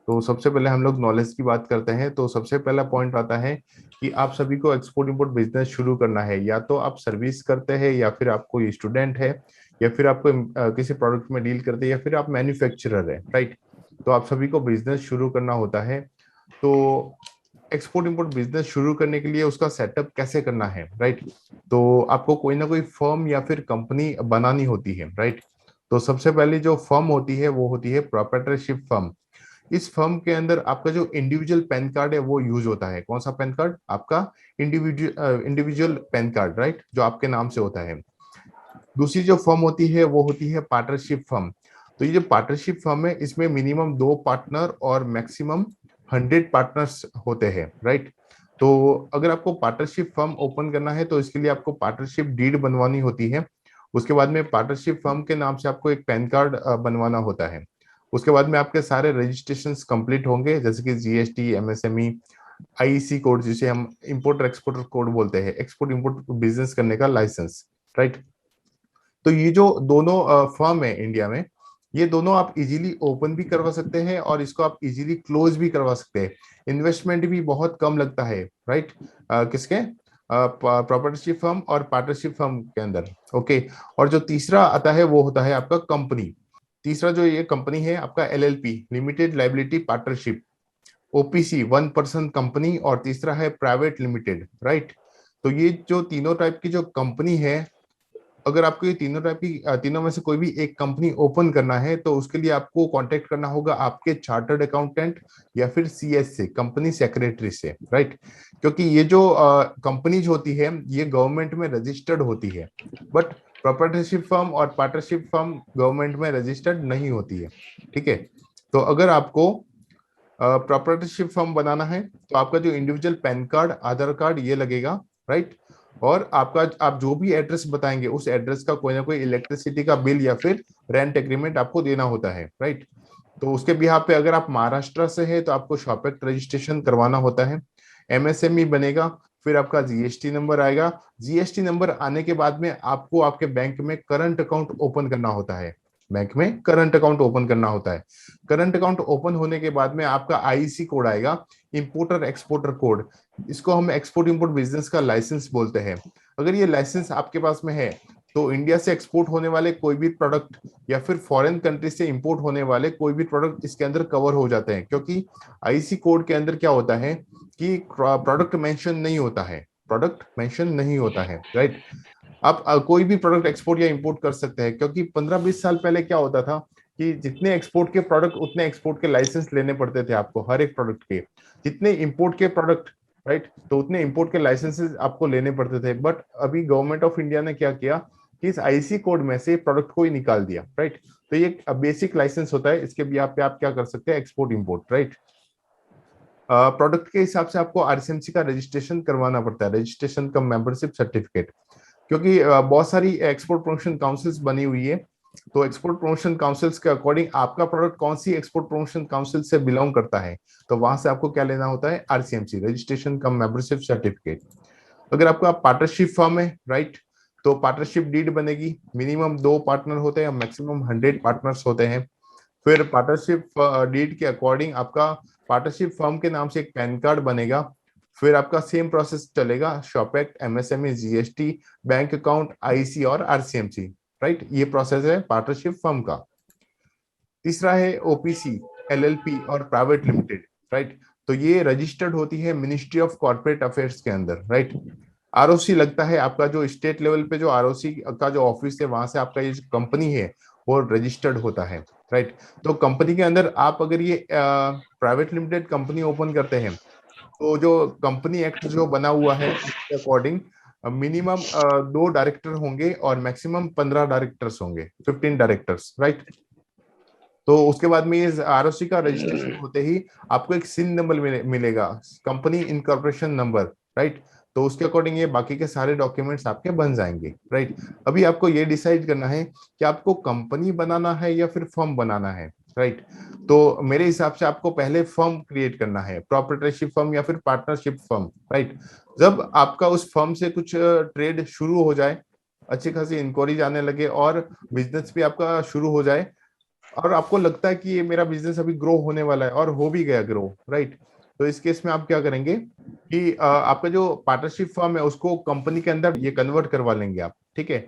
तो सबसे पहले हम लोग नॉलेज की बात करते हैं। तो सबसे पहला पॉइंट आता है कि आप सभी को एक्सपोर्ट इंपोर्ट बिजनेस शुरू करना है, या तो आप सर्विस करते हैं, या फिर आप कोई स्टूडेंट है, या फिर आपको किसी प्रोडक्ट में डील करते हैं, या फिर आप मैन्युफैक्चरर है, राइट। तो आप सभी को बिजनेस शुरू करना होता है। तो एक्सपोर्ट इंपोर्ट बिजनेस शुरू करने के लिए उसका सेटअप कैसे करना है, राइट। तो आपको कोई ना कोई फर्म या फिर कंपनी बनानी होती है, राइट। तो सबसे पहले जो फर्म होती है वो होती है प्रोप्राइटरशिप फर्म। इस फर्म के अंदर आपका जो इंडिविजुअल पैन कार्ड है वो यूज होता है। कौन सा पैन कार्ड? आपका इंडिविजुअल पैन कार्ड, राइट, जो आपके नाम से होता है। दूसरी जो फर्म होती है वो होती है पार्टनरशिप फर्म। तो ये जो पार्टनरशिप फर्म है इसमें मिनिमम 2 पार्टनर और मैक्सिमम 100 पार्टनर्स होते हैं, राइट। तो अगर आपको पार्टनरशिप फर्म ओपन करना है तो इसके लिए आपको पार्टनरशिप डीड बनवानी होती है। उसके बाद में पार्टनरशिप फर्म के नाम से आपको एक पैन कार्ड बनवाना होता है। उसके बाद में आपके सारे रजिस्ट्रेशन कंप्लीट होंगे, जैसे कि जीएसटी, एमएसएमई, आईईसी कोड, जिसे हम इंपोर्टर एक्सपोर्टर कोड बोलते हैं, एक्सपोर्ट इंपोर्ट बिजनेस करने का लाइसेंस, राइट। तो ये जो दोनों फर्म है इंडिया में, ये दोनों आप इजीली ओपन भी करवा सकते हैं और इसको आप इजीली क्लोज भी करवा सकते हैं। इन्वेस्टमेंट भी बहुत कम लगता है, राइट। किसके? प्रॉपर्टरशिप फर्म और पार्टनरशिप फर्म के अंदर। ओके। और जो तीसरा आता है वो होता है आपका कंपनी। तीसरा जो ये कंपनी है आपका LLP, limited liability partnership, OPC, 1 person company, और तीसरा है प्राइवेट लिमिटेड, राइट। तो ये जो तीनों टाइप की जो कंपनी है, अगर आपको ये तीनों टाइप की तीनों में से कोई भी एक कंपनी ओपन करना है तो उसके लिए आपको कांटेक्ट करना होगा आपके चार्टर्ड अकाउंटेंट या फिर सीएस से, कंपनी सेक्रेटरी से, राइट। क्योंकि ये जो कंपनीज होती है ये गवर्नमेंट में रजिस्टर्ड होती है, बट प्रोप्राइटरशिप फर्म और पार्टनरशिप फर्म गवर्नमेंट में रजिस्टर्ड नहीं होती है, ठीक है। तो अगर आपको प्रोप्राइटरशिप फर्म बनाना है तो आपका जो इंडिविजुअल पैन कार्ड, आधार कार्ड, ये लगेगा, राइट। और आपका आप जो भी एड्रेस बताएंगे उस एड्रेस का कोई ना कोई इलेक्ट्रिसिटी का बिल या फिर रेंट एग्रीमेंट आपको देना होता है, राइट। तो उसके बिहाफ पे अगर आप महाराष्ट्र से है तो आपको शॉप एक्ट रजिस्ट्रेशन करवाना होता है। एमएसएमई बनेगा, फिर आपका जीएसटी नंबर आएगा। जीएसटी नंबर आने के बाद में आपको आपके बैंक में करंट अकाउंट ओपन करना होता है। बैंक में करंट अकाउंट ओपन करना होता है। करंट अकाउंट ओपन होने के बाद में आपका आईसी कोड आएगा, इंपोर्टर एक्सपोर्टर कोड। इसको हम एक्सपोर्ट इंपोर्ट बिजनेस का लाइसेंस बोलते हैं। अगर ये लाइसेंस आपके पास में है तो इंडिया से एक्सपोर्ट होने वाले कोई भी प्रोडक्ट या फिर फॉरेन कंट्री से इंपोर्ट होने वाले कोई भी प्रोडक्ट इसके अंदर कवर हो जाते हैं, क्योंकि आईसी कोड के अंदर क्या होता है कि प्रोडक्ट मेंशन नहीं होता है, प्रोडक्ट मेंशन नहीं होता है, राइट। आप कोई भी प्रोडक्ट एक्सपोर्ट या इंपोर्ट कर सकते हैं, क्योंकि 15-20 साल पहले क्या होता था कि जितने एक्सपोर्ट के प्रोडक्ट उतने एक्सपोर्ट के लाइसेंस लेने पड़ते थे आपको, हर एक प्रोडक्ट के। जितने इंपोर्ट के प्रोडक्ट, राइट, तो उतने इंपोर्ट के लाइसेंसेस आपको लेने पड़ते थे। बट अभी गवर्नमेंट ऑफ इंडिया ने क्या किया कि इस आईसी कोड में से प्रोडक्ट को ही निकाल दिया, राइट। तो ये बेसिक लाइसेंस होता है, इसके भी आप क्या कर सकते हैं, एक्सपोर्ट इंपोर्ट, राइट। प्रोडक्ट के हिसाब से आपको आरसीएमसी का रजिस्ट्रेशन करवाना पड़ता है, रजिस्ट्रेशन कम मेंबरशिप सर्टिफिकेट। क्योंकि बहुत सारी एक्सपोर्ट प्रमोशन काउंसिल्स बनी हुई है। तो एक्सपोर्ट प्रमोशन काउंसिल्स के अकॉर्डिंग आपका प्रोडक्ट कौन सी एक्सपोर्ट प्रमोशन काउंसिल से बिलोंग करता है, तो वहां से आपको क्या लेना होता है, आरसीएमसी, रजिस्ट्रेशन कम मेंबरशिप सर्टिफिकेट। अगर आपका पार्टनरशिप फर्म है, राइट, तो पार्टनरशिप डीड बनेगी। मिनिमम 2 पार्टनर होते हैं, मैक्सिमम 100 पार्टनर्स होते हैं। फिर पार्टनरशिप डीड के अकॉर्डिंग आपका पार्टनरशिप फर्म के नाम से एक पैन कार्ड बनेगा। फिर आपका सेम प्रोसेस चलेगा, shop act, MSME, GST, bank account, IC और आरसीएमसी, राइट। ये प्रोसेस है पार्टनरशिप फर्म का। तीसरा है ओपीसी, एलएलपी और प्राइवेट लिमिटेड, राइट। तो ये रजिस्टर्ड होती है मिनिस्ट्री ऑफ कॉर्पोरेट अफेयर्स के अंदर, राइट। आरओसी लगता है आपका, जो स्टेट लेवल पे जो आरओसी का जो ऑफिस है वहां से आपका ये कंपनी है वो रजिस्टर्ड होता है, राइट। तो कंपनी के अंदर आप अगर ये प्राइवेट लिमिटेड कंपनी ओपन करते हैं तो जो कंपनी एक्ट जो बना हुआ है उसके अकॉर्डिंग मिनिमम 2 डायरेक्टर होंगे और मैक्सिमम 15 डायरेक्टर्स होंगे, 15 डायरेक्टर्स, राइट। तो उसके बाद में ये आरओसी का रजिस्ट्रेशन होते ही आपको एक सिन नंबर मिलेगा, कंपनी इनकॉर्पोरेशन नंबर, राइट। तो उसके अकॉर्डिंग ये बाकी के सारे डॉक्यूमेंट्स आपके बन जाएंगे, राइट। अभी आपको ये डिसाइड करना है कि आपको कंपनी बनाना है या फिर फर्म बनाना है, राइट। तो मेरे हिसाब से आपको पहले फर्म क्रिएट करना है, प्रोप्राइटरशिप फर्म या फिर पार्टनरशिप फर्म, राइट। जब आपका उस फर्म से कुछ ट्रेड शुरू हो जाए, अच्छी खासी इंक्वायरी आने लगे और बिजनेस भी आपका शुरू हो जाए, और आपको लगता है कि ये मेरा बिजनेस अभी ग्रो होने वाला है और हो भी गया ग्रो, राइट? तो इस केस में आप क्या करेंगे कि आपका जो पार्टनरशिप फर्म है उसको कंपनी के अंदर ये कन्वर्ट करवा लेंगे आप, ठीक है?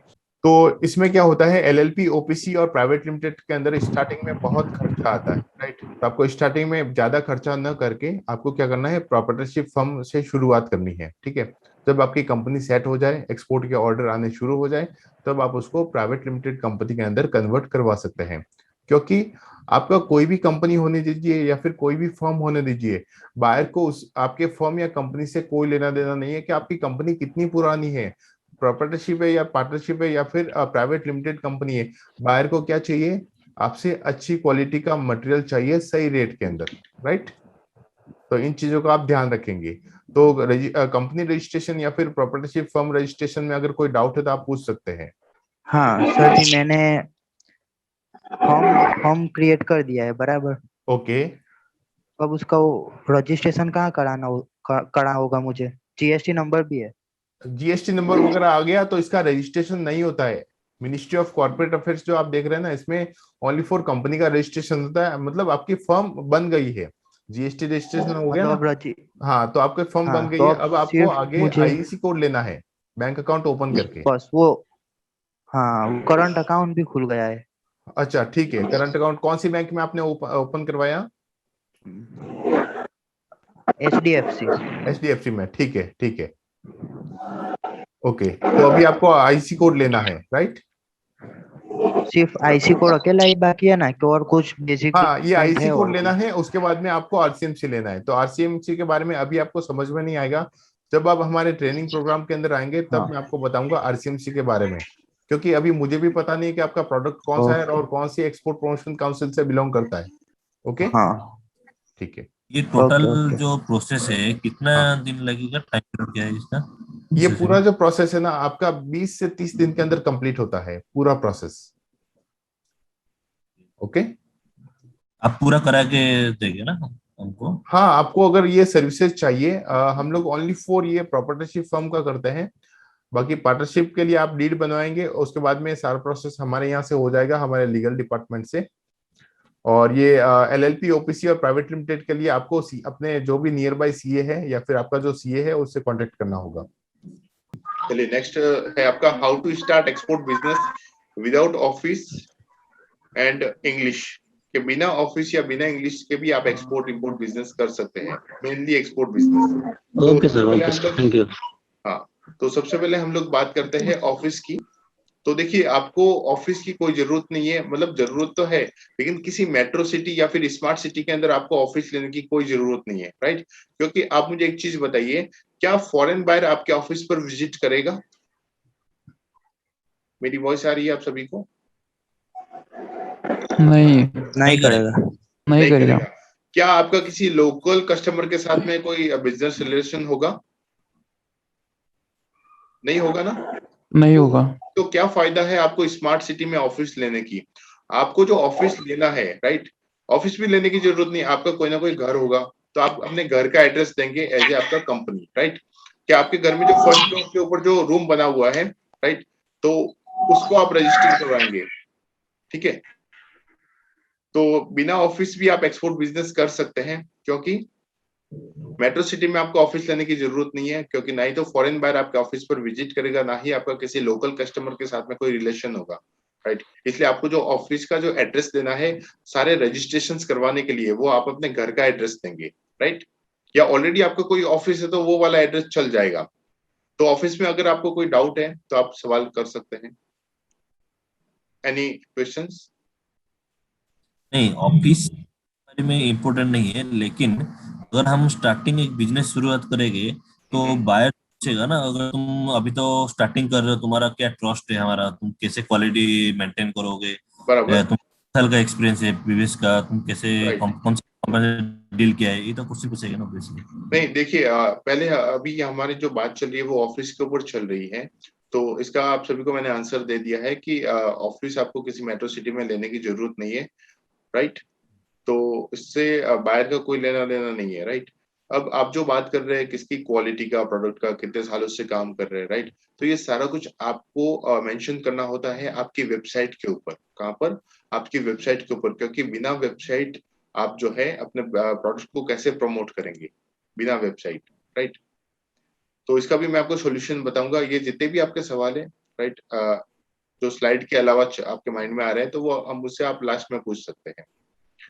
तो इसमें क्या होता है, एलएलपी, ओपीसी और प्राइवेट लिमिटेड के अंदर स्टार्टिंग में बहुत खर्चा आता है, राइट? तो आपको स्टार्टिंग में ज्यादा खर्चा न करके आपको क्या करना है, पार्टनरशिप फर्म से शुरुआत करनी है, ठीक है? जब आपकी कंपनी सेट हो जाए, एक्सपोर्ट के ऑर्डर आने शुरू हो जाए, तब आप उसको प्राइवेट लिमिटेड कंपनी के अंदर कन्वर्ट करवा सकते हैं। क्योंकि आपका कोई भी कंपनी होने दीजिए या फिर कोई भी फर्म होने दीजिए, बायर को उस आपके फर्म या कंपनी से कोई लेना देना नहीं है कि आपकी कंपनी कितनी पुरानी है, प्रॉपर्टरशिप है या पार्टनरशिप है या फिर प्राइवेट लिमिटेड कंपनी है। बायर को क्या चाहिए, आपसे अच्छी क्वालिटी का मटेरियल चाहिए सही रेट के अंदर, राइट? तो इन चीजों का आप ध्यान रखेंगे। तो कंपनी रजिस्ट्रेशन या फिर प्रॉपर्टरशिप फर्म रजिस्ट्रेशन में अगर कोई डाउट है तो आप पूछ सकते हैं। हाँ सर जी, मैंने फॉर्म फॉर्म क्रिएट कर दिया है, बराबर। ओके। अब उसका रजिस्ट्रेशन कहाँ करा होगा मुझे? जीएसटी नंबर भी है? जीएसटी नंबर वगैरह आ गया तो इसका रजिस्ट्रेशन नहीं होता है। मिनिस्ट्री ऑफ कॉर्पोरेट अफेयर्स जो आप देख रहे हैं ना, इसमें ओनली फॉर कंपनी का रजिस्ट्रेशन होता है, मतलब आपकी फर्म बन गई है, जीएसटी रजिस्ट्रेशन हो गया मतलब ना। अब हाँ, तो आपकी फर्म बन हाँ, गई तो है, अब अब आपको सिर्फ आगे मुझे आईएफएससी कोड लेना है, बैंक अकाउंट ओपन करके। बस वो, हाँ, करंट अकाउंट भी खुल गया है। अच्छा ठीक है, करंट अकाउंट कौन सी बैंक में आपने ओपन करवाया? एचडीएफसी। एचडीएफसी में, ठीक है ठीक है। ओके, तो अभी आपको आईसी कोड लेना है, राइट? सिर्फ आईसी कोड अकेला ही बाकी है ना, कि और कुछ बेसिक हाँ, ये डॉक्यूमेंट आईसी है कोड और लेना भी? है, उसके बाद में आपको आरसीएमसी लेना है। तो आरसीएमसी के बारे में अभी आपको समझ में नहीं आएगा, जब आप हमारे ट्रेनिंग प्रोग्राम के अंदर आएंगे तब हाँ। मैं आपको बताऊंगा आरसीएमसी के बारे में। क्योंकि अभी मुझे भी पता नहीं कि आपका प्रोडक्ट कौन सा है ओके। और कौन सी एक्सपोर्ट प्रमोशन काउंसिल से बिलोंग करता है। ओके, हाँ। ठीक है। ये टोटल ओके ओके। जो प्रोसेस है कितना हाँ, दिन लगेगा, टाइम पीरियड क्या है इसका ये प्रोसेस पूरा में? जो प्रोसेस है ना आपका 20 से 30 दिन के अंदर कंप्लीट होता है पूरा प्रोसेस। ओके। आप पूरा करा के देंगे ना हमको? हाँ, आपको अगर ये सर्विसेज चाहिए, हम लोग ओनली फॉर ये प्रॉपर्टरशिप फर्म का करते हैं। बाकी पार्टनरशिप के लिए आप डीड बनवाएंगे, उसके बाद में सारा प्रोसेस हमारे यहाँ से हो जाएगा, हमारे लीगल डिपार्टमेंट से। और ये एलएलपी, ओपीसी और प्राइवेट लिमिटेड के लिए आपको अपने जो भी नियर बाय सीए है या फिर आपका जो सीए है उससे कांटेक्ट करना होगा। चलिए, नेक्स्ट है आपका how to start export business without office and English. के बिना ऑफिस या बिना इंग्लिश के भी आप एक्सपोर्ट इंपोर्ट बिजनेस कर सकते हैं, मेनली एक्सपोर्ट बिजनेस। तो ओके सर, पहले ओके हम सर, लोग, थैंक यू। हाँ, तो सबसे पहले हम लोग बात करते हैं ऑफिस की। तो देखिए, आपको ऑफिस की कोई जरूरत नहीं है, मतलब जरूरत तो है, लेकिन किसी मेट्रो सिटी या फिर स्मार्ट सिटी के अंदर आपको ऑफिस लेने की कोई जरूरत नहीं है, राइट? क्योंकि आप मुझे एक चीज बताइए, क्या फॉरेन बायर आपके ऑफिस पर विजिट करेगा? मेरी वॉइस आ रही है आप सभी को? नहीं, नहीं नहीं करेगा। करेगा। नहीं नहीं करेगा। करेगा। क्या आपका किसी लोकल कस्टमर के साथ में कोई बिजनेस रिलेशन होगा? नहीं होगा ना। नहीं तो होगा। तो क्या फायदा है आपको स्मार्ट सिटी में ऑफिस लेने की? आपको जो ऑफिस लेना है, राइट, ऑफिस भी लेने की जरूरत नहीं, आपका कोई ना कोई घर होगा, तो आप अपने घर का एड्रेस देंगे एज ए आपका कंपनी, राइट? क्या आपके घर में जो फर्स्ट फ्लोर के ऊपर जो रूम बना हुआ है, राइट, तो उसको आप रजिस्टर करवाएंगे, ठीक है? तो बिना ऑफिस भी आप एक्सपोर्ट बिजनेस कर सकते हैं, क्योंकि मेट्रो सिटी में आपको ऑफिस लेने की जरूरत नहीं है, क्योंकि ना ही तो फॉरेन बायर आपके ऑफिस पर विजिट करेगा, ना ही आपका किसी लोकल कस्टमर के साथ में कोई रिलेशन होगा, राइट? इसलिए आपको जो ऑफिस का जो एड्रेस देना है सारे रजिस्ट्रेशंस करवाने के लिए, वो आप अपने घर का एड्रेस देंगे, राइट? या ऑलरेडी आपका कोई ऑफिस है तो वो वाला एड्रेस चल जाएगा। तो ऑफिस में अगर आपको कोई डाउट है तो आप सवाल कर सकते हैं। Any questions? नहीं, ऑफिस बारे में इम्पोर्टेंट नहीं है, लेकिन अगर हम स्टार्टिंग एक बिजनेस शुरुआत करेंगे तो बायर पूछेगा ना, अगर तुम अभी तो स्टार्टिंग कर रहे हो, तुम्हारा क्या ट्रस्ट है हमारा, तुम कैसे क्वालिटी मेंटेन करोगे, बराबर, तुम साल का एक्सपीरियंस है प्रीवियस का, तुम कैसे राइट। कौन सा कंपनी डील किया है, ये तो क्वेश्चन पूछेगा ना बेसिकली। नहीं, देखिए, पहले अभी हमारी जो बात चल रही है वो ऑफिस के ऊपर चल रही है। तो इसका आप सभी को मैंने आंसर दे दिया है कि ऑफिस आपको किसी मेट्रो सिटी में लेने की जरूरत नहीं है, राइट? तो इससे बाहर का कोई लेना देना नहीं है, राइट? अब आप जो बात कर रहे हैं किसकी क्वालिटी का, प्रोडक्ट का, कितने सालों से काम कर रहे हैं, राइट? तो ये सारा कुछ आपको मेंशन करना होता है आपकी वेबसाइट के ऊपर। कहाँ पर? आपकी वेबसाइट के ऊपर, क्योंकि बिना वेबसाइट आप जो है अपने प्रोडक्ट को कैसे प्रमोट करेंगे बिना वेबसाइट, राइट? तो इसका भी मैं आपको सॉल्यूशन बताऊंगा। ये जितने भी आपके सवाल है, राइट, जो स्लाइड के अलावा आपके माइंड में आ रहे हैं, तो वो हम मुझसे आप लास्ट में पूछ सकते हैं।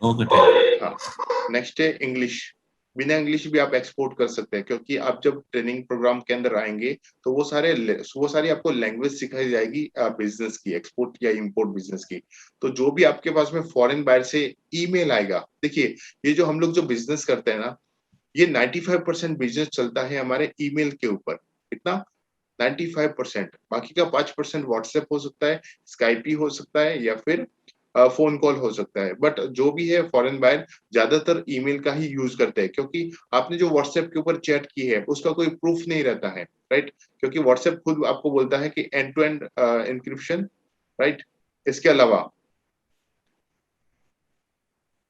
ओके, ठीक। हाँ, नेक्स्ट है इंग्लिश। बिना इंग्लिश भी आप एक्सपोर्ट कर सकते हैं, क्योंकि आप जब ट्रेनिंग प्रोग्राम के अंदर आएंगे तो वो सारी आपको लैंग्वेज सिखाई जाएगी बिजनेस की, एक्सपोर्ट या इंपोर्ट बिजनेस की। तो जो भी आपके पास में फॉरेन बायर से ईमेल आएगा, देखिए ये जो हम लोग जो बिजनेस करते हैं ना, ये 95% बिजनेस चलता है हमारे ईमेल के ऊपर। कितना? 95%। बाकी का 5% व्हाट्सएप हो सकता है, स्काइप ही हो सकता है, या फिर फोन कॉल हो सकता है। बट जो भी है फॉरेन बायर ज्यादातर ईमेल का ही यूज करते हैं, क्योंकि आपने जो व्हाट्सएप के ऊपर चैट की है उसका कोई प्रूफ नहीं रहता है, राइट? क्योंकि व्हाट्सएप खुद आपको बोलता है कि end to end encryption, right? इसके अलावा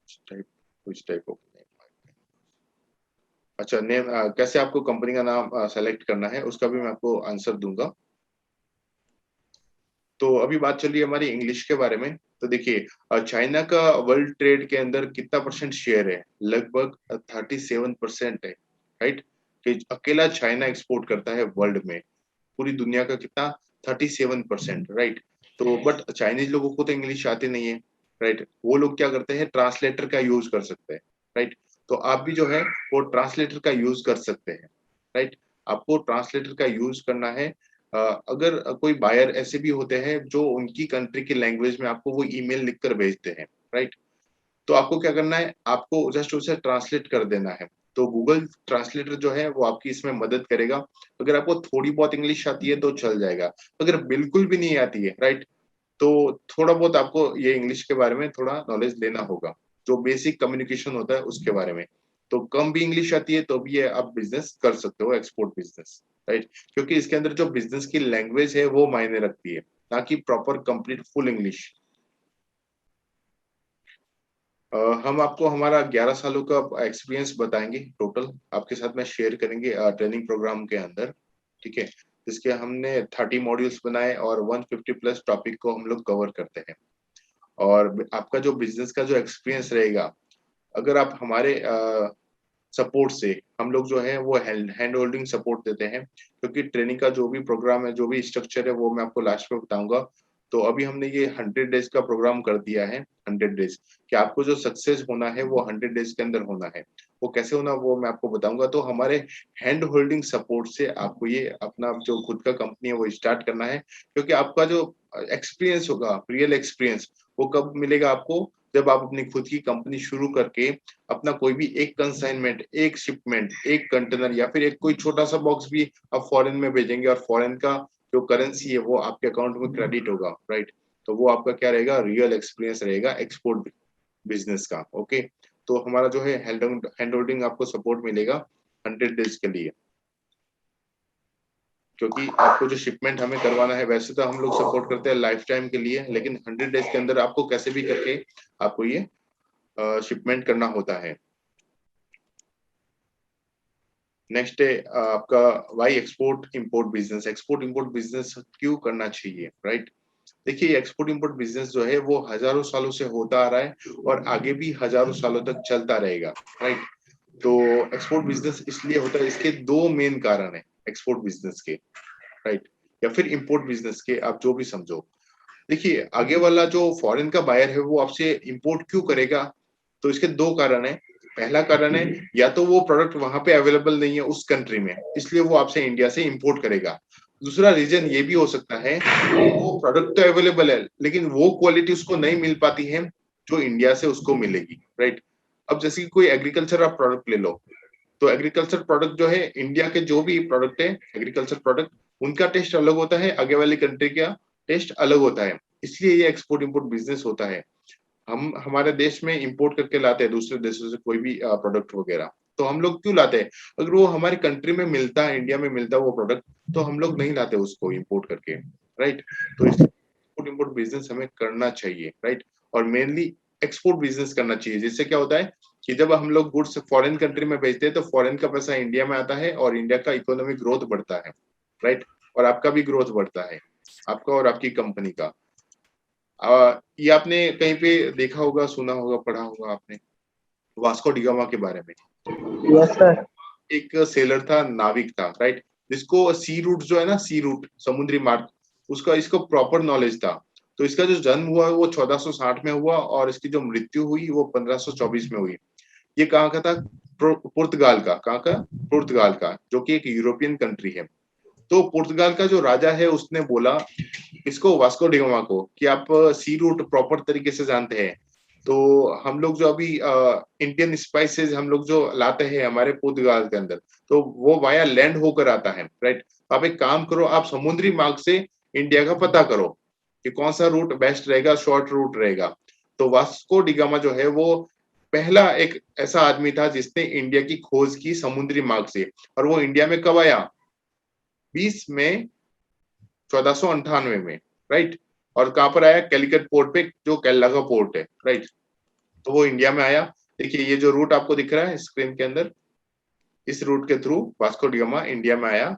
कुछ टाइप ऑफ, अच्छा नेम, कैसे आपको कंपनी का नाम सेलेक्ट करना है उसका भी मैं आपको आंसर दूंगा। तो अभी बात चल रही है हमारी इंग्लिश के बारे में। तो देखिए चाइना का वर्ल्ड ट्रेड के अंदर कितना परसेंट शेयर है? लगभग 37% है, राइट? कि अकेला चाइना एक्सपोर्ट करता है वर्ल्ड में, पूरी दुनिया का कितना? 37%, राइट? तो बट चाइनीज लोगों को तो इंग्लिश आती नहीं है, राइट? वो लोग क्या करते हैं? ट्रांसलेटर का यूज कर सकते हैं, राइट? तो आप भी जो है वो ट्रांसलेटर का यूज कर सकते हैं, राइट? आपको ट्रांसलेटर का यूज करना है। अगर कोई बायर ऐसे भी होते हैं जो उनकी कंट्री की लैंग्वेज में आपको वो ईमेल लिखकर भेजते हैं, राइट? तो आपको क्या करना है? आपको जस्ट उसे ट्रांसलेट कर देना है। तो गूगल ट्रांसलेटर जो है वो आपकी इसमें मदद करेगा। अगर आपको थोड़ी बहुत इंग्लिश आती है तो चल जाएगा, अगर बिल्कुल भी नहीं आती है, राइट, तो थोड़ा बहुत आपको ये इंग्लिश के बारे में थोड़ा नॉलेज लेना होगा, जो बेसिक कम्युनिकेशन होता है उसके बारे में। तो कम भी इंग्लिश आती है तो भी ये आप बिजनेस कर सकते हो, एक्सपोर्ट बिजनेस, राइट? क्योंकि इसके अंदर जो बिजनेस की लैंग्वेज है वो मायने रखती है, ना कि प्रॉपर कंप्लीट फुल इंग्लिश। हम आपको हमारा 11 सालों का एक्सपीरियंस बताएंगे टोटल, आपके साथ में शेयर करेंगे ट्रेनिंग प्रोग्राम के अंदर, ठीक है? जिसके हमने 30 मॉड्यूल्स बनाए और 150 प्लस टॉपिक को हम लोग कवर करते हैं। और आपका जो बिजनेस का जो एक्सपीरियंस रहेगा, अगर आप हमारे सपोर्ट से, हम लोग जो है वो हैंड होल्डिंग सपोर्ट देते हैं, क्योंकि ट्रेनिंग का जो भी प्रोग्राम है, जो भी स्ट्रक्चर है, वो मैं आपको लास्ट में बताऊंगा। तो अभी हमने ये 100 डेज का प्रोग्राम कर दिया है, 100 डेज, कि आपको जो सक्सेस होना है वो 100 डेज के अंदर होना है। वो कैसे होना वो मैं आपको बताऊंगा। तो हमारे हैंड होल्डिंग सपोर्ट से आपको ये अपना जो खुद का कंपनी है वो स्टार्ट करना है, क्योंकि आपका जो एक्सपीरियंस होगा, रियल एक्सपीरियंस, वो कब मिलेगा आपको? जब आप अपनी खुद की कंपनी शुरू करके अपना कोई भी एक कंसाइनमेंट, एक शिपमेंट, एक कंटेनर, या फिर एक कोई छोटा सा बॉक्स भी आप फॉरेन में भेजेंगे और फॉरेन का जो करेंसी है वो आपके अकाउंट में क्रेडिट होगा, राइट? तो वो आपका क्या रहेगा? रियल एक्सपीरियंस रहेगा एक्सपोर्ट बिजनेस का। ओके, तो हमारा जो है हैंड होल्डिंग आपको सपोर्ट मिलेगा 100 डेज के लिए, क्योंकि आपको जो शिपमेंट हमें करवाना है, वैसे तो हम लोग सपोर्ट करते हैं लाइफ टाइम के लिए, लेकिन 100 डेज के अंदर आपको कैसे भी करके आपको ये शिपमेंट करना होता है। नेक्स्ट है आपका why export import business. Export import business क्यों करना चाहिए, राइट? देखिए एक्सपोर्ट इंपोर्ट बिजनेस जो है वो हजारों सालों से होता आ रहा है और आगे भी हजारों सालों तक चलता रहेगा, राइट? तो एक्सपोर्ट बिजनेस इसलिए होता है, इसके दो मेन कारण है एक्सपोर्ट बिजनेस के, राइट, या फिर इंपोर्ट बिजनेस के, आप जो भी समझो। देखिए आगे वाला जो फॉरेन का बायर है वो आपसे इंपोर्ट क्यों करेगा? तो इसके दो कारण है। पहला कारण है, या तो वो प्रोडक्ट वहां पे अवेलेबल नहीं है उस कंट्री में, इसलिए वो आपसे इंडिया से इंपोर्ट करेगा। दूसरा रीजन ये भी हो सकता है कि वो प्रोडक्ट तो अवेलेबल है लेकिन वो क्वालिटी उसको नहीं मिल पाती है जो इंडिया से उसको मिलेगी, राइट? अब जैसे कि कोई एग्रीकल्चर आप प्रोडक्ट ले लो, तो एग्रीकल्चर प्रोडक्ट जो है, इंडिया के जो भी प्रोडक्ट है एग्रीकल्चर प्रोडक्ट, उनका टेस्ट अलग होता है, आगे वाली कंट्री का टेस्ट अलग होता है, इसलिए ये एक्सपोर्ट इंपोर्ट बिजनेस होता है। हम हमारे देश में इंपोर्ट करके लाते हैं दूसरे देशों से कोई भी प्रोडक्ट वगैरह, तो हम लोग क्यों लाते हैं? अगर वो हमारी कंट्री में मिलता है, इंडिया में मिलता है वो प्रोडक्ट, तो हम लोग नहीं लाते उसको इंपोर्ट करके, राइट? तो एक्सपोर्ट इंपोर्ट बिजनेस हमें करना चाहिए, राइट? और मेनली एक्सपोर्ट बिजनेस करना चाहिए, जिससे क्या होता है कि जब हम लोग गुड्स फॉरेन कंट्री में भेजते हैं तो फॉरेन का पैसा इंडिया में आता है और इंडिया का इकोनॉमिक ग्रोथ बढ़ता है, राइट, और आपका भी ग्रोथ बढ़ता है, आपका और आपकी कंपनी का। ये आपने कहीं पे देखा होगा, सुना होगा, पढ़ा होगा आपने वास्को डिगामा के बारे में। Yes sir. एक सेलर था, नाविक था, राइट, जिसको सी रूट जो है ना, सी रूट समुद्री मार्ग, उसका इसको प्रॉपर नॉलेज था। तो इसका जो जन्म हुआ वो 1460 में हुआ और इसकी जो मृत्यु हुई वो 1524 में हुई। ये कहाँ का था? पुर्तगाल का। कहाँ का? पुर्तगाल का, जो कि एक यूरोपियन कंट्री है। तो पुर्तगाल का जो राजा है उसने बोला इसको, वास्को डिगामा को, कि आप सी रूट प्रॉपर तरीके से जानते हैं, तो हम लोग जो अभी इंडियन स्पाइसेस हम लोग जो लाते हैं हमारे पुर्तगाल के अंदर, तो वो वाया लैंड होकर आता है, राइट। आप एक काम करो, आप समुद्री मार्ग से इंडिया का पता करो कि कौन सा रूट बेस्ट रहेगा, शॉर्ट रूट रहेगा। तो वास्को डिगामा जो है वो पहला एक ऐसा आदमी था जिसने इंडिया की खोज की समुद्री मार्ग से। और वो इंडिया में कब आया? 20 मई 1498 में, राइट। और कहां पर आया? कैलिकट पोर्ट पे, जो केरला का पोर्ट है, राइट। तो वो इंडिया में आया। देखिए ये जो रूट आपको दिख रहा है स्क्रीन के अंदर, इस रूट के थ्रू वास्को डिगामा इंडिया में आया,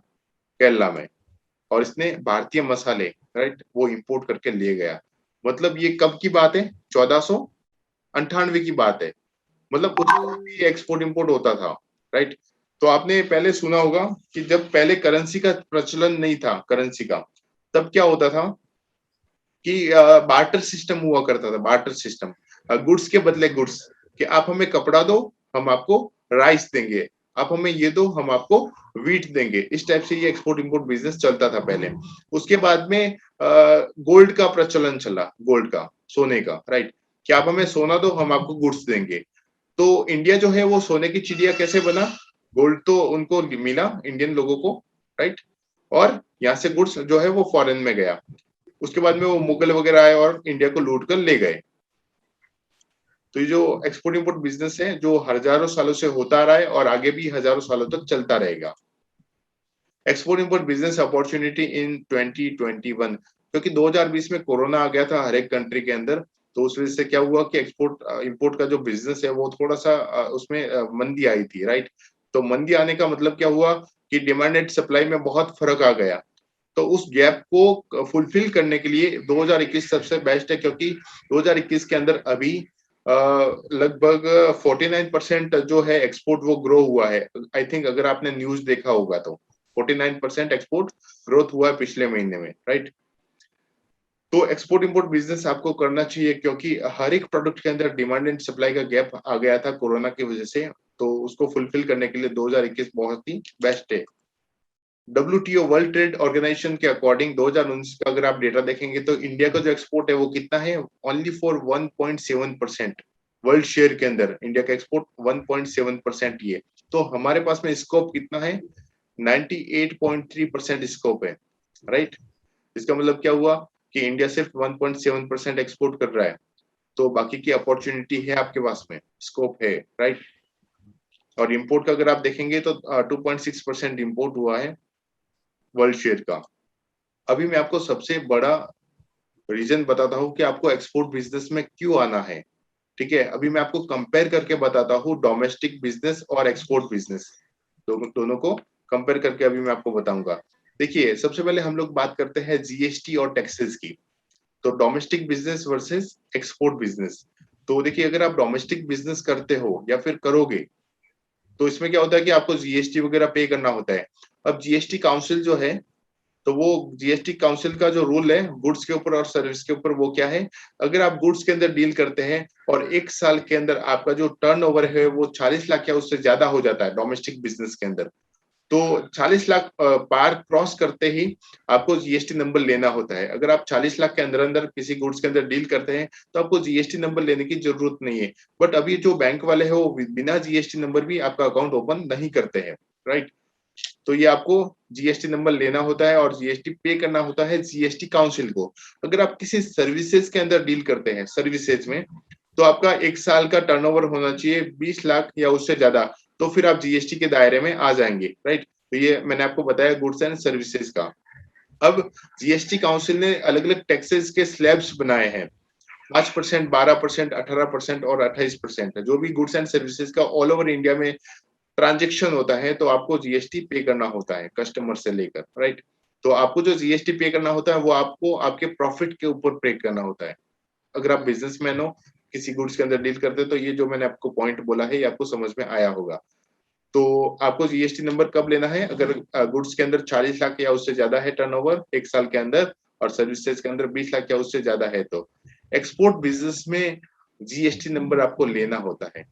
केरला में, और इसने भारतीय मसाले, राइट, वो इंपोर्ट करके ले गया। मतलब ये कब की बात है? 1498 की बात है। मतलब कुछ भी एक्सपोर्ट इंपोर्ट होता था, राइट। तो आपने पहले सुना होगा कि जब पहले करेंसी का प्रचलन नहीं था, करेंसी का, तब क्या होता था कि बार्टर सिस्टम हुआ करता था, बार्टर सिस्टम, गुड्स के बदले गुड्स, कि आप हमें कपड़ा दो हम आपको राइस देंगे, आप हमें ये दो हम आपको वीट देंगे। इस टाइप से ये एक्सपोर्ट इंपोर्ट बिजनेस चलता था पहले। उसके बाद में गोल्ड का प्रचलन चला, गोल्ड का, सोने का, राइट, कि आप हमें सोना दो हम आपको गुड्स देंगे। तो इंडिया जो है वो सोने की चिड़िया कैसे बना? गोल्ड तो उनको मिला इंडियन लोगों को, राइट, और यहाँ से गुड्स जो है वो फॉरेन में गया। उसके बाद में वो मुगल वगैरह आए और इंडिया को लूट कर ले गए। तो ये जो एक्सपोर्ट इंपोर्ट बिजनेस है जो हजारों सालों से होता रहा है और आगे भी हजारों सालों तक चलता रहेगा। Export import business opportunity in 2021, क्योंकि 2020 में कोरोना आ गया था हर एक कंट्री के अंदर, तो उस वजह से क्या हुआ कि एक्सपोर्ट इंपोर्ट का जो बिजनेस है वो थोड़ा सा उसमें मंदी आई थी, राइट। तो मंदी आने का मतलब क्या हुआ कि डिमांड एंड सप्लाई में बहुत फर्क आ गया। तो उस गैप को फुलफिल करने के लिए 2021 सबसे बेस्ट है, क्योंकि 2021 के अंदर अभी लगभग 49% जो है एक्सपोर्ट वो ग्रो हुआ है। आई थिंक अगर आपने न्यूज देखा होगा तो 49% एक्सपोर्ट ग्रोथ हुआ है पिछले महीने में, राइट। तो एक्सपोर्ट इंपोर्ट बिजनेस आपको करना चाहिए, क्योंकि हर एक प्रोडक्ट के अंदर डिमांड एंड सप्लाई का गैप आ गया था कोरोना की वजह से। तो उसको फुलफिल करने के लिए 2021 बहुत ही बेस्ट है। WTO वर्ल्ड ट्रेड ऑर्गेनाइजेशन के अकॉर्डिंग 2019 का अगर आप डेटा देखेंगे तो इंडिया का जो एक्सपोर्ट है वो कितना है? Only for 1.7%। वर्ल्ड शेयर के अंदर इंडिया का एक्सपोर्ट 1.7% ही है। तो हमारे पास में स्कोप कितना है? 98.3% स्कोप है, राइट। इसका मतलब क्या हुआ कि इंडिया सिर्फ 1.7% एक्सपोर्ट कर रहा है, तो बाकी की अपॉर्चुनिटी है आपके पास में, स्कोप है, राइट। और इंपोर्ट का अगर आप देखेंगे तो 2.6% इंपोर्ट हुआ है वर्ल्ड शेयर का। अभी मैं आपको सबसे बड़ा रीजन बताता हूँ कि आपको एक्सपोर्ट बिजनेस में क्यों आना है, ठीक है। अभी मैं आपको कंपेयर करके बताता हूँ डोमेस्टिक बिजनेस और एक्सपोर्ट बिजनेस, दोनों को कंपेयर करके अभी मैं आपको बताऊंगा। देखिए सबसे पहले हम लोग बात करते हैं जीएसटी और टैक्सेस की। तो domestic business versus export business. तो देखिए अगर आप डोमेस्टिक बिजनेस करते हो या फिर करोगे तो इसमें क्या होता है कि आपको जीएसटी वगैरह पे करना होता है। अब जीएसटी काउंसिल जो है, तो वो जीएसटी काउंसिल का जो रूल है गुड्स के ऊपर और सर्विस के ऊपर, वो क्या है? अगर आप गुड्स के अंदर डील करते हैं और एक साल के अंदर आपका जो टर्नओवर है वो 40 लाख या उससे ज्यादा हो जाता है डोमेस्टिक बिजनेस के अंदर, तो 40 लाख पार क्रॉस करते ही आपको जीएसटी नंबर लेना होता है। अगर आप 40 लाख के अंदर अंदर किसी गुड्स के अंदर डील करते हैं तो आपको जीएसटी नंबर लेने की जरूरत नहीं है। बट अभी जो बैंक वाले हैं वो बिना जीएसटी नंबर भी आपका अकाउंट ओपन नहीं करते हैं, राइट। तो ये आपको जीएसटी नंबर लेना होता है और जीएसटी पे करना होता है जीएसटी काउंसिल को। अगर आप किसी सर्विसेज के अंदर डील करते हैं, सर्विसेज में, तो आपका एक साल का टर्नओवर होना चाहिए 20 लाख या उससे ज्यादा, तो फिर आप जीएसटी के दायरे में आ जाएंगे, राइट। तो ये मैंने आपको बताया गुड्स एंड सर्विसेज का। अब जीएसटी काउंसिल ने अलग अलग टैक्सेस के स्लैब्स बनाए हैं। 5%, 12%, 18% और 28% है। जो भी गुड्स एंड सर्विसेज का ऑल ओवर इंडिया में ट्रांजेक्शन होता है तो आपको जीएसटी पे करना होता है कस्टमर से लेकर, राइट। तो आपको जो जीएसटी पे करना होता है वो आपको आपके प्रॉफिट के ऊपर पे करना होता है। अगर आप बिजनेसमैन हो, किसी गुड्स के अंदर डील करते हो, तो ये जो मैंने आपको पॉइंट बोला है ये आपको समझ में आया होगा। तो आपको जीएसटी नंबर कब लेना है? अगर गुड्स के अंदर 40 लाख या उससे ज्यादा है टर्नओवर एक साल के अंदर, और सर्विसेज के अंदर 20 लाख या उससे ज्यादा है, तो एक्सपोर्ट बिजनेस में जीएसटी नंबर आपको लेना होता है।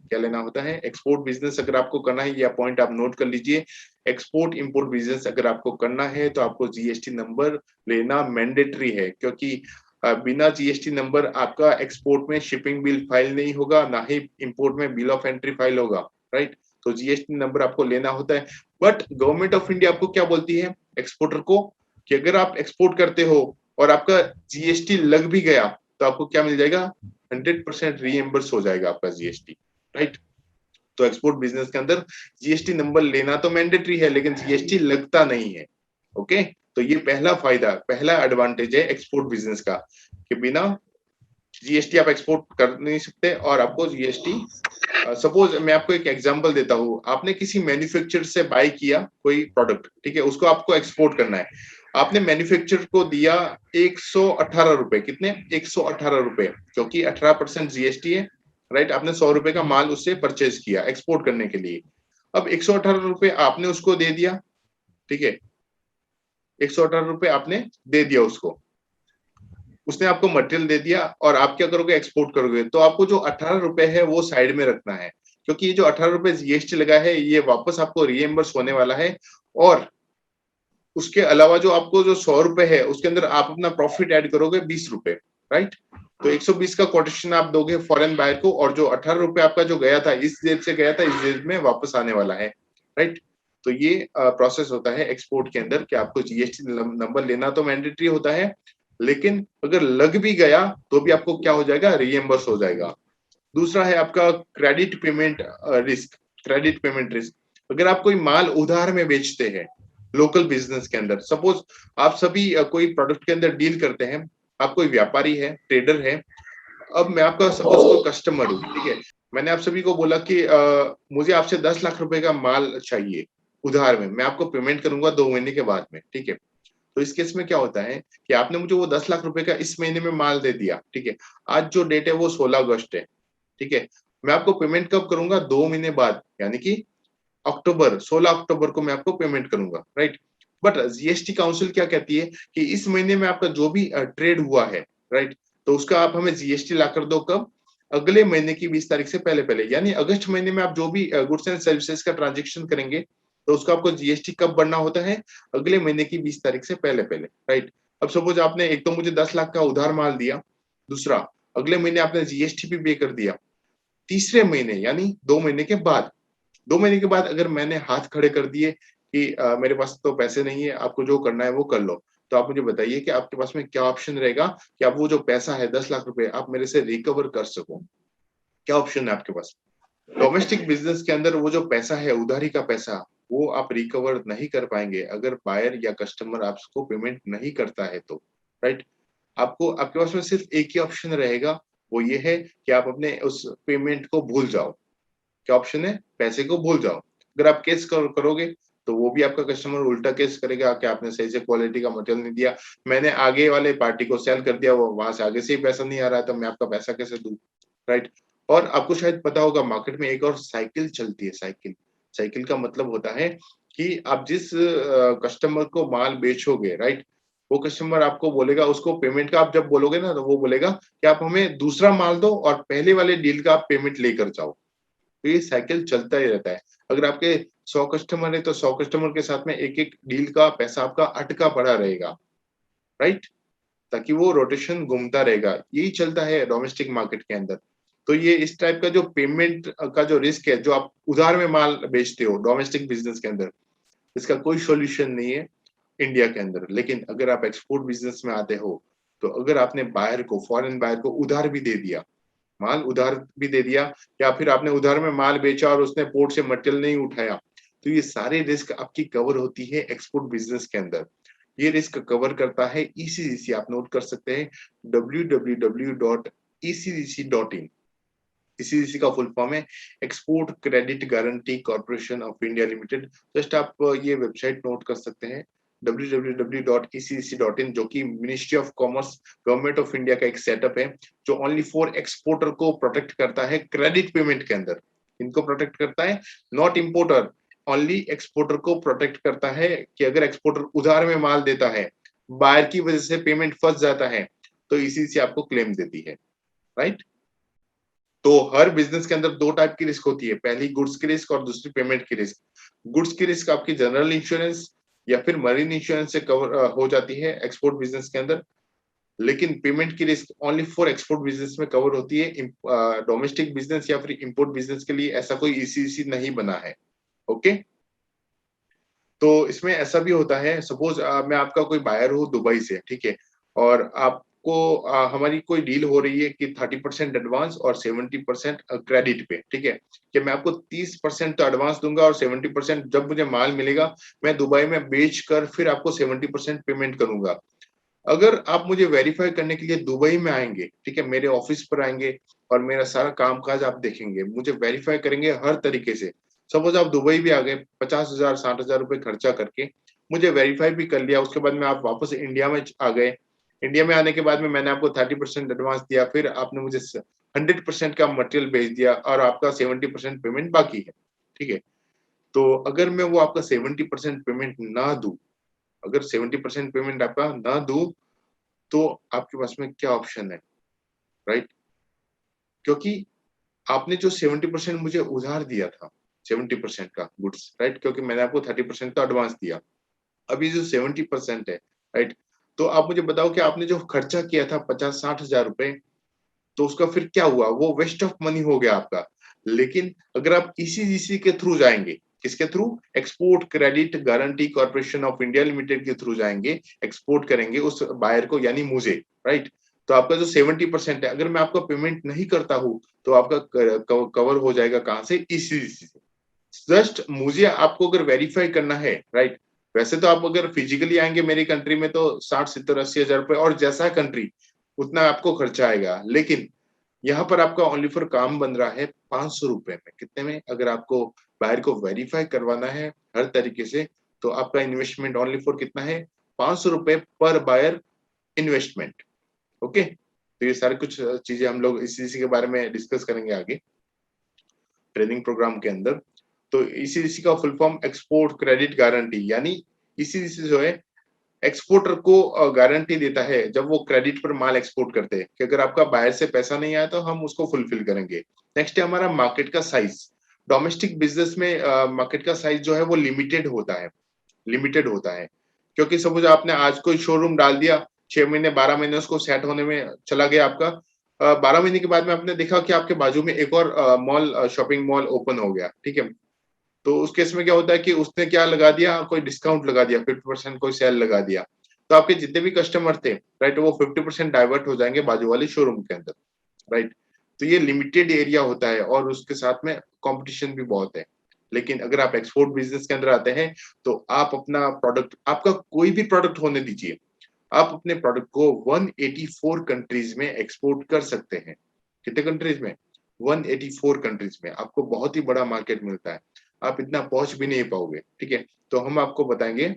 क्या लेना होता है? एक्सपोर्ट बिजनेस अगर आपको करना है, यह पॉइंट आप नोट कर लीजिए, एक्सपोर्ट इंपोर्ट बिजनेस अगर आपको करना है तो आपको जीएसटी नंबर लेना मैंडेटरी है, क्योंकि बिना जीएसटी नंबर आपका एक्सपोर्ट में शिपिंग बिल फाइल नहीं होगा, ना ही इंपोर्ट में बिल ऑफ एंट्री फाइल होगा, राइट। तो जीएसटी नंबर आपको लेना होता है। बट गवर्नमेंट ऑफ इंडिया आपको क्या बोलती है एक्सपोर्टर को, कि अगर आप एक्सपोर्ट करते हो और आपका जीएसटी लग भी गया तो आपको क्या मिल जाएगा? 100% रीएम्बर्स हो जाएगा आपका जीएसटी, राइट। तो एक्सपोर्ट बिजनेस के अंदर जीएसटी नंबर लेना तो मैंडेटरी है, लेकिन जीएसटी लगता नहीं है। ओके, तो ये पहला फायदा, पहला एडवांटेज है एक्सपोर्ट बिजनेस का, कि बिना जीएसटी आप एक्सपोर्ट कर नहीं सकते। और आपको जीएसटी, सपोज मैं आपको एक एग्जांपल देता हूँ, आपने किसी मैन्युफैक्चरर से बाय किया कोई प्रोडक्ट, ठीक है, उसको आपको एक्सपोर्ट करना है। आपने मैन्युफैक्चरर को दिया 118 रुपए, कितने? 118 रुपए, क्योंकि 18% जीएसटी है, राइट। आपने 100 रुपए का माल उससे परचेज किया एक्सपोर्ट करने के लिए। अब 118 रुपए आपने उसको दे दिया, ठीक है, 118 रुपए आपने दे दिया उसको, उसने आपको मटेरियल दे दिया, और आप क्या करोगे? एक्सपोर्ट करोगे। तो आपको जो 18 रुपए है वो साइड में रखना है, क्योंकि ये जो 18 रुपए जीएसटी लगा है ये वापस आपको रीएम्बर्स होने वाला है। और उसके अलावा जो आपको जो 100 रुपए है उसके अंदर आप अपना प्रॉफिट ऐड करोगे 20 रुपए, राइट। तो 120 का कोटेशन आप दोगे फॉरेन बायर को, और जो 18 रुपए आपका जो गया था, इस जेब से गया था, इस जेब में वापस आने वाला है, राइट। तो ये प्रोसेस होता है एक्सपोर्ट के अंदर, कि आपको जीएसटी नंबर लेना तो मैंडेटरी होता है, लेकिन अगर लग भी गया तो भी आपको क्या हो जाएगा? रीएम्बर्स हो जाएगा। दूसरा है आपका credit payment risk. Credit payment risk, अगर आप कोई माल उधार में बेचते हैं लोकल बिजनेस के अंदर, सपोज आप सभी कोई प्रोडक्ट के अंदर डील करते हैं, आप कोई व्यापारी है, ट्रेडर है। अब मैं आपका सपोज कोई कस्टमर हूँ, ठीक है, मैंने आप सभी को बोला कि मुझे आपसे 10 लाख रुपए का माल चाहिए उधार में, मैं आपको पेमेंट करूंगा 2 महीने के बाद में, ठीक है। तो इस केस में क्या होता है कि आपने मुझे वो 10 लाख रुपए का इस महीने में माल दे दिया, ठीक है। आज जो डेट है वो 16 अगस्त है, ठीक है। मैं आपको पेमेंट कब करूंगा? 2 महीने बाद, यानी कि अक्टूबर, 16 अक्टूबर को मैं आपको पेमेंट करूंगा, राइट। बट जीएसटी काउंसिल क्या कहती है कि इस महीने में आपका जो भी ट्रेड हुआ है, राइट, तो उसका आप हमें जीएसटी ला कर दो कब? अगले महीने की 20 तारीख से पहले पहले, यानी अगस्त महीने में आप जो भी गुड्स एंड सर्विसेज का ट्रांजेक्शन करेंगे तो उसका आपको जीएसटी कब भरना होता है? अगले महीने की 20 तारीख से पहले पहले, राइट। अब सपोज आपने एक तो मुझे 10 लाख का उधार माल दिया, दूसरा अगले महीने आपने जीएसटी भी पे कर दिया, तीसरे महीने यानी 2 महीने के बाद, 2 महीने के बाद अगर मैंने हाथ खड़े कर दिए कि मेरे पास तो पैसे नहीं है, आपको जो करना है वो कर लो, तो आप मुझे बताइए कि आपके पास में क्या ऑप्शन रहेगा कि आप वो जो पैसा है 10 लाख रुपए आप मेरे से रिकवर कर सको? क्या ऑप्शन है आपके पास? डोमेस्टिक बिजनेस के अंदर वो जो पैसा है, उधारी का पैसा, वो आप रिकवर नहीं कर पाएंगे अगर बायर या कस्टमर आपको पेमेंट नहीं करता है तो, राइट। आपको आपके पास में सिर्फ एक ही ऑप्शन रहेगा, वो ये है कि आप अपने उस पेमेंट को भूल जाओ। क्या ऑप्शन है? पैसे को भूल जाओ। अगर आप केस करोगे तो वो भी आपका कस्टमर उल्टा केस करेगा कि आपने सही से क्वालिटी का मटेरियल नहीं दिया, मैंने आगे वाले पार्टी को सेल कर दिया, वो वहां से आगे से ही पैसा नहीं आ रहा है, तो मैं आपका पैसा कैसे दूं, राइट। और आपको शायद पता होगा मार्केट में एक और साइकिल चलती है। साइकिल, साइकिल का मतलब होता है कि आप जिस कस्टमर को माल बेचोगे, राइट, वो कस्टमर आपको बोलेगा, उसको पेमेंट का आप जब बोलोगे ना तो वो बोलेगा कि आप हमें दूसरा माल दो और पहले वाले डील का आप पेमेंट लेकर जाओ। तो ये साइकिल चलता ही रहता है। अगर आपके 100 कस्टमर है तो 100 कस्टमर के साथ में एक एक डील का पैसा आपका अटका पड़ा रहेगा, राइट, ताकि वो रोटेशन घूमता रहेगा। यही चलता है डोमेस्टिक मार्केट के अंदर। तो ये इस टाइप का जो पेमेंट का जो रिस्क है, जो आप उधार में माल बेचते हो डोमेस्टिक बिजनेस के अंदर, इसका कोई सॉल्यूशन नहीं है इंडिया के अंदर। लेकिन अगर आप एक्सपोर्ट बिजनेस में आते हो, तो अगर आपने बायर को, फॉरेन बायर को उधार भी दे दिया, माल उधार भी दे दिया, या फिर आपने उधार में माल बेचा और उसने पोर्ट से मटेरियल नहीं उठाया, तो ये सारे रिस्क आपकी कवर होती है एक्सपोर्ट बिजनेस के अंदर। ये रिस्क कवर करता है ECGC, आप नोट कर सकते हैं www.ecgc.in। ECGC का फुल फॉर्म है export credit guarantee corporation of India limited. Just आप ये वेबसाइट नोट कर सकते हैं www.ecgc.in, जो कि ministry of commerce government of India का एक सेटअप है जो ओनली फॉर एक्सपोर्टर को प्रोटेक्ट करता है क्रेडिट पेमेंट के अंदर। इनको प्रोटेक्ट करता है, नॉट इंपोर्टर, ओनली एक्सपोर्टर को प्रोटेक्ट करता है कि अगर एक्सपोर्टर उधार में माल देता है, बायर की वजह से पेमेंट फंस जाता है, तो ECGC आपको क्लेम देती है, राइट। तो हर बिजनेस के अंदर दो टाइप की रिस्क होती है, पहली गुड्स की रिस्क और दूसरी पेमेंट की रिस्क। गुड्स की रिस्क आपकी जनरल इंश्योरेंस या फिर मरीन इंश्योरेंस से कवर हो जाती है एक्सपोर्ट बिजनेस के अंदर, लेकिन पेमेंट की risk only for export business में कवर होती है। डोमेस्टिक बिजनेस या फिर इंपोर्ट बिजनेस के लिए ऐसा कोई ECGC नहीं बना है। ओके, तो इसमें ऐसा भी होता है, सपोज मैं आपका कोई बायर हूँ दुबई से, ठीक है, और आपको हमारी कोई डील हो रही है कि 30% एडवांस और 70% क्रेडिट पे, ठीक है, कि मैं आपको 30% तो एडवांस दूंगा और 70% जब मुझे माल मिलेगा मैं दुबई में बेच कर फिर आपको 70% पेमेंट करूंगा। अगर आप मुझे वेरीफाई करने के लिए दुबई में आएंगे, ठीक है, मेरे ऑफिस पर आएंगे और मेरा सारा कामकाज आप देखेंगे, मुझे वेरीफाई करेंगे हर तरीके से। सपोज आप दुबई भी आ गए 50,000 60,000 रुपए खर्चा करके, मुझे वेरीफाई भी कर लिया, उसके बाद में आप वापस इंडिया में आ गए। इंडिया में आने के बाद में मैंने आपको 30% एडवांस दिया, फिर आपने मुझे 100% का मटेरियल भेज दिया और आपका 70% पेमेंट बाकी है, ठीक है। तो अगर मैं वो आपका 70% पेमेंट ना दूं, अगर 70% पेमेंट आपका ना दूं, तो आपके पास में क्या ऑप्शन है, राइट। क्योंकि आपने जो 70% मुझे उधार दिया था, 70% का गुड्स, राइट, क्योंकि मैंने आपको 30% तो एडवांस दिया, अभी जो 70% है, राइट। तो आप मुझे बताओ कि आपने जो खर्चा किया था 50-60 हजार रुपए, तो उसका फिर क्या हुआ, वो वेस्ट ऑफ मनी हो गया आपका। लेकिन अगर आप ECGC के थ्रू जाएंगे, किसके through, export credit guarantee corporation of India limited के थ्रू जाएंगे, एक्सपोर्ट करेंगे उस बायर को यानी मुझे, राइट, तो आपका जो 70% है, अगर मैं आपका पेमेंट नहीं करता हूं तो आपका कवर हो जाएगा कहां से, ECGC से। जस्ट मुझे आपको अगर वेरीफाई करना है, राइट, वैसे तो आप अगर फिजिकली आएंगे मेरी कंट्री में तो 60-70-80 हजार रुपए और जैसा कंट्री उतना आपको खर्चा आएगा, लेकिन यहाँ पर आपका ओनली फॉर काम बन रहा है 500 रुपए में, कितने में, अगर आपको बायर को वेरीफाई करवाना है हर तरीके से, तो आपका इन्वेस्टमेंट ओनली फॉर कितना है, 500 रुपए पर बायर इन्वेस्टमेंट। ओके, तो ये सारी कुछ चीजें हम लोग ECGC के बारे में डिस्कस करेंगे आगे ट्रेनिंग प्रोग्राम के अंदर। तो ECGC का full form export credit guarantee, यानी ECGC जो है एक्सपोर्टर को गारंटी देता है जब वो क्रेडिट पर माल एक्सपोर्ट करते हैं कि अगर आपका बाहर से पैसा नहीं आया तो हम उसको फुलफिल करेंगे। नेक्स्ट है हमारा मार्केट का साइज। डोमेस्टिक बिजनेस में मार्केट का साइज जो है वो लिमिटेड होता है, लिमिटेड होता है, क्योंकि सपोज आपने आज कोई शोरूम डाल दिया, 6 महीने 12 महीने उसको सेट होने में चला गया आपका, 12 महीने के बाद में आपने देखा कि आपके बाजू में एक और मॉल, शॉपिंग मॉल ओपन हो गया, ठीक है, तो उस केस में क्या होता है कि उसने क्या लगा दिया, कोई डिस्काउंट लगा दिया, 50% कोई सेल लगा दिया, तो आपके जितने भी कस्टमर थे, राइट, वो 50% डाइवर्ट हो जाएंगे बाजू वाले शोरूम के अंदर, राइट। तो ये लिमिटेड एरिया होता है और उसके साथ में कंपटीशन भी बहुत है। लेकिन अगर आप एक्सपोर्ट बिजनेस के अंदर आते हैं तो आप अपना प्रोडक्ट, आपका कोई भी प्रोडक्ट होने दीजिए, आप अपने प्रोडक्ट को 184 कंट्रीज में एक्सपोर्ट कर सकते हैं। कितने कंट्रीज में, 184 कंट्रीज में। आपको बहुत ही बड़ा मार्केट मिलता है, आप इतना पहुंच भी नहीं पाओगे, ठीक है। तो हम आपको बताएंगे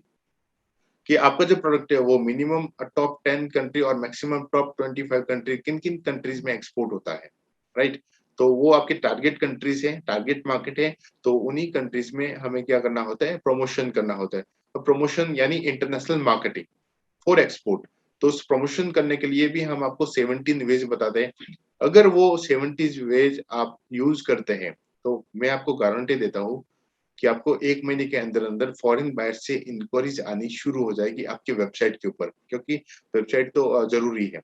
कि आपका जो प्रोडक्ट है वो मिनिमम टॉप 10 कंट्री और मैक्सिमम टॉप 25 कंट्री किन किन कंट्रीज में एक्सपोर्ट होता है, राइट। तो वो आपके टारगेट कंट्रीज है, टारगेट मार्केट है, तो उन्हीं कंट्रीज में हमें क्या करना होता है, प्रमोशन करना होता है। तो प्रमोशन यानी इंटरनेशनल मार्केटिंग फॉर एक्सपोर्ट। तो उस प्रमोशन करने के लिए भी हम आपको 17 वेज बताते हैं। अगर वो 70 वेज आप यूज करते हैं तो मैं आपको गारंटी देता हूँ कि आपको 1 महीने के अंदर अंदर फॉरेन बायर से इंक्वायरीज आनी शुरू हो जाएगी आपके वेबसाइट के ऊपर, क्योंकि वेबसाइट तो जरूरी है।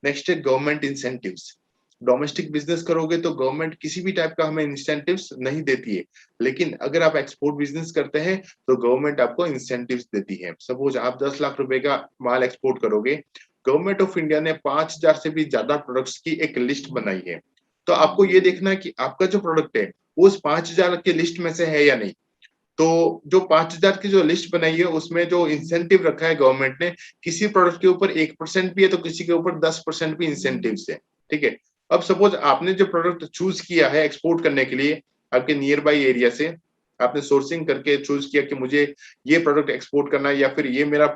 नेक्स्ट है गवर्नमेंट इंसेंटिव्स। डोमेस्टिक बिजनेस करोगे तो गवर्नमेंट किसी भी टाइप का हमें इंसेंटिव्स नहीं देती है, लेकिन अगर आप एक्सपोर्ट बिजनेस करते हैं तो गवर्नमेंट आपको इंसेंटिव्स देती है। सपोज आप 10 लाख रुपए का माल एक्सपोर्ट करोगे, गवर्नमेंट ऑफ इंडिया ने 5,000 से भी ज्यादा प्रोडक्ट्स की एक लिस्ट बनाई है, तो आपको ये देखना है कि आपका जो प्रोडक्ट है वो उस 5,000 के लिस्ट में से है या नहीं। तो जो 5,000 की जो लिस्ट बनाई है उसमें जो इंसेंटिव रखा है गवर्नमेंट ने, किसी प्रोडक्ट के ऊपर 1% भी है तो किसी के ऊपर 10% भी इंसेंटिव है, ठीक है। अब सपोज आपने जो प्रोडक्ट चूज किया है एक्सपोर्ट करने के लिए आपके नियर बाई एरिया से, आपने सोर्सिंग करके चूज किया कि मुझे ये प्रोडक्ट एक्सपोर्ट करना है या फिर ये मेरा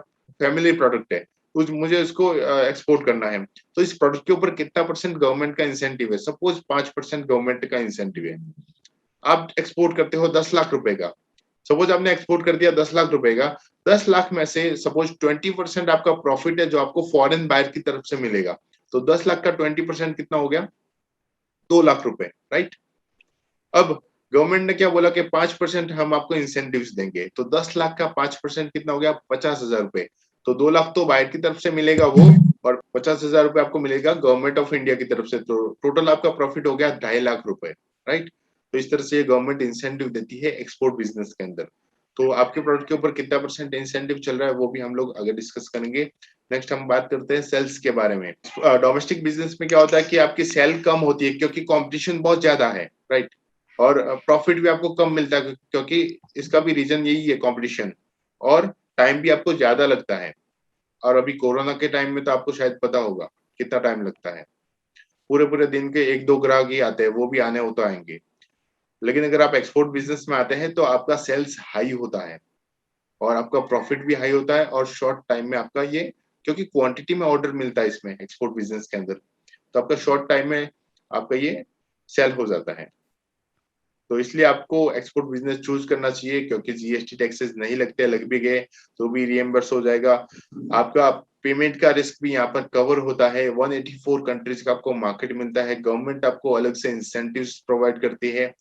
फैमिली प्रोडक्ट है, कुछ मुझे इसको एक्सपोर्ट करना है, तो इस प्रोडक्ट के ऊपर कितना परसेंट गवर्नमेंट का इंसेंटिव है? सपोज 5% गवर्नमेंट का इंसेंटिव है। आप एक्सपोर्ट करते हो 10 लाख रुपए का, सपोज आपने एक्सपोर्ट कर दिया 10 लाख रुपए का, 10 लाख में से सपोज 20% आपका प्रॉफिट है जो आपको फॉरेन बायर की तरफ से मिलेगा, तो 10 लाख का 20% कितना हो गया? 2 लाख रुपए, राइट। अब गवर्नमेंट ने क्या बोला कि 5% हम आपको इंसेंटिव्स देंगे, तो 10 लाख का 5% कितना हो गया? 50,000 रुपए। तो 2 लाख तो बाहर की तरफ से मिलेगा वो, और 50,000 रुपए आपको मिलेगा गवर्नमेंट ऑफ इंडिया की तरफ से, तो टोटल आपका प्रॉफिट हो गया 2.5 लाख रुपए, राइट। तो इस तरह से गवर्नमेंट इंसेंटिव देती है एक्सपोर्ट बिजनेस के अंदर। तो आपके प्रोडक्ट के ऊपर कितना परसेंट इंसेंटिव चल रहा है वो भी हम लोग आगे डिस्कस करेंगे। नेक्स्ट हम बात करते हैं सेल्स के बारे में। डोमेस्टिक बिजनेस में क्या होता है कि आपकी सेल कम होती है क्योंकि कंपटीशन बहुत ज्यादा है, राइट। और प्रॉफिट भी आपको कम मिलता है क्योंकि इसका भी रीजन यही है, कंपटीशन, और टाइम भी आपको ज्यादा लगता है। और अभी कोरोना के टाइम में तो आपको शायद पता होगा कितना टाइम लगता है, पूरे पूरे दिन के 1-2 ग्राहक ही आते हैं, वो भी आने हो तो आएंगे। लेकिन अगर आप एक्सपोर्ट बिजनेस में आते हैं तो आपका सेल्स हाई होता है और आपका प्रॉफिट भी हाई होता है, और शॉर्ट टाइम में आपका ये, क्योंकि क्वांटिटी में ऑर्डर मिलता है इसमें एक्सपोर्ट बिजनेस के अंदर, तो आपका शॉर्ट टाइम में आपका ये सेल हो जाता है। तो इसलिए आपको एक्सपोर्ट बिजनेस चूज करना चाहिए क्योंकि जीएसटी टैक्सेस नहीं लगते, लग भी गए तो भी रिएम्बर्स हो जाएगा। आपका पेमेंट का रिस्क भी यहाँ पर कवर होता है। 184 कंट्रीज का आपको मार्केट मिलता है, गवर्नमेंट आपको अलग से इंसेंटिव्स प्रोवाइड करती है,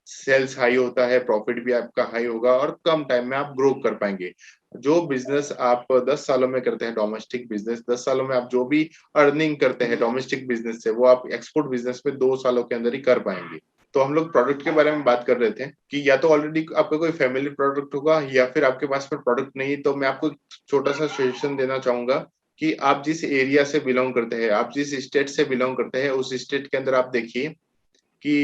सेल्स हाई होता है, प्रॉफिट भी आपका हाई होगा और कम टाइम में आप ग्रो कर पाएंगे। जो बिजनेस आप 10 सालों में करते हैं डोमेस्टिक बिजनेस, 10 सालों में आप जो भी अर्निंग करते हैं डोमेस्टिक बिजनेस से, वो आप एक्सपोर्ट बिजनेस में 2 सालों के अंदर ही कर पाएंगे। तो हम लोग प्रोडक्ट के बारे में बात कर रहे थे कि या तो ऑलरेडी आपका कोई फैमिली प्रोडक्ट होगा या फिर आपके पास में प्रोडक्ट नहीं। तो मैं आपको छोटा सा सजेशन देना चाहूंगा कि आप जिस एरिया से बिलोंग करते हैं, आप जिस स्टेट से बिलोंग करते हैं, उस स्टेट के अंदर आप देखिए कि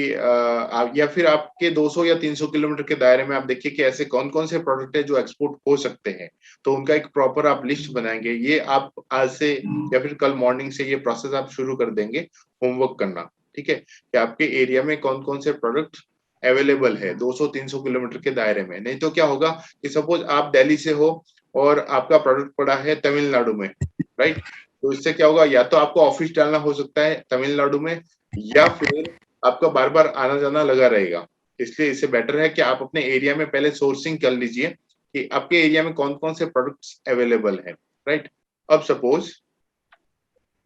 या फिर आपके 200 या 300 किलोमीटर के दायरे में आप देखिए कि ऐसे कौन कौन से प्रोडक्ट है जो एक्सपोर्ट हो सकते हैं। तो उनका एक प्रॉपर आप लिस्ट बनाएंगे, ये आप आज से या फिर कल मॉर्निंग से ये प्रोसेस आप शुरू कर देंगे, होमवर्क करना, ठीक है, कि आपके एरिया में कौन कौन से प्रोडक्ट अवेलेबल है 200-300 किलोमीटर के दायरे में। नहीं तो क्या होगा कि सपोज आप दिल्ली से हो और आपका प्रोडक्ट पड़ा है तमिलनाडु में, राइट। तो इससे क्या होगा, या तो आपको ऑफिस डालना हो सकता है तमिलनाडु में, या फिर आपका बार बार आना जाना लगा रहेगा। इसलिए इससे बेटर है कि आप अपने एरिया में पहले सोर्सिंग कर लीजिए कि आपके एरिया में कौन कौन से प्रोडक्ट्स अवेलेबल है, राइट। अब सपोज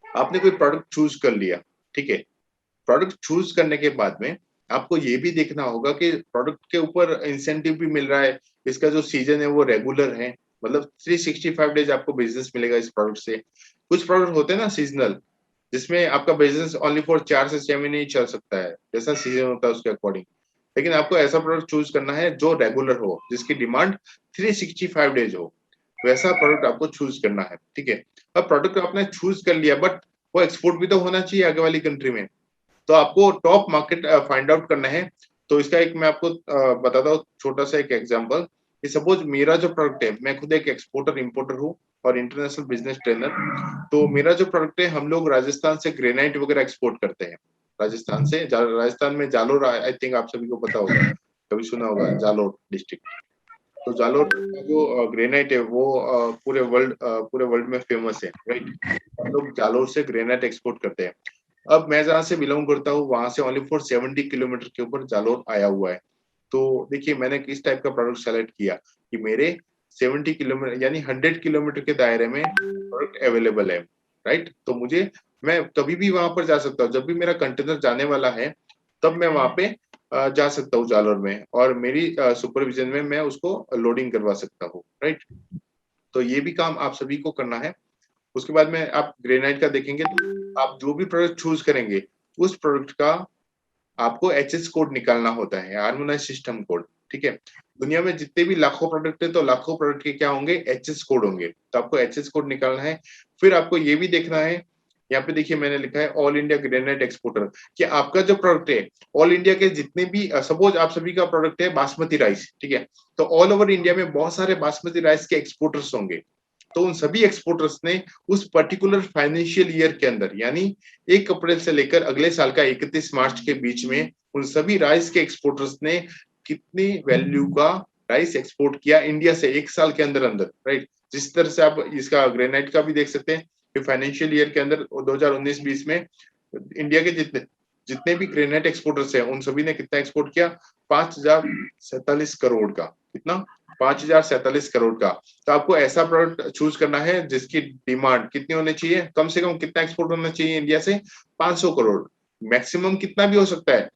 आपने कोई प्रोडक्ट चूज कर लिया, ठीक है। प्रोडक्ट चूज करने के बाद में आपको ये भी देखना होगा कि प्रोडक्ट के ऊपर इंसेंटिव भी मिल रहा है, इसका जो सीजन है वो रेगुलर है, मतलब 365 डेज आपको बिजनेस मिलेगा इस प्रोडक्ट से। कुछ प्रोडक्ट होते हैं ना सीजनल, जिसमें आपका बिजनेस ओनली फॉर 4 से 6 महीने ही चल सकता है, जैसा सीजन होता है उसके अकॉर्डिंग। लेकिन आपको ऐसा प्रोडक्ट चूज करना है जो रेगुलर हो, जिसकी डिमांड 365 डेज हो, वैसा प्रोडक्ट आपको चूज करना है, ठीक है। अब प्रोडक्ट आपने चूज कर लिया, बट वो एक्सपोर्ट भी तो होना चाहिए आगे वाली कंट्री में, तो आपको टॉप मार्केट फाइंड आउट करना है। तो इसका एक मैं आपको बताता हूँ छोटा सा एक एग्जांपल कि सपोज मेरा जो प्रोडक्ट है, मैं खुद एक एक्सपोर्टर इंपोर्टर हूँ और इंटरनेशनल बिजनेस ट्रेनर। तो मेरा जो प्रोडक्ट है, हम लोग राजस्थान से ग्रेनाइट वगैरह एक्सपोर्ट करते हैं। राजस्थान से, राजस्थान में जालोर, आई थिंक आप सभी को पता होगा, कभी सुना होगा जालोर डिस्ट्रिक्ट। तो जालोर का जो ग्रेनाइट है वो पूरे वर्ल्ड में फेमस है, राइट। हम लोग जालोर से ग्रेनाइट एक्सपोर्ट करते हैं। अब मैं जहाँ से बिलोंग करता हूँ वहां से ओनली फॉर 70 किलोमीटर के ऊपर जालोर आया हुआ है। तो देखिए मैंने किस टाइप का प्रोडक्ट सेलेक्ट किया कि मेरे 70 किलोमीटर यानी 100 किलोमीटर के दायरे में प्रोडक्ट अवेलेबल है, राइट। तो मैं कभी भी वहां पर जा सकता हूँ, जब भी मेरा कंटेनर जाने वाला है तब मैं वहां पे जा सकता हूँ जालोर में, और मेरी सुपरविजन में मैं उसको लोडिंग करवा सकता हूँ, राइट। तो ये भी काम आप सभी को करना है। उसके बाद में आप ग्रेनाइट का देखेंगे तो आप जो भी प्रोडक्ट चूज करेंगे उस प्रोडक्ट का आपको एचएस कोड निकालना होता है, हार्मोनाइज सिस्टम कोड, ठीक है। दुनिया में जितने भी लाखों प्रोडक्ट है तो लाखों प्रोडक्ट के क्या होंगे, एचएस कोड होंगे। तो आपको एचएस कोड निकालना है। फिर आपको ये भी देखना है यहाँ पे देखिए मैंने लिखा है ऑल इंडिया ग्रेनाइट एक्सपोर्टर, कि आपका जो प्रोडक्ट है ऑल इंडिया के जितने भी, सपोज आप सभी का प्रोडक्ट है बासमती राइस, ठीक है, तो ऑल ओवर इंडिया में बहुत सारे बासमती राइस के एक्सपोर्टर्स होंगे। तो उन सभी एक्सपोर्टर्स ने उस पर्टिकुलर फाइनेंशियल ईयर के अंदर, यानी 1 अप्रैल से लेकर अगले साल का 31 मार्च के बीच में, उन सभी राइस के एक्सपोर्टर्स ने कितनी वैल्यू का राइस एक्सपोर्ट किया इंडिया से 1 साल के अंदर अंदर, राइट। जिस तरह से आप इसका ग्रेनाइट का भी देख सकते हैं कि फाइनेंशियल ईयर के अंदर 2019-20 में इंडिया के जितने जितने भी ग्रेनाइट एक्सपोर्टर्स हैं उन सभी ने कितना एक्सपोर्ट किया, 5047 करोड़ का। कितना? 5047 करोड़ का। तो आपको ऐसा प्रोडक्ट चूज करना है जिसकी डिमांड कितनी होनी चाहिए, कम से कम कितना एक्सपोर्ट होना चाहिए इंडिया से, 500 करोड़। मैक्सिमम कितना भी हो सकता है,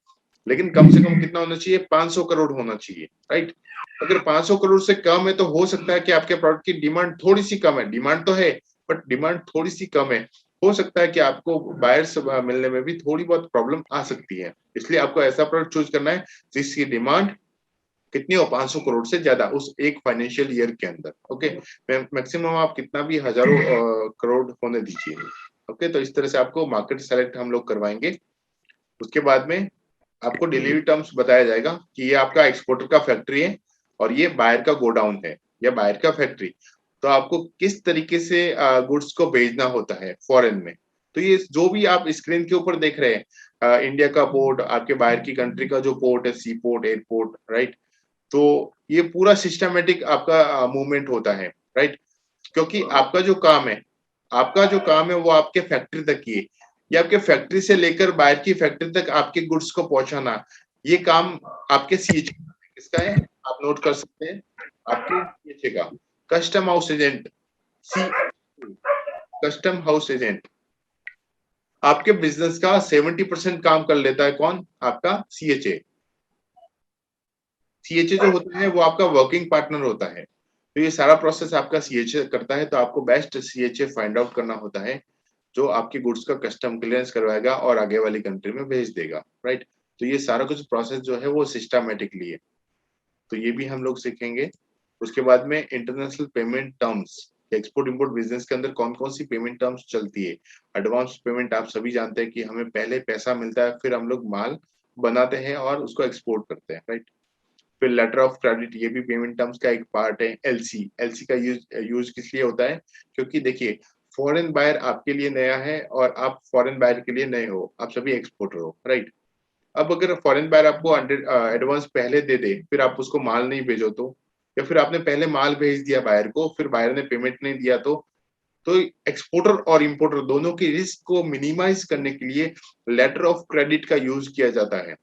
लेकिन कम से कम कितना होना चाहिए, 500 करोड़ होना चाहिए, राइट। अगर 500 करोड़ से कम है तो हो सकता है कि आपके प्रोडक्ट की डिमांड थोड़ी सी कम है, डिमांड तो है बट डिमांड थोड़ी सी कम है, हो सकता है कि आपको बायर्स मिलने में भी थोड़ी बहुत प्रॉब्लम आ सकती है। इसलिए आपको ऐसा प्रोडक्ट चूज करना है जिसकी डिमांड कितनी हो, 500 करोड़ से ज्यादा उस एक फाइनेंशियल ईयर के अंदर। ओके, मैक्सिमम आप कितना भी हजारों करोड़ होने दीजिए। ओके, तो इस तरह से आपको मार्केट सेलेक्ट हम लोग करवाएंगे। उसके बाद में आपको डिलीवरी टर्म्स बताया जाएगा कि ये आपका एक्सपोर्टर का फैक्ट्री है और ये बायर का गोडाउन है या बायर का फैक्ट्री। तो आपको किस तरीके से गुड्स को भेजना होता है फॉरेन में। तो ये जो भी आप स्क्रीन के ऊपर देख रहे हैं, इंडिया का पोर्ट, आपके बाहर की कंट्री का जो पोर्ट है, सी पोर्ट, एयरपोर्ट, राइट। तो ये पूरा सिस्टमेटिक आपका मूवमेंट होता है, राइट। क्योंकि आपका जो काम है वो आपके फैक्ट्री तक ही है, या आपके फैक्ट्री से लेकर बाहर की फैक्ट्री तक आपके गुड्स को पहुंचाना, ये काम आपके सीएचए किसका है, आप नोट कर सकते हैं, आपके सीएचए का, कस्टम हाउस एजेंट, सी कस्टम हाउस एजेंट। आपके बिजनेस का 70% काम कर लेता है कौन, आपका सीएचए। सीएचए जो होता है वो आपका वर्किंग पार्टनर होता है। तो ये सारा प्रोसेस आपका सीएचए करता है। तो आपको बेस्ट सीएचए फाइंड आउट करना होता है जो आपके गुड्स का कस्टम क्लियरेंस करवाएगा और आगे वाली कंट्री में भेज देगा, राइट। तो ये सारा कुछ प्रोसेस जो है वो सिस्टमैटिकली है, तो ये भी हम लोग सीखेंगे। उसके बाद में international payment terms, export import business के अंदर कौन कौन सी पेमेंट टर्म्स चलती है। एडवांस पेमेंट आप सभी जानते हैं कि हमें पहले पैसा मिलता है, फिर हम लोग माल बनाते हैं और उसको एक्सपोर्ट करते हैं, राइट। फिर लेटर ऑफ क्रेडिट, ये भी पेमेंट टर्म्स का एक पार्ट है। एलसी, एलसी का यूज किस लिए होता है, क्योंकि देखिए फॉरेन बायर आपके लिए नया है और आप फॉरेन बायर के लिए नए हो, आप सभी एक्सपोर्टर हो, राइट। अब अगर फॉरेन बायर आपको एडवांस पहले दे दे, फिर आप उसको माल नहीं भेजो तो, या फिर आपने पहले माल भेज दिया बायर को, फिर बायर ने पेमेंट नहीं दिया तो एक्सपोर्टर और इंपोर्टर दोनों की रिस्क को मिनिमाइज करने के लिए लेटर ऑफ क्रेडिट का यूज किया जाता है।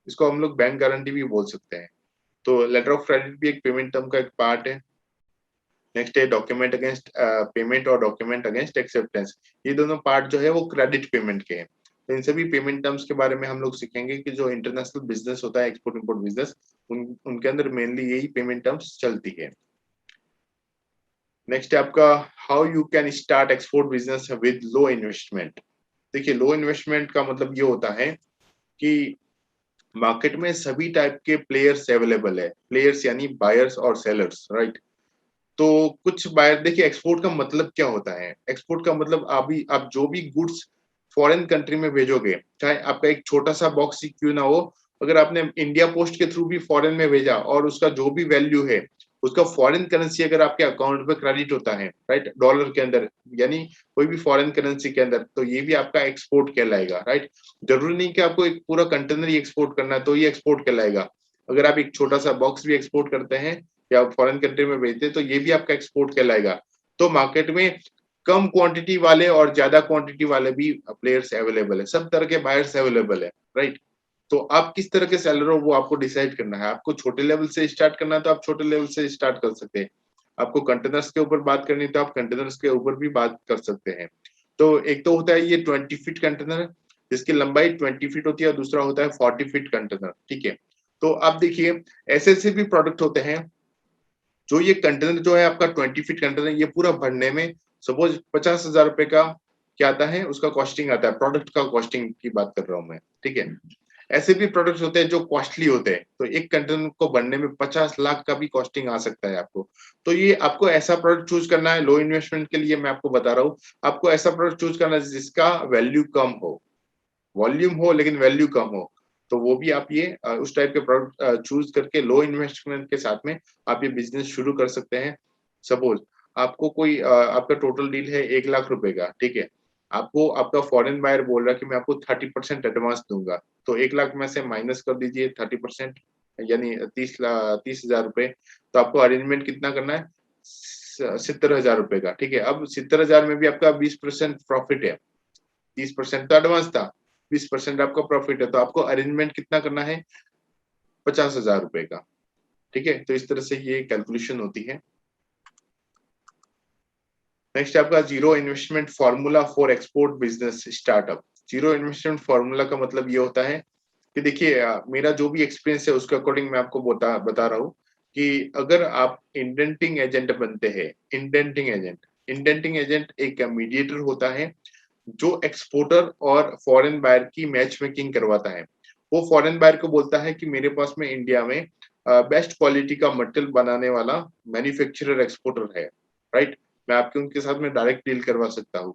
इसको हम लोग बैंक गारंटी भी बोल सकते हैं। तो लेटर ऑफ क्रेडिट भी एक पेमेंट टर्म का एक पार्ट है। नेक्स्ट है डॉक्यूमेंट अगेंस्ट पेमेंट और डॉक्यूमेंट अगेंस्ट एक्सेप्टेंस, ये दोनों पार्ट जो है वो क्रेडिट पेमेंट के हैं। तो इन सभी पेमेंट टर्म्स के बारे में हम लोग सीखेंगे कि जो इंटरनेशनल बिजनेस होता है, एक्सपोर्ट इंपोर्ट बिजनेस, उनके अंदर मेनली यही पेमेंट टर्म्स चलती है। नेक्स्ट है आपका how you can start export business with low investment. देखिए लो इन्वेस्टमेंट का मतलब ये होता है कि मार्केट में सभी टाइप के प्लेयर्स अवेलेबल है, प्लेयर्स यानी बायर्स और सेलर्स, राइट। तो कुछ बायर, देखिए एक्सपोर्ट का मतलब क्या होता है, एक्सपोर्ट का मतलब आप जो भी गुड्स फॉरेन कंट्री में भेजोगे, चाहे आपका एक छोटा सा बॉक्स ही क्यों ना हो, अगर आपने इंडिया पोस्ट के थ्रू भी फॉरेन में भेजा और उसका जो भी वैल्यू है, उसका फॉरेन करेंसी अगर आपके अकाउंट पे क्रेडिट होता है, राइट, डॉलर के अंदर, यानी कोई भी फॉरेन करेंसी के अंदर, तो ये भी आपका एक्सपोर्ट कहलाएगा, राइट। जरूरी नहीं कि आपको एक पूरा कंटेनर ही एक्सपोर्ट करना है तो ये एक्सपोर्ट कहलाएगा। अगर आप एक छोटा सा बॉक्स भी एक्सपोर्ट करते हैं या फॉरेन कंट्री में भेजते हैं तो ये भी आपका एक्सपोर्ट कहलाएगा। तो मार्केट में कम क्वांटिटी वाले और ज्यादा क्वांटिटी वाले भी प्लेयर्स अवेलेबल है, सब तरह के बायर्स अवेलेबल है, राइट। तो आप किस तरह के सेलर हो वो आपको डिसाइड करना है। आपको छोटे लेवल से स्टार्ट करना है तो आप छोटे लेवल से स्टार्ट कर सकते हैं। आपको कंटेनर्स के ऊपर बात करनी है तो आप कंटेनर्स के ऊपर भी बात कर सकते हैं। तो एक तो होता है ये 20 फीट कंटेनर जिसकी लंबाई 20 फीट होती है और दूसरा होता है 40 फीट कंटेनर, ठीक है। तो आप देखिए ऐसे भी प्रोडक्ट होते हैं जो ये कंटेनर जो है आपका 20 फीट कंटेनर, ये पूरा भरने में सपोज 50,000 रुपए का क्या आता है, उसका कॉस्टिंग आता है, प्रोडक्ट का कॉस्टिंग की बात कर रहा हूं मैं, ठीक है। ऐसे भी प्रोडक्ट्स होते हैं जो कॉस्टली होते हैं, तो एक कंटेनर को बनने में 50 लाख का भी कॉस्टिंग आ सकता है आपको। तो ये आपको ऐसा प्रोडक्ट चूज करना है लो इन्वेस्टमेंट के लिए, मैं आपको बता रहा हूँ, आपको ऐसा प्रोडक्ट चूज करना है जिसका वैल्यू कम हो, वॉल्यूम हो लेकिन वैल्यू कम हो। तो वो भी आप ये उस टाइप के प्रोडक्ट चूज करके लो इन्वेस्टमेंट के साथ में आप ये बिजनेस शुरू कर सकते हैं। सपोज आपको कोई आपका टोटल डील है 1 लाख रुपए का, ठीक है, आपको आपका फॉरेन बायर बोल रहा है कि मैं आपको 30% एडवांस दूंगा, तो 1 लाख में से माइनस कर दीजिए 30%, यानी 30,000 रुपए। तो आपको अरेंजमेंट कितना करना है, 70,000 रुपए का, ठीक है। अब 70,000 में भी आपका 20% प्रॉफिट है, 30% तो एडवांस था, 20% आपका प्रॉफिट है, तो आपको अरेंजमेंट कितना करना है, 50,000 रुपए का, ठीक है। तो इस तरह से ये कैलकुलेशन होती है। नेक्स्ट आपका zero investment formula for export business startup. Zero investment formula का मतलब ये होता है कि देखिए मेरा जो भी एक्सपीरियंस है उसके अकॉर्डिंग मैं आपको बता रहा हूँ कि अगर आप इंडेंटिंग एजेंट बनते हैं, इंडेंटिंग एजेंट एक मीडिएटर होता है जो एक्सपोर्टर और फॉरेन बायर की मैच मेकिंग करवाता है। वो फॉरेन बायर को बोलता है कि मेरे पास में इंडिया में बेस्ट क्वालिटी का मटेरियल बनाने वाला मैन्युफैक्चरर एक्सपोर्टर है, राइट। मैं आपके उनके साथ में डायरेक्ट डील करवा सकता हूँ,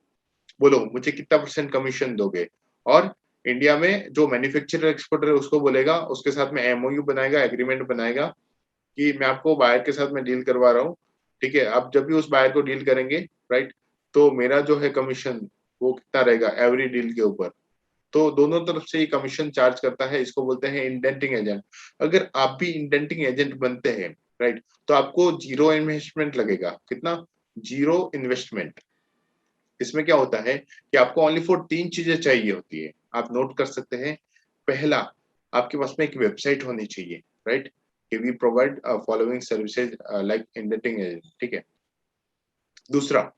बोलो मुझे कितना % कमीशन दोगे। और इंडिया में जो मैन्युफैक्चरर एक्सपोर्टर है उसको बोलेगा, उसके साथ में एमओयू बनाएगा, एग्रीमेंट बनाएगा कि मैं आपको बायर के साथ में डील करवा रहा हूँ, ठीक है। आप जब भी उस बायर को डील करेंगे, राइट, तो मेरा जो है कमीशन वो कितना रहेगा एवरी डील के ऊपर। तो दोनों तरफ से ये कमीशन चार्ज करता है, इसको बोलते हैं इंडेंटिंग एजेंट। अगर आप भी इंडेंटिंग एजेंट बनते हैं, राइट, तो आपको जीरो इन्वेस्टमेंट लगेगा। कितना, जीरो इन्वेस्टमेंट। इसमें क्या होता है कि आपको ओनली फॉर 3 चीजें चाहिए होती है, आप नोट कर सकते हैं। पहला, आपके पास में एक वेबसाइट होनी चाहिए, राइट, कि we provide following services like indenting agent, ठीक है। दूसरा,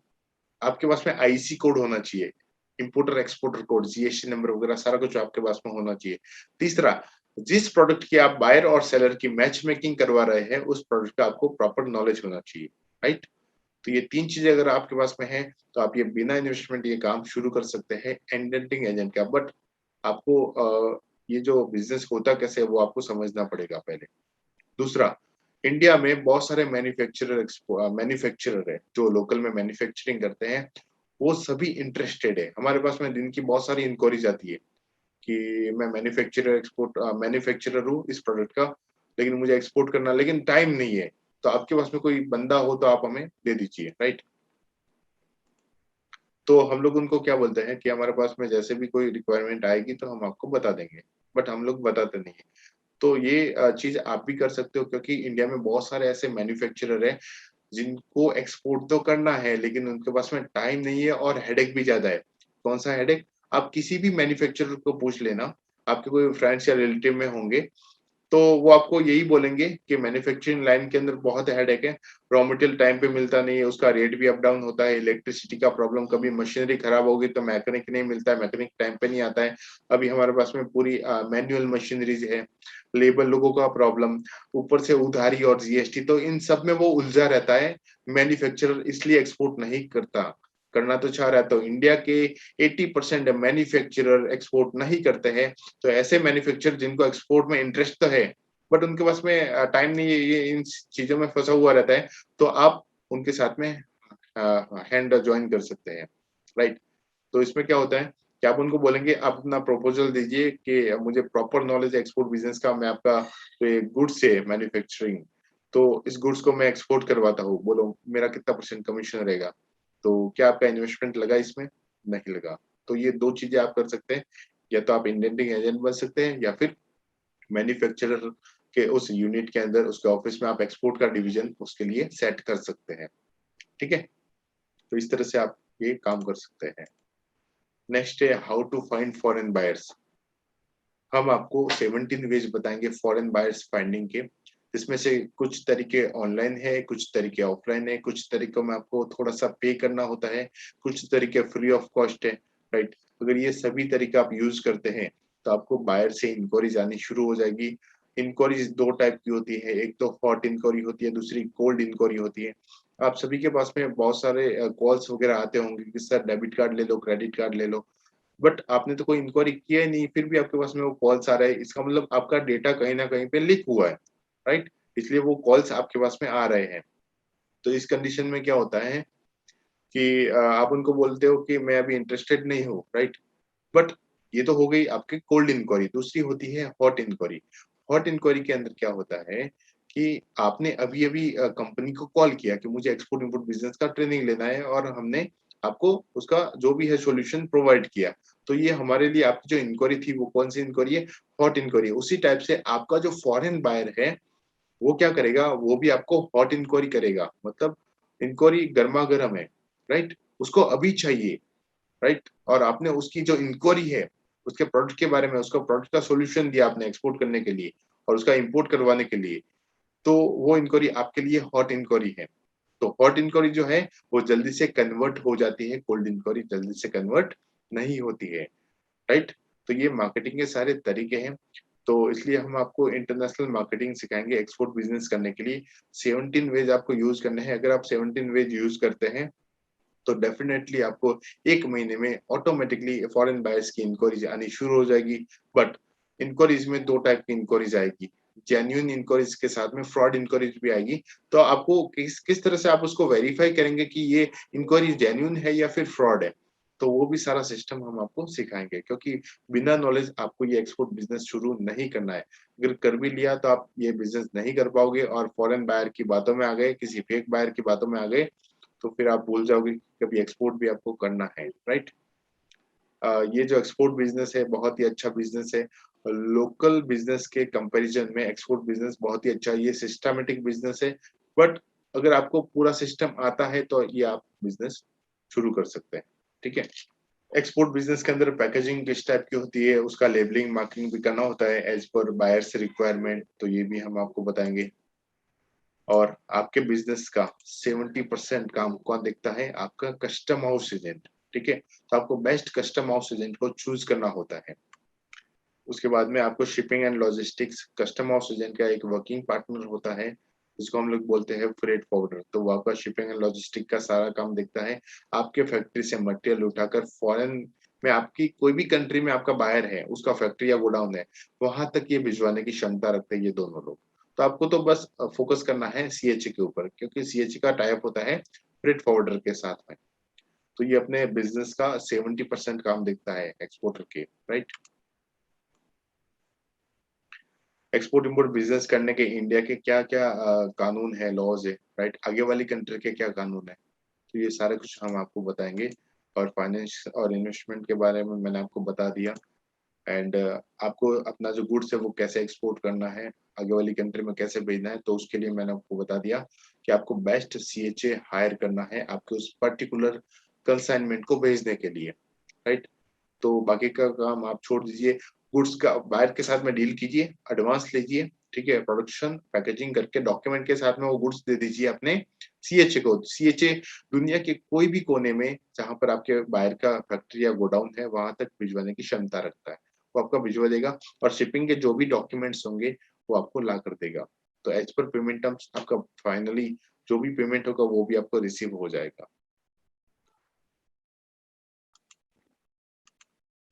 आपके पास में आईसी कोड होना चाहिए, importer exporter code, GST number वगैरह सारा कुछ आपके पास में होना चाहिए। तीसरा, जिस प्रोडक्ट की आप बायर और सेलर की मैच मेकिंग करवा रहे हैं उस प्रोडक्ट का आपको प्रॉपर नॉलेज होना चाहिए, राइट। तो ये 3 चीजें अगर आपके पास में है तो आप ये बिना इन्वेस्टमेंट ये काम शुरू कर सकते हैं इंडेंटिंग एजेंट का। बट आपको ये जो बिजनेस होता कैसे है वो आपको समझना पड़ेगा पहले। दूसरा, इंडिया में बहुत सारे मैन्युफैक्चरर है जो लोकल में मैन्युफैक्चरिंग करते हैं, वो सभी इंटरेस्टेड है। हमारे पास में दिन की बहुत सारी इंक्वायरीज आती है कि मैं मैन्युफैक्चरर हूँ इस प्रोडक्ट का, लेकिन मुझे एक्सपोर्ट करना, लेकिन टाइम नहीं है। तो आपके पास में कोई बंदा हो तो आप हमें दे दीजिए, राइट। तो हम लोग उनको क्या बोलते हैं कि हमारे पास में जैसे भी कोई रिक्वायरमेंट आएगी तो हम आपको बता देंगे, बट हम लोग बताते नहीं है। तो ये चीज आप भी कर सकते हो, क्योंकि इंडिया में बहुत सारे ऐसे मैन्युफैक्चरर हैं जिनको एक्सपोर्ट तो करना है लेकिन उनके पास में टाइम नहीं है और हेडेक भी ज्यादा है। कौन सा हेडेक, आप किसी भी मैन्युफैक्चरर को पूछ लेना, आपके कोई फ्रेंड्स या रिलेटिव में होंगे, तो वो आपको यही बोलेंगे कि मैन्युफैक्चरिंग लाइन के अंदर बहुत हेडेक है, रॉ मटेरियल टाइम पे मिलता नहीं है, उसका रेट भी अप डाउन होता है, इलेक्ट्रिसिटी का प्रॉब्लम, कभी मशीनरी खराब होगी तो मैकेनिक नहीं मिलता है, मैकेनिक टाइम पे नहीं आता है। अभी हमारे पास में पूरी मैनुअल मशीनरीज है, लेबर लोगों का प्रॉब्लम, ऊपर से उधारी और जीएसटी, तो इन सब में वो उलझा रहता है मैन्युफैक्चरर, इसलिए एक्सपोर्ट नहीं करता। करना तो चाह रहा है, तो इंडिया के 80% मैन्युफैक्चरर एक्सपोर्ट नहीं करते हैं। तो ऐसे मैन्युफैक्चरर जिनको एक्सपोर्ट में इंटरेस्ट तो है बट उनके पास में टाइम नहीं है, ये इन चीजों में फंसा हुआ रहता है, तो आप उनके साथ में हैंड ज्वाइन कर सकते हैं, राइट। तो इसमें क्या होता है कि आप उनको बोलेंगे आप अपना प्रपोजल दीजिए कि मुझे प्रॉपर नॉलेज एक्सपोर्ट बिजनेस का, मैं आपका जो गुड्स है मैन्युफैक्चरिंग, तो इस गुड्स को मैं एक्सपोर्ट करवाता हूँ, बोलो मेरा कितना % कमीशन रहेगा, तो क्या आपका इन्वेस्टमेंट लगा इसमें, नहीं लगा। तो ये 2 चीजें आप कर सकते हैं, या तो आप इंडेंटिंग एजेंट बन सकते हैं या फिर मैन्युफैक्चरर के उस यूनिट के अंदर उसके ऑफिस में आप एक्सपोर्ट का डिवीजन उसके लिए सेट कर सकते हैं, ठीक है। तो इस तरह से आप ये काम कर सकते हैं। नेक्स्ट है how to find foreign buyers. हम आपको 17 वेज बताएंगे फॉरेन बायर्स फाइंडिंग के, इसमें से कुछ तरीके ऑनलाइन है, कुछ तरीके ऑफलाइन है, कुछ तरीकों में आपको थोड़ा सा पे करना होता है, कुछ तरीके फ्री ऑफ कॉस्ट है, राइट। अगर ये सभी तरीके आप यूज करते हैं तो आपको बायर से इंक्वायरीज आनी शुरू हो जाएगी। इंक्वायरीज 2 टाइप की होती है, एक तो हॉट इंक्वायरी होती है, दूसरी कोल्ड इंक्वायरी होती है। आप सभी के पास में बहुत सारे कॉल्स वगैरह आते होंगे कि सर डेबिट कार्ड ले लो, क्रेडिट कार्ड ले लो, बट आपने तो कोई इंक्वायरी किया ही नहीं, फिर भी आपके पास में वो कॉल्स आ रहे हैं, इसका मतलब आपका डेटा कहीं ना कहीं पे लीक हुआ है, राइट? इसलिए वो कॉल्स आपके पास में आ रहे हैं। तो इस कंडीशन में क्या होता है कि आप उनको बोलते हो कि मैं अभी इंटरेस्टेड नहीं हूँ, राइट? बट ये तो हो गई आपकी कोल्ड इंक्वायरी। दूसरी होती है हॉट इंक्वायरी। हॉट इंक्वायरी के अंदर क्या होता है कि आपने अभी अभी कंपनी को कॉल किया कि मुझे एक्सपोर्ट इंपोर्ट बिजनेस का ट्रेनिंग लेना है, और हमने आपको उसका जो भी है सॉल्यूशन प्रोवाइड किया। तो ये हमारे लिए आपकी जो इंक्वायरी थी वो कौन सी इंक्वायरी है? Hot inquiry. उसी टाइप से आपका जो फॉरेन बायर है वो क्या करेगा, वो भी आपको हॉट इंक्वायरी करेगा, मतलब इंक्वायरी गर्मा गर्म है, राइट? उसको अभी चाहिए, राइट? और आपने उसकी जो इंक्वायरी है उसके प्रोडक्ट के बारे में, उसका प्रोडक्ट का सॉल्यूशन दिया आपने एक्सपोर्ट करने के लिए और उसका इंपोर्ट करवाने के लिए, तो वो इंक्वायरी आपके लिए हॉट इंक्वायरी है। तो हॉट इंक्वायरी जो है वो जल्दी से कन्वर्ट हो जाती है, कोल्ड इंक्वायरी जल्दी से कन्वर्ट नहीं होती है, राइट? तो ये मार्केटिंग के सारे तरीके हैं। तो इसलिए हम आपको इंटरनेशनल मार्केटिंग सिखाएंगे एक्सपोर्ट बिजनेस करने के लिए। 17 वेज आपको यूज करने हैं। अगर आप 17 वेज यूज करते हैं तो डेफिनेटली आपको 1 महीने में ऑटोमेटिकली फॉरेन बायर्स की इंक्वायरीज आनी शुरू हो जाएगी। बट इंक्वायरीज में 2 टाइप की इंक्वायरीज आएगी, जेन्युइन इंक्वायरीज के साथ में फ्रॉड इंक्वायरीज भी आएगी। तो आपको किस तरह से आप उसको वेरीफाई करेंगे कि ये इंक्वायरी जेन्युइन है या फिर फ्रॉड है, तो वो भी सारा सिस्टम हम आपको सिखाएंगे, क्योंकि बिना नॉलेज आपको ये एक्सपोर्ट बिजनेस शुरू नहीं करना है। अगर कर भी लिया तो आप ये बिजनेस नहीं कर पाओगे और फॉरेन बायर की बातों में आ गए, किसी फेक बायर की बातों में आ गए, तो फिर आप भूल जाओगे कि कभी एक्सपोर्ट भी आपको करना है, राइट? ये जो एक्सपोर्ट बिजनेस है बहुत ही अच्छा बिजनेस है। लोकल बिजनेस के कंपैरिजन में एक्सपोर्ट बिजनेस बहुत ही अच्छा है। ये सिस्टमैटिक बिजनेस है, बट अगर आपको पूरा सिस्टम आता है तो ये आप बिजनेस शुरू कर सकते हैं, ठीक है? एक्सपोर्ट बिजनेस के अंदर पैकेजिंग किस टाइप की होती है, उसका लेबलिंग मार्किंग भी करना होता है एज पर बायर्स रिक्वायरमेंट, तो ये भी हम आपको बताएंगे। और आपके बिजनेस का 70% काम कौन देखता है? आपका कस्टम हाउस एजेंट, ठीक है? तो आपको बेस्ट कस्टम हाउस एजेंट को चूज करना होता है। उसके बाद में आपको shipping and logistics, custom house agent का एक वर्किंग पार्टनर होता है जिसको हम लोग बोलते हैं फ्रेट फॉरवर्डर। तो वो आपका शिपिंग एंड लॉजिस्टिक का सारा काम देखता है। आपके फैक्ट्री से मटेरियल उठाकर फॉरेन में, आपकी कोई भी कंट्री में आपका बायर है, उसका फैक्ट्री या गोडाउन है, वहां तक ये भिजवाने की क्षमता रखते हैं ये दोनों लोग। तो आपको तो बस फोकस करना है सीएचए के ऊपर, क्योंकि सीएचए का टाइप होता है फ्रेट फॉरवर्डर के साथ में। तो ये अपने बिजनेस का 70% काम देखता है एक्सपोर्टर के, राइट? एक्सपोर्ट इंपोर्ट बिजनेस करने के इंडिया के क्या क्या कानून है, लॉज है, राइट? आगे वाली कंट्री के क्या कानून है, तो ये सारा कुछ हम आपको बताएंगे। और फाइनेंस और इन्वेस्टमेंट के बारे में मैंने आपको बता दिया। एंड आपको अपना जो गुड्स है वो कैसे एक्सपोर्ट करना है, आगे वाली कंट्री में कैसे भेजना है, तो उसके लिए मैंने आपको बता दिया कि आपको बेस्ट सीएचए हायर करना है आपके उस पर्टिकुलर कंसाइनमेंट को भेजने के लिए, राइट? तो बाकी का काम आप छोड़ दीजिए। गुड्स का बायर के साथ में डील कीजिए, एडवांस लीजिए, ठीक है? प्रोडक्शन पैकेजिंग करके डॉक्यूमेंट के साथ में वो गुड्स दे दीजिए अपने सीएचए को। सीएचए दुनिया के कोई भी कोने में जहां पर आपके बायर का फैक्ट्री या गोडाउन है वहां तक भिजवाने की क्षमता रखता है। वो आपका भिजवा देगा और शिपिंग के जो भी डॉक्यूमेंट्स होंगे वो आपको ला कर देगा। तो एज पर पेमेंट टर्म्स आपका फाइनली जो भी पेमेंट होगा वो भी आपको रिसीव हो जाएगा।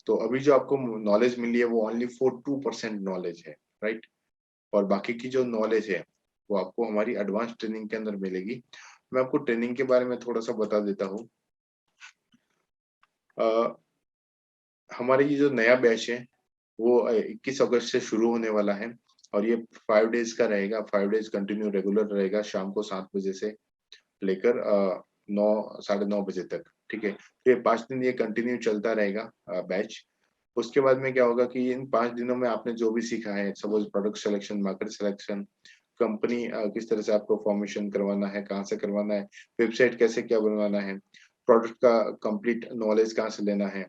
तो अभी जो आपको नॉलेज मिली है वो ओनली फॉर 2% नॉलेज है, राइट? और बाकी की जो नॉलेज है वो आपको हमारी एडवांस ट्रेनिंग के अंदर मिलेगी। मैं आपको ट्रेनिंग के बारे में थोड़ा सा बता देता हूँ। हमारे ये जो नया बैच है वो 21 अगस्त से शुरू होने वाला है और ये 5 डेज का रहेगा। 5 डेज कंटिन्यू रेगुलर रहेगा, शाम को 7 बजे से लेकर 9 साढ़े 9 बजे तक, ठीक है? तो ये 5 दिन ये कंटिन्यू चलता रहेगा बैच। उसके बाद में क्या होगा कि इन 5 दिनों में आपने जो भी सीखा है, suppose product selection, market selection, company किस तरह से आपको फॉर्मेशन करवाना है, कहाँ से करवाना है, वेबसाइट कैसे क्या बनवाना है, प्रोडक्ट का कंप्लीट नॉलेज कहाँ से लेना है,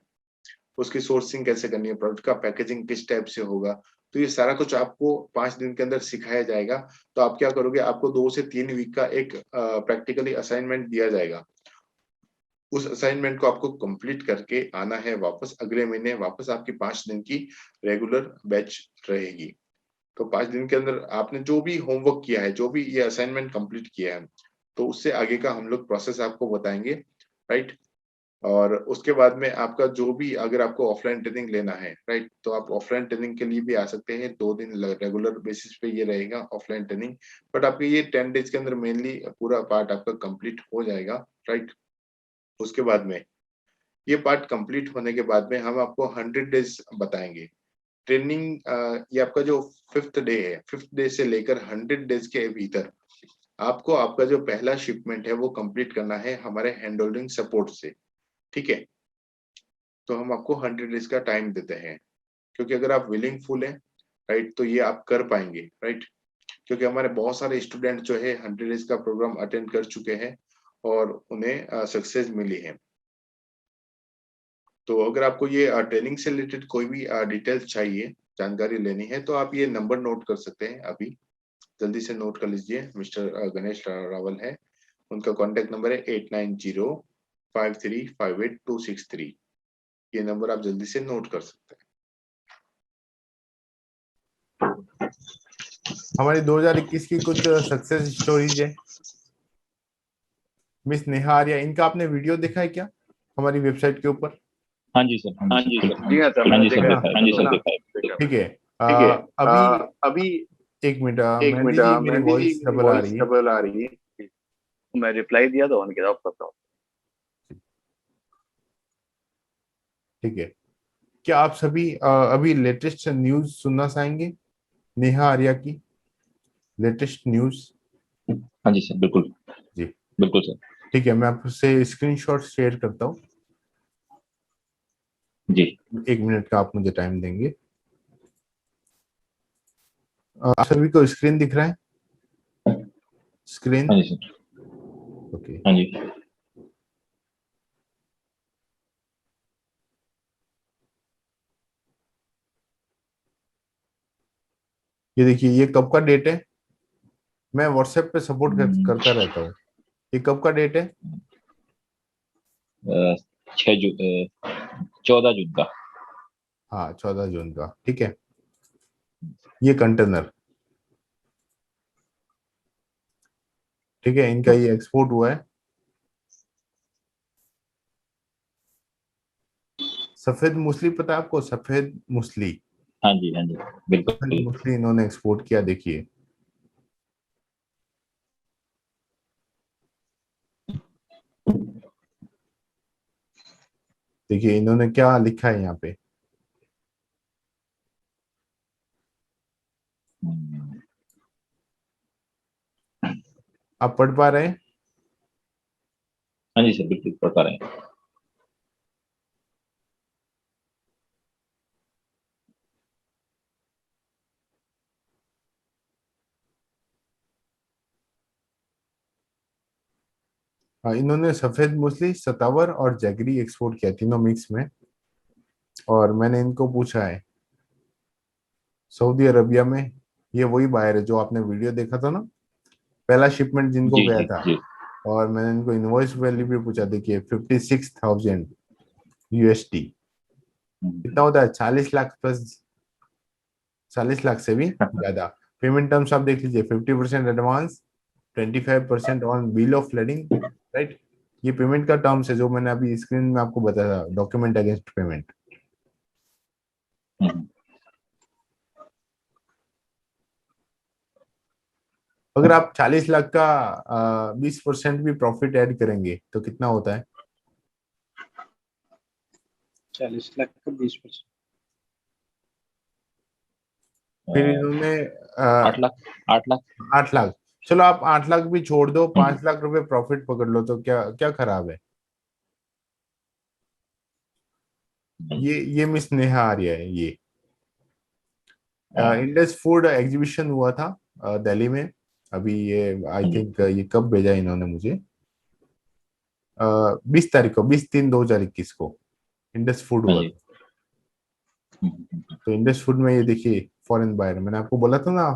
उसकी सोर्सिंग कैसे करनी है, प्रोडक्ट का पैकेजिंग किस टाइप से होगा, तो ये सारा कुछ आपको 5 दिन के अंदर सिखाया जाएगा। तो आप क्या करोगे, आपको 2 से 3 वीक का एक प्रैक्टिकली असाइनमेंट दिया जाएगा। उस असाइनमेंट को आपको कंप्लीट करके आना है वापस, अगले महीने वापस आपकी 5 दिन की रेगुलर बैच रहेगी। तो 5 दिन के अंदर आपने जो भी होमवर्क किया है, जो भी ये असाइनमेंट कंप्लीट किया है, तो उससे आगे का हम लोग प्रोसेस आपको बताएंगे, राइट? और उसके बाद में आपका जो भी, अगर आपको ऑफलाइन ट्रेनिंग लेना है, राइट, तो आप ऑफलाइन ट्रेनिंग के लिए भी आ सकते हैं। 2 दिन रेगुलर बेसिस पे ये रहेगा ऑफलाइन ट्रेनिंग, बट आपके ये 10 डेज के अंदर मेनली पूरा पार्ट आपका कंप्लीट हो जाएगा, राइट। उसके बाद में ये पार्ट कंप्लीट होने के बाद में हम आपको 100 डेज बताएंगे ट्रेनिंग। ये आपका जो 5th डे है, 5th डे से लेकर 100 डेज के भीतर आपको आपका जो पहला शिपमेंट है वो कंप्लीट करना है हमारे हैंड होल्डिंग सपोर्ट से, ठीक है। तो हम आपको 100 डेज का टाइम देते हैं, क्योंकि अगर आप विलिंग फुल हैं, राइट, तो ये आप कर पाएंगे, राइट। क्योंकि हमारे बहुत सारे स्टूडेंट जो है 100 डेज का प्रोग्राम अटेंड कर चुके हैं और उन्हें सक्सेस मिली है। तो अगर आपको ये ट्रेनिंग से रिलेटेड कोई भी डिटेल्स चाहिए, जानकारी लेनी है, तो आप ये नंबर नोट कर सकते हैं। अभी जल्दी से नोट कर लीजिए। मिस्टर गणेश रावल है, उनका कॉन्टेक्ट नंबर है 8905358263। ये नंबर आप जल्दी से नोट कर सकते हैं। हमारी 2021 की कुछ सक्सेस स्टोरीज है। मिस नेहा आर्या, इनका आपने वीडियो देखा है क्या हमारी वेबसाइट के ऊपर? हाँ जी सर, हाँ जी सर, जी हाँ सर, हाँ जी मैंने सर, देखा देखा है, हाँ जी सर, देखा है। ठीक है। ठीक है। अभी अभी एक मिनट, एक मेहंदी मिनट, जी मेरी मेहंदी जी वॉइस मेरी डबल आ वॉइस रही है। डबल आ रही है। मैं रिप्लाई दिया तो ऑन किया, आप बताओ। ठीक है। क्या आप सभी अभी लेटेस्ट न्यूज सुनना चाहेंगे नेहा आर्या की लेटेस्ट न्यूज? हाँ जी सर, बिल्कुल जी बिल्कुल सर। ठीक है, मैं आपसे स्क्रीनशॉट शेयर करता हूँ। जी 1 मिनट का आप मुझे टाइम देंगे। आप सभी को स्क्रीन दिख रहा है? स्क्रीन, हाँ जी सर, ओके। हाँ जी। ये देखिए, ये कब का डेट है? मैं व्हाट्सएप पे सपोर्ट करता रहता हूँ। ये कब का डेट है? 14 जून का। हाँ, 14 जून का, ठीक है। ये कंटेनर, ठीक है, इनका ये एक्सपोर्ट हुआ है। सफेद मूसली, पता है आपको सफेद मूसली? हाँ जी, हाँ जी, सफेद बिल्कुल। मूसली इन्होंने एक्सपोर्ट किया, देखिए। देखिए इन्होंने क्या लिखा है यहाँ पे, आप पढ़ पा रहे हैं? हाँ जी सर, बिल्कुल पढ़ पा रहे हैं। हाँ, इन्होंने सफेद मूसली, सतावर और जैगरी एक्सपोर्ट किया, तीनों मिक्स में। और मैंने इनको पूछा है सऊदी अरबिया में, ये वही बायर है जो आपने वीडियो देखा था ना, पहला शिपमेंट जिनको जी गया जी था। जी। और मैंने इनको इनवॉइस वैल्यू भी पूछा, देखिए 56,000 USD। कितना होता है? 40 लाख प्लस, 40 लाख से भी ज्यादा। पेमेंट टर्म्स आप देख लीजिए, 50% advance, 25% on bill of lading, right. ये पेमेंट का टर्म्स है जो मैंने अभी स्क्रीन में आपको बताया, डॉक्यूमेंट अगेंस्ट पेमेंट। अगर आप 40 लाख का 20% भी प्रॉफिट ऐड करेंगे तो कितना होता है? 40 लाख का 20%। फिर इन्होंने 8 लाख, 8 लाख। 8 लाख, चलो आप 8 लाख भी छोड़ दो, 5 लाख रुपए प्रॉफिट पकड़ लो, तो क्या क्या खराब है? ये मिस नेहा आर्या है। ये इंडस फूड एग्जीबिशन हुआ था दिल्ली में अभी। ये आई थिंक ये कब भेजा इन्होंने मुझे? 20 तारीख को, 20/3/2021 को इंडस फूड हाँ हुआ जी। था। तो इंडस फूड में ये देखिए फॉरेन बायर, मैंने आपको बोला था ना,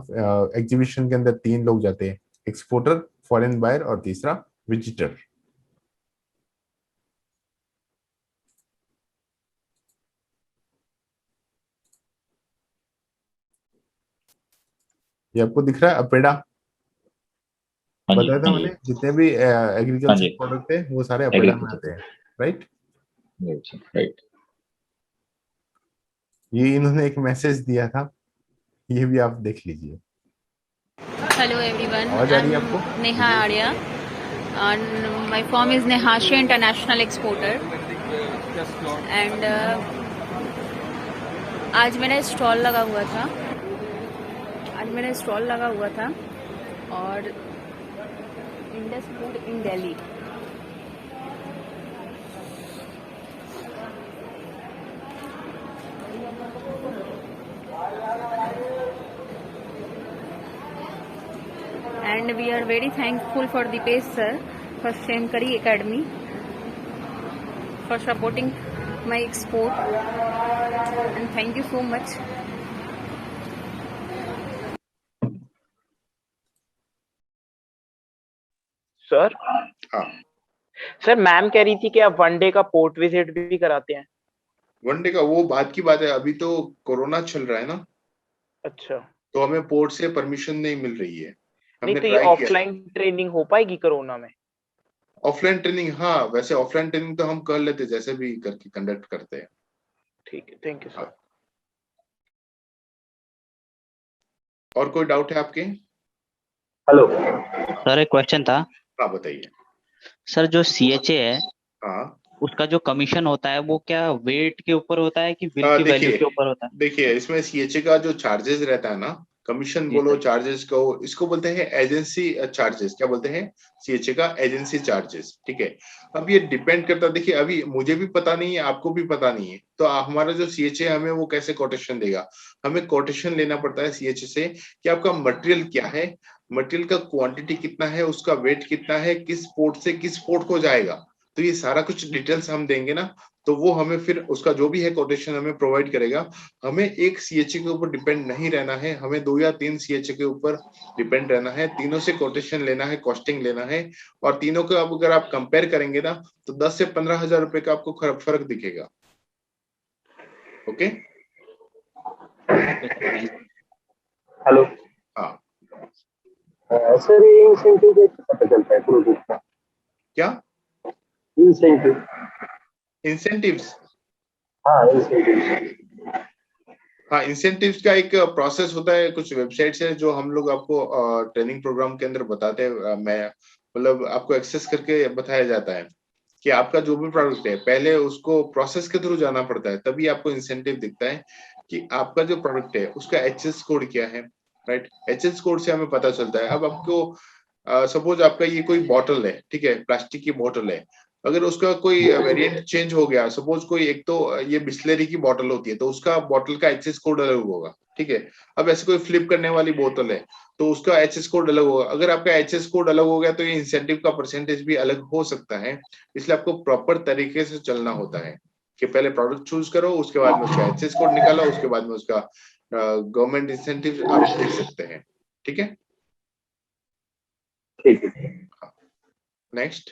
एग्जीबिशन के अंदर 3 लोग जाते हैं, एक्सपोर्टर, फॉरेन बायर और तीसरा विजिटर। ये आपको दिख रहा है अपेडा? हाँ जी, बताया था हाँ मैंने, जी, जितने भी हाँ एग्रीकल्चर जी। प्रोडक्ट है वो सारे अपेडा में एग्रीकल्चर। आते हैं, राइट। राइट। ये इन्होंने एक मैसेज दिया था, ये भी आप देख लीजिए। Hello everyone, आवाज आ रही है I'm आपको? Neha Arya and my firm is Nehasha International Exporter and आज मेरा स्टॉल लगा हुआ था और Indus food in Delhi. And we are very thankful for Dipesh sir for Shemkari Academy for supporting my export and thank you so much. Sir हाँ, sir ma'am कह रही थी कि आप वनडे का पोर्ट विजिट भी कराते हैं। वनडे का वो बात की बात है, अभी तो कोरोना चल रहा है ना, अच्छा, तो हमें पोर्ट से परमिशन नहीं मिल रही है। नहीं हमने तो ये ट्राई किया। ऑफलाइन ट्रेनिंग हो पाएगी कोरोना में? ऑफलाइन ट्रेनिंग, हाँ वैसे ऑफलाइन ट्रेनिंग तो हम कर लेते, जैसे भी करके कंडक्ट करते हैं। ठीक है, थैंक यू सर। हाँ। और कोई डाउट है आपके? हेलो सर, एक क्वेश्चन था। हाँ बताइए। सर जो CHA है, हाँ उसका जो कमीशन होता है वो क्या वेट के ऊपर होता है कि बिल की वैल्यू के ऊपर होता है? देखिए इसमें CHA का जो चार्जेस रहता है ना, कमीशन जी बोलो सर। चार्जेस को, इसको बोलते हैं एजेंसी चार्जेस। क्या बोलते हैं? CHA का एजेंसी चार्जेस। ठीक है, अब ये डिपेंड करता है, देखिए अभी मुझे भी पता नहीं है, आपको भी पता नहीं है, तो हमारा जो CHA हमें वो कैसे कोटेशन देगा? हमें कोटेशन लेना पड़ता है CHA से कि आपका मटेरियल क्या है, मटेरियल का क्वांटिटी कितना है, उसका वेट कितना है, किस पोर्ट से किस पोर्ट को जाएगा, तो ये सारा कुछ डिटेल्स हम देंगे ना, तो वो हमें फिर उसका जो भी है कोटेशन हमें प्रोवाइड करेगा। हमें एक CHA के ऊपर डिपेंड नहीं रहना है, हमें 2 या 3 CHA के ऊपर डिपेंड रहना है, तीनों से कोटेशन लेना है, कॉस्टिंग लेना है, और तीनों को अब अगर आप कंपेयर करेंगे ना, तो 10 से 15,000 रुपए का आपको फर्क दिखेगा। Okay, hello. हाँ सर ये इंसेंटिव कैसे पता चलता है प्रोजेक्ट का? क्या इंसेंटिव? इंसेंटिव्स? हाँ इंसेंटिव। हाँ, इंसेंटिव्स का एक प्रोसेस होता है, कुछ वेबसाइट्स है जो हम लोग आपको ट्रेनिंग प्रोग्राम के अंदर बताते हैं। मैं मतलब आपको एक्सेस करके बताया जाता है कि आपका जो भी प्रोडक्ट है पहले उसको प्रोसेस के थ्रू जाना पड़ता है, तभी आपको इंसेंटिव दिखता है कि आपका जो प्रोडक्ट है उसका HS कोड क्या है। राइट, HS कोड से हमें पता चलता है। अब आपको सपोज आपका ये कोई बॉटल है, ठीक है, प्लास्टिक की बॉटल है, अगर उसका कोई वेरिएंट चेंज हो गया, सपोज कोई, एक तो ये बिस्लरी की बॉटल होती है तो उसका बॉटल का HS कोड अलग होगा, ठीक है। अब ऐसे कोई फ्लिप करने वाली बोतल है तो उसका HS कोड अलग होगा। अगर आपका HS कोड अलग हो गया तो ये इंसेंटिव का परसेंटेज भी अलग हो सकता है। इसलिए आपको प्रॉपर तरीके से चलना होता है कि पहले प्रोडक्ट चूज करो, उसके बाद में उसका HS कोड निकालो, उसके बाद में उसका गवर्नमेंट इंसेंटिव आप देख सकते हैं। ठीक है, ठीक है। नेक्स्ट।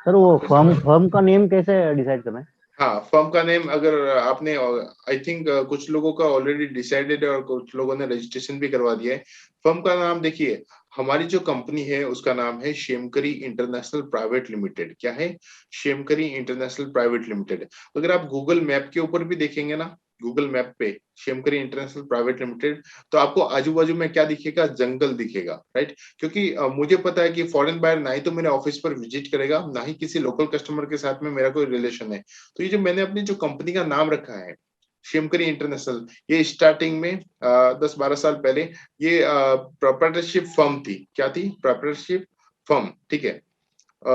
सर वो फर्म का नेम कैसे डिसाइड करना है? हाँ, फर्म का नेम अगर आपने, आई थिंक कुछ लोगों का ऑलरेडी डिसाइडेड है और कुछ लोगों ने रजिस्ट्रेशन भी करवा दिया है। फर्म का नाम देखिए, हमारी जो कंपनी है उसका नाम है शेमकरी इंटरनेशनल प्राइवेट लिमिटेड। क्या है? शेमकरी इंटरनेशनल प्राइवेट लिमिटेड। अगर आप गूगल मैप के ऊपर भी देखेंगे ना, गूगल मैप पे शेमकरी इंटरनेशनल प्राइवेट लिमिटेड, तो आपको आजू बाजू में क्या दिखेगा? जंगल दिखेगा। राइट, क्योंकि मुझे पता है कि फॉरेन बायर ना ही तो मेरे ऑफिस पर विजिट करेगा, ना ही किसी लोकल कस्टमर के साथ में मेरा कोई रिलेशन है। तो ये जो मैंने अपनी जो कंपनी का नाम रखा है शेमकरी इंटरनेशनल, ये स्टार्टिंग में 10-12 साल पहले ये प्रोप्राइटरशिप फर्म थी। क्या थी? Proprietorship firm. ठीक है,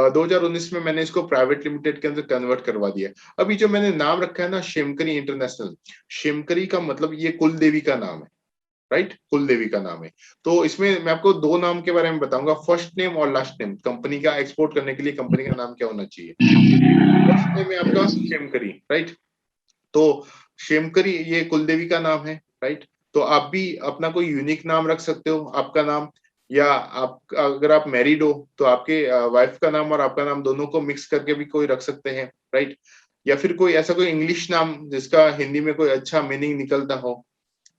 2019 में मैंने इसको प्राइवेट लिमिटेड के अंदर कन्वर्ट करवा दिया। अभी जो मैंने नाम रखा है ना शेमकरी इंटरनेशनल, शेमकरी का मतलब ये कुल देवी का नाम है। राइट, कुल देवी का नाम है। तो इसमें मैं आपको 2 नाम के बारे में बताऊंगा, फर्स्ट नेम और लास्ट नेम। कंपनी का एक्सपोर्ट करने के लिए कंपनी का नाम क्या होना चाहिए? फर्स्ट नेम है आपका शेमकरी। राइट, तो शेमकरी ये कुलदेवी का नाम है। राइट, तो आप भी अपना कोई यूनिक नाम रख सकते हो, आपका नाम, या आप अगर आप मैरिड हो तो आपके वाइफ का नाम और आपका नाम दोनों को मिक्स करके भी कोई रख सकते हैं। राइट, या फिर कोई ऐसा कोई इंग्लिश नाम जिसका हिंदी में कोई अच्छा मीनिंग निकलता हो,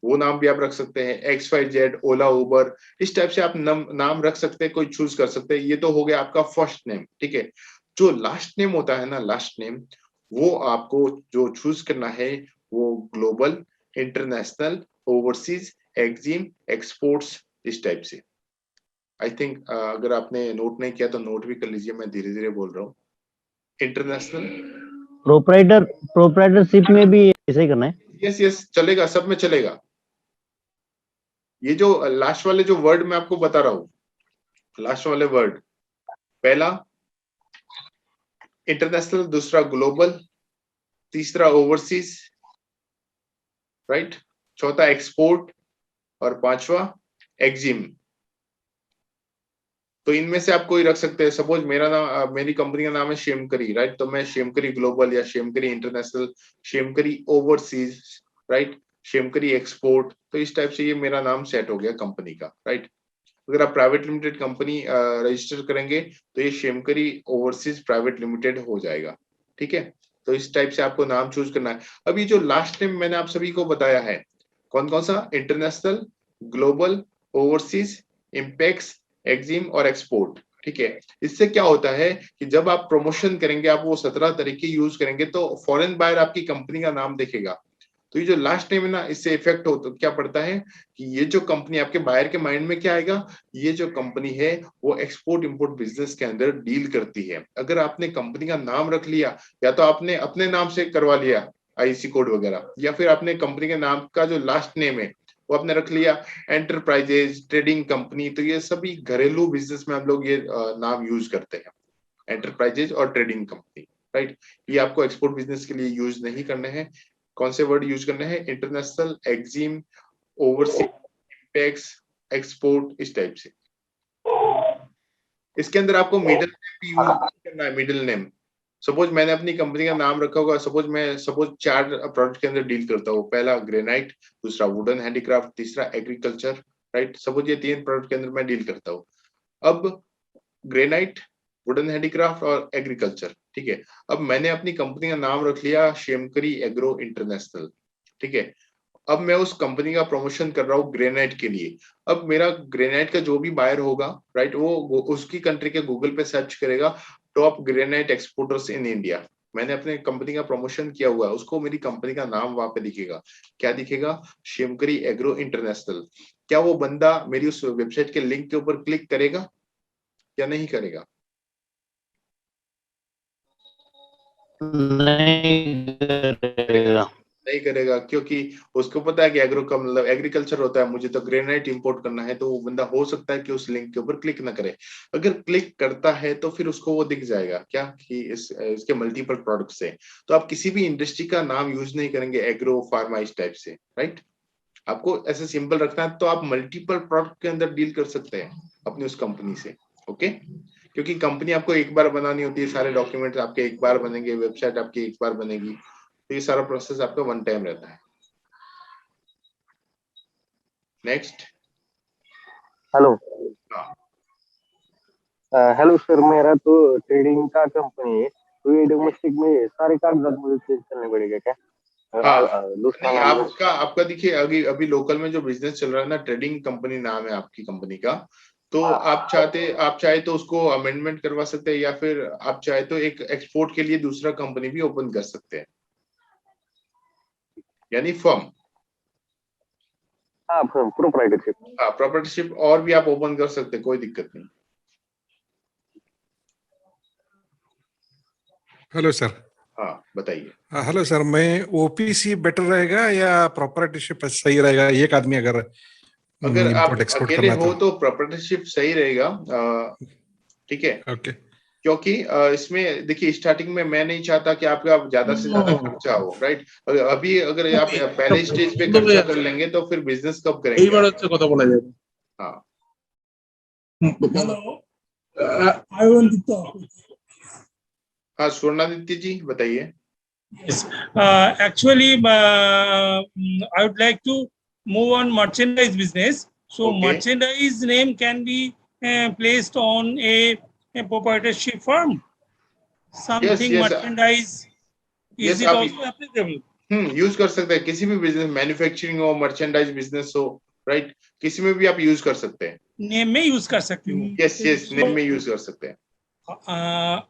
वो नाम भी आप रख सकते हैं। XYZ, ओला, उबर, इस टाइप से आप नाम रख सकते हैं, कोई चूज कर सकते हैं। ये तो हो गया आपका फर्स्ट नेम। ठीक है, जो लास्ट नेम होता है ना, लास्ट नेम, वो आपको जो चूज करना है वो global, international, overseas, Exim, exports, इस टाइप से। आई थिंक अगर आपने नोट नहीं किया तो नोट भी कर लीजिए, मैं धीरे धीरे बोल रहा हूँ। इंटरनेशनल, प्रोप्राइटरशिप में भी ऐसे ही करना है? यस यस, चलेगा, सब में चलेगा। ये जो लास्ट वाले जो वर्ड मैं आपको बता रहा हूँ, लास्ट वाले वर्ड, पहला इंटरनेशनल, दूसरा ग्लोबल, तीसरा ओवरसीज, राइट, चौथा एक्सपोर्ट और पांचवा एक्जिम। तो इनमें से आप कोई रख सकते हैं। सपोज मेरा नाम, मेरी कंपनी का नाम है शेमकरी, राइट, तो मैं शेमकरी ग्लोबल या शेमकरी इंटरनेशनल, शेमकरी ओवरसीज, राइट, शेमकरी एक्सपोर्ट, तो इस टाइप से ये मेरा नाम सेट हो गया कंपनी का, राइट। अगर आप प्राइवेट लिमिटेड कंपनी रजिस्टर करेंगे तो ये शेमकरी ओवरसीज प्राइवेट लिमिटेड हो जाएगा, ठीक है। तो इस टाइप से आपको नाम चूज करना है। अब ये जो लास्ट नेम मैंने आप सभी को बताया है, कौन कौन सा, international, global, overseas, Impex, Exim और एक्सपोर्ट, ठीक है। इससे क्या होता है कि जब आप प्रमोशन करेंगे, आप वो 17 तरीके यूज करेंगे तो फॉरेन बायर आपकी कंपनी का नाम देखेगा। तो ये जो लास्ट नेम है ना, इससे इफेक्ट हो तो क्या पड़ता है कि ये जो कंपनी आपके बायर के माइंड में क्या आएगा, ये जो कंपनी है वो एक्सपोर्ट इंपोर्ट बिजनेस के अंदर डील करती है। अगर आपने कंपनी का नाम रख लिया, या तो आपने अपने नाम से करवा लिया आईसी कोड वगैरह, या फिर आपने कंपनी के नाम का जो लास्ट नेम है वो आपने रख लिया एंटरप्राइजेज, ट्रेडिंग कंपनी, तो ये सभी घरेलू बिजनेस में हम लोग ये नाम यूज करते हैं, एंटरप्राइजेज और ट्रेडिंग कंपनी, राइट। ये आपको एक्सपोर्ट बिजनेस के लिए यूज नहीं करने हैं। कौन से वर्ड यूज करने हैं, international, Exim, overseas, Impex, export, इस टाइप से। इसके अंदर आपको मिडिल नेम भी यूज करना है, मिडिल नेम। सपोज मैंने अपनी कंपनी का नाम रखा होगा, सपोज 4 प्रोडक्ट के अंदर डील करता हूँ, पहला ग्रेनाइट, दूसरा वुडन हैंडीक्राफ्ट, तीसरा एग्रीकल्चर, राइट। सपोज ये 3 प्रोडक्ट के अंदर मैं डील करता हूँ। अब ग्रेनाइट, वुडन हैंडीक्राफ्ट और एग्रीकल्चर, ठीक है। अब मैंने अपनी कंपनी का नाम रख लिया शेमकरी एग्रो इंटरनेशनल, ठीक है। अब मैं उस कंपनी का प्रमोशन कर रहा हूँ ग्रेनाइट के लिए। अब मेरा ग्रेनाइट का जो भी बायर होगा, राइट, वो उसकी कंट्री के गूगल पे सर्च करेगा top granite exporters in India. मैंने अपने कंपनी का प्रमोशन किया हुआ है, उसको मेरी कंपनी का नाम वहां पे दिखेगा। क्या दिखेगा, शेमकरी एग्रो इंटरनेशनल। क्या वो बंदा मेरी उस वेबसाइट के लिंक के ऊपर क्लिक करेगा या नहीं करेगा? नहीं करेगा, क्योंकि उसको पता है कि एग्रो का मतलब एग्रीकल्चर होता है, मुझे तो ग्रेनाइट इंपोर्ट करना है। तो वो बंदा हो सकता है कि उस लिंक के ऊपर क्लिक ना करे। अगर क्लिक करता है तो फिर उसको वो दिख जाएगा क्या कि इसके मल्टीपल प्रोडक्ट्स है। तो आप किसी भी इंडस्ट्री का नाम यूज नहीं करेंगे एग्रो, फार्मा, इस टाइप से, राइट। आपको ऐसे सिंपल रखना है, तो आप मल्टीपल प्रोडक्ट के अंदर डील कर सकते हैं अपनी उस कंपनी से, ओके। क्योंकि कंपनी आपको एक बार बनानी होती है, सारे डॉक्यूमेंट आपके एक बार बनेंगे, वेबसाइट आपकी एक बार बनेगी, तो ये सारा प्रोसेस आपका 1 टाइम रहता है। Next, hello. हाँ, हेलो सर, मेरा तो ट्रेडिंग का कंपनी है, तो ये डोमेस्टिक में सारे कागजात मुझे चेंज करने पड़ेगा क्या? हाँ, दूसरा नहीं, नाम आपका देखिए अभी लोकल में जो बिजनेस चल रहा है ना, ट्रेडिंग कंपनी नाम है आपकी कंपनी का। तो आप चाहे तो उसको अमेंडमेंट करवा सकते हैं, या फिर आप चाहे तो एक एक्सपोर्ट के लिए दूसरा कंपनी भी ओपन कर सकते हैं, यानी फर्म। हाँ, प्रोप्राइटरशिप। हाँ, प्रोप्राइटरशिप और भी आप ओपन कर सकते हैं, कोई दिक्कत नहीं। Hello sir. हाँ, बताइए। हेलो सर, मैं ओपीसी बेटर रहेगा या प्रोप्राइटरशिप सही रहेगा? एक आदमी अगर आप इंपोर्ट एक्सपोर्ट अकेले करना हो तो प्रोप्राइटरशिप सही रहेगा, ठीक है। ओके। क्योंकि इसमें देखिए, स्टार्टिंग में मैं नहीं चाहता कि आपका ज्यादा से ज्यादा खर्चा हो, राइट। अभी अगर आप पहले स्टेज पे खर्चा कर लेंगे तो फिर बिजनेस कब करेंगे? हाँ, हाँ, स्वर्णादित्य जी बताइए। Yes, actually, I would like to move on merchandise business. So merchandise name can be placed on a proprietorship firm. Something merchandise. Is it also applicable? Use कर सकते हैं, किसी भी बिजनेस, मैन्युफैक्चरिंग हो, मर्चेंडाइज बिजनेस हो, right, किसी में भी आप यूज कर सकते हैं। नेम में यूज कर सकते हो। यस, नेम में यूज कर सकते हैं।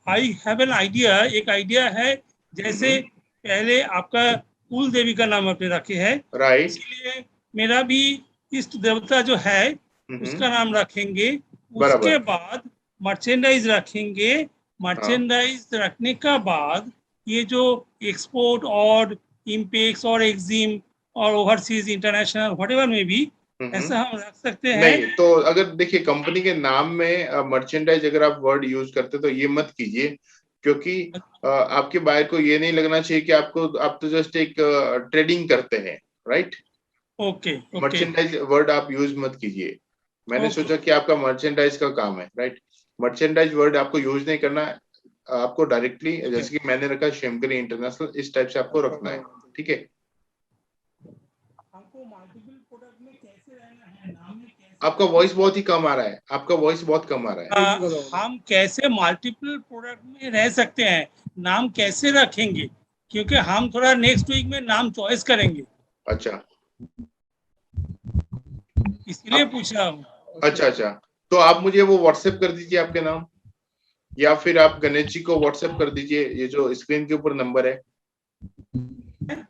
I have an idea. एक आइडिया है जैसे पहले आपका कुल देवी का नाम आपने रखे है, राइट, इसलिए मेरा भी इष्ट देवता जो है उसका नाम रखेंगे। बराबर। उसके बाद मर्चेंडाइज रखेंगे। मर्चेंडाइज रखने का बाद ये जो एक्सपोर्ट और इम्पेक्स और एक्जिम और ओवरसीज इंटरनेशनल व्हाटएवर में भी ऐसा हम रख सकते हैं। नहीं, तो अगर देखिए कंपनी के नाम में मर्चेंडाइज अगर आप वर्ड यूज करते तो ये मत कीजिए, क्योंकि आपके बायर को ये नहीं लगना चाहिए कि आप तो जस्ट एक ट्रेडिंग करते हैं, राइट? ओके, मर्चेंडाइज वर्ड आप यूज मत कीजिए। मैंने सोचा कि आपका मर्चेंडाइज का काम है, राइट? मर्चेंडाइज वर्ड आपको यूज नहीं करना, आपको डायरेक्टली जैसे कि मैंने रखा शेमकरी इंटरनेशनल, इस टाइप से आपको रखना है, ठीक है? आपका वॉइस बहुत ही कम आ रहा है, आपका वॉइस बहुत कम आ रहा है। हम कैसे मल्टीपल प्रोडक्ट में रह सकते हैं, नाम कैसे रखेंगे, क्योंकि हम थोड़ा नेक्स्ट वीक में नाम चॉइस करेंगे। अच्छा, इसलिए पूछा हूँ। अच्छा, तो आप मुझे वो व्हाट्सएप कर दीजिए आपके नाम, या फिर आप गणेश जी को व्हाट्सएप कर दीजिए, ये जो स्क्रीन के ऊपर नंबर है,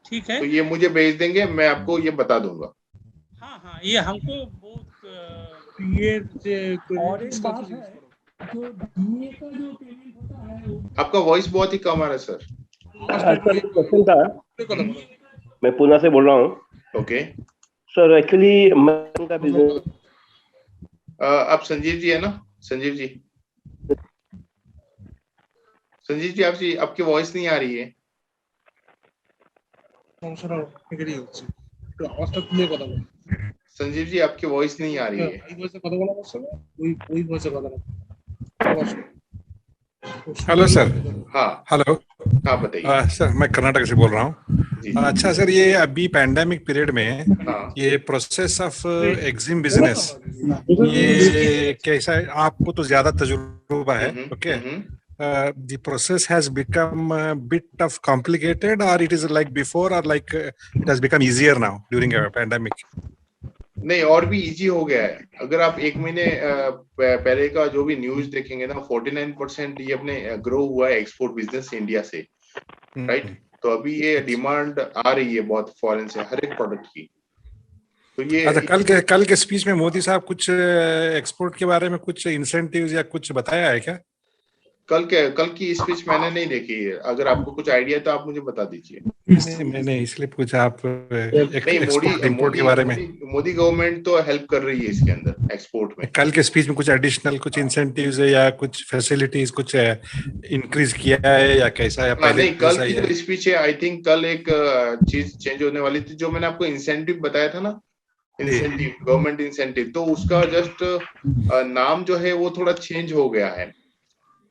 ठीक है? तो ये मुझे भेज देंगे, मैं आपको ये बता दूंगा। हाँ, ये हमको बहुत ये और एक बात है, जो डीए का जो पेमेंट होता है, आपका वॉइस बहुत ही कम आ रहा है सर। क्वेश्चन था, मैं पूना से बोल रहा हूँ। ओके सर, एक्चुअली मैं का बिजनेस, आप संजीव जी है ना? संजीव जी, आपकी वॉइस नहीं आ रही है। संजीव जी, आपकी वॉइस नहीं आ रही है। Hello sir. हाँ हेलो, हाँ बताइए। सर मैं कर्नाटक से बोल रहा हूँ। अच्छा सर, ये अभी पैंडेमिक पीरियड में ये प्रोसेस ऑफ एक्जिम बिजनेस, ये कैसा है? आपको तो ज्यादा तजुर्बा है, okay? The process has become a bit of complicated, or it is like before, or like it has become easier now during a pandemic? नहीं, और भी इजी हो गया है। अगर आप एक महीने पहले का जो भी न्यूज देखेंगे ना, 49% ये अपने ग्रो हुआ है एक्सपोर्ट बिजनेस इंडिया से, राइट? तो अभी ये डिमांड आ रही है बहुत फॉरेन से हर एक प्रोडक्ट की। तो ये अच्छा, कल के स्पीच में मोदी साहब कुछ एक्सपोर्ट के बारे में कुछ इंसेंटिव्स या कुछ बताया है क्या? कल की स्पीच मैंने नहीं देखी है। अगर आपको कुछ आइडिया है तो आप मुझे बता दीजिए। मैंने इसलिए पूछा, आप एक्सपोर्ट इंपोर्ट के बारे में। मोदी गवर्नमेंट तो हेल्प कर रही है इसके अंदर एक्सपोर्ट में। कल के स्पीच में कुछ एडिशनल कुछ इंसेंटिव्स या कुछ फैसिलिटीज कुछ इंक्रीज किया है या कैसा है? पहले कल की जो स्पीच है, आई थिंक कल एक चीज चेंज होने वाली थी, जो मैंने आपको इंसेंटिव बताया था ना, इंसेंटिव, गवर्नमेंट इंसेंटिव, तो उसका जस्ट नाम जो है वो थोड़ा चेंज हो गया है।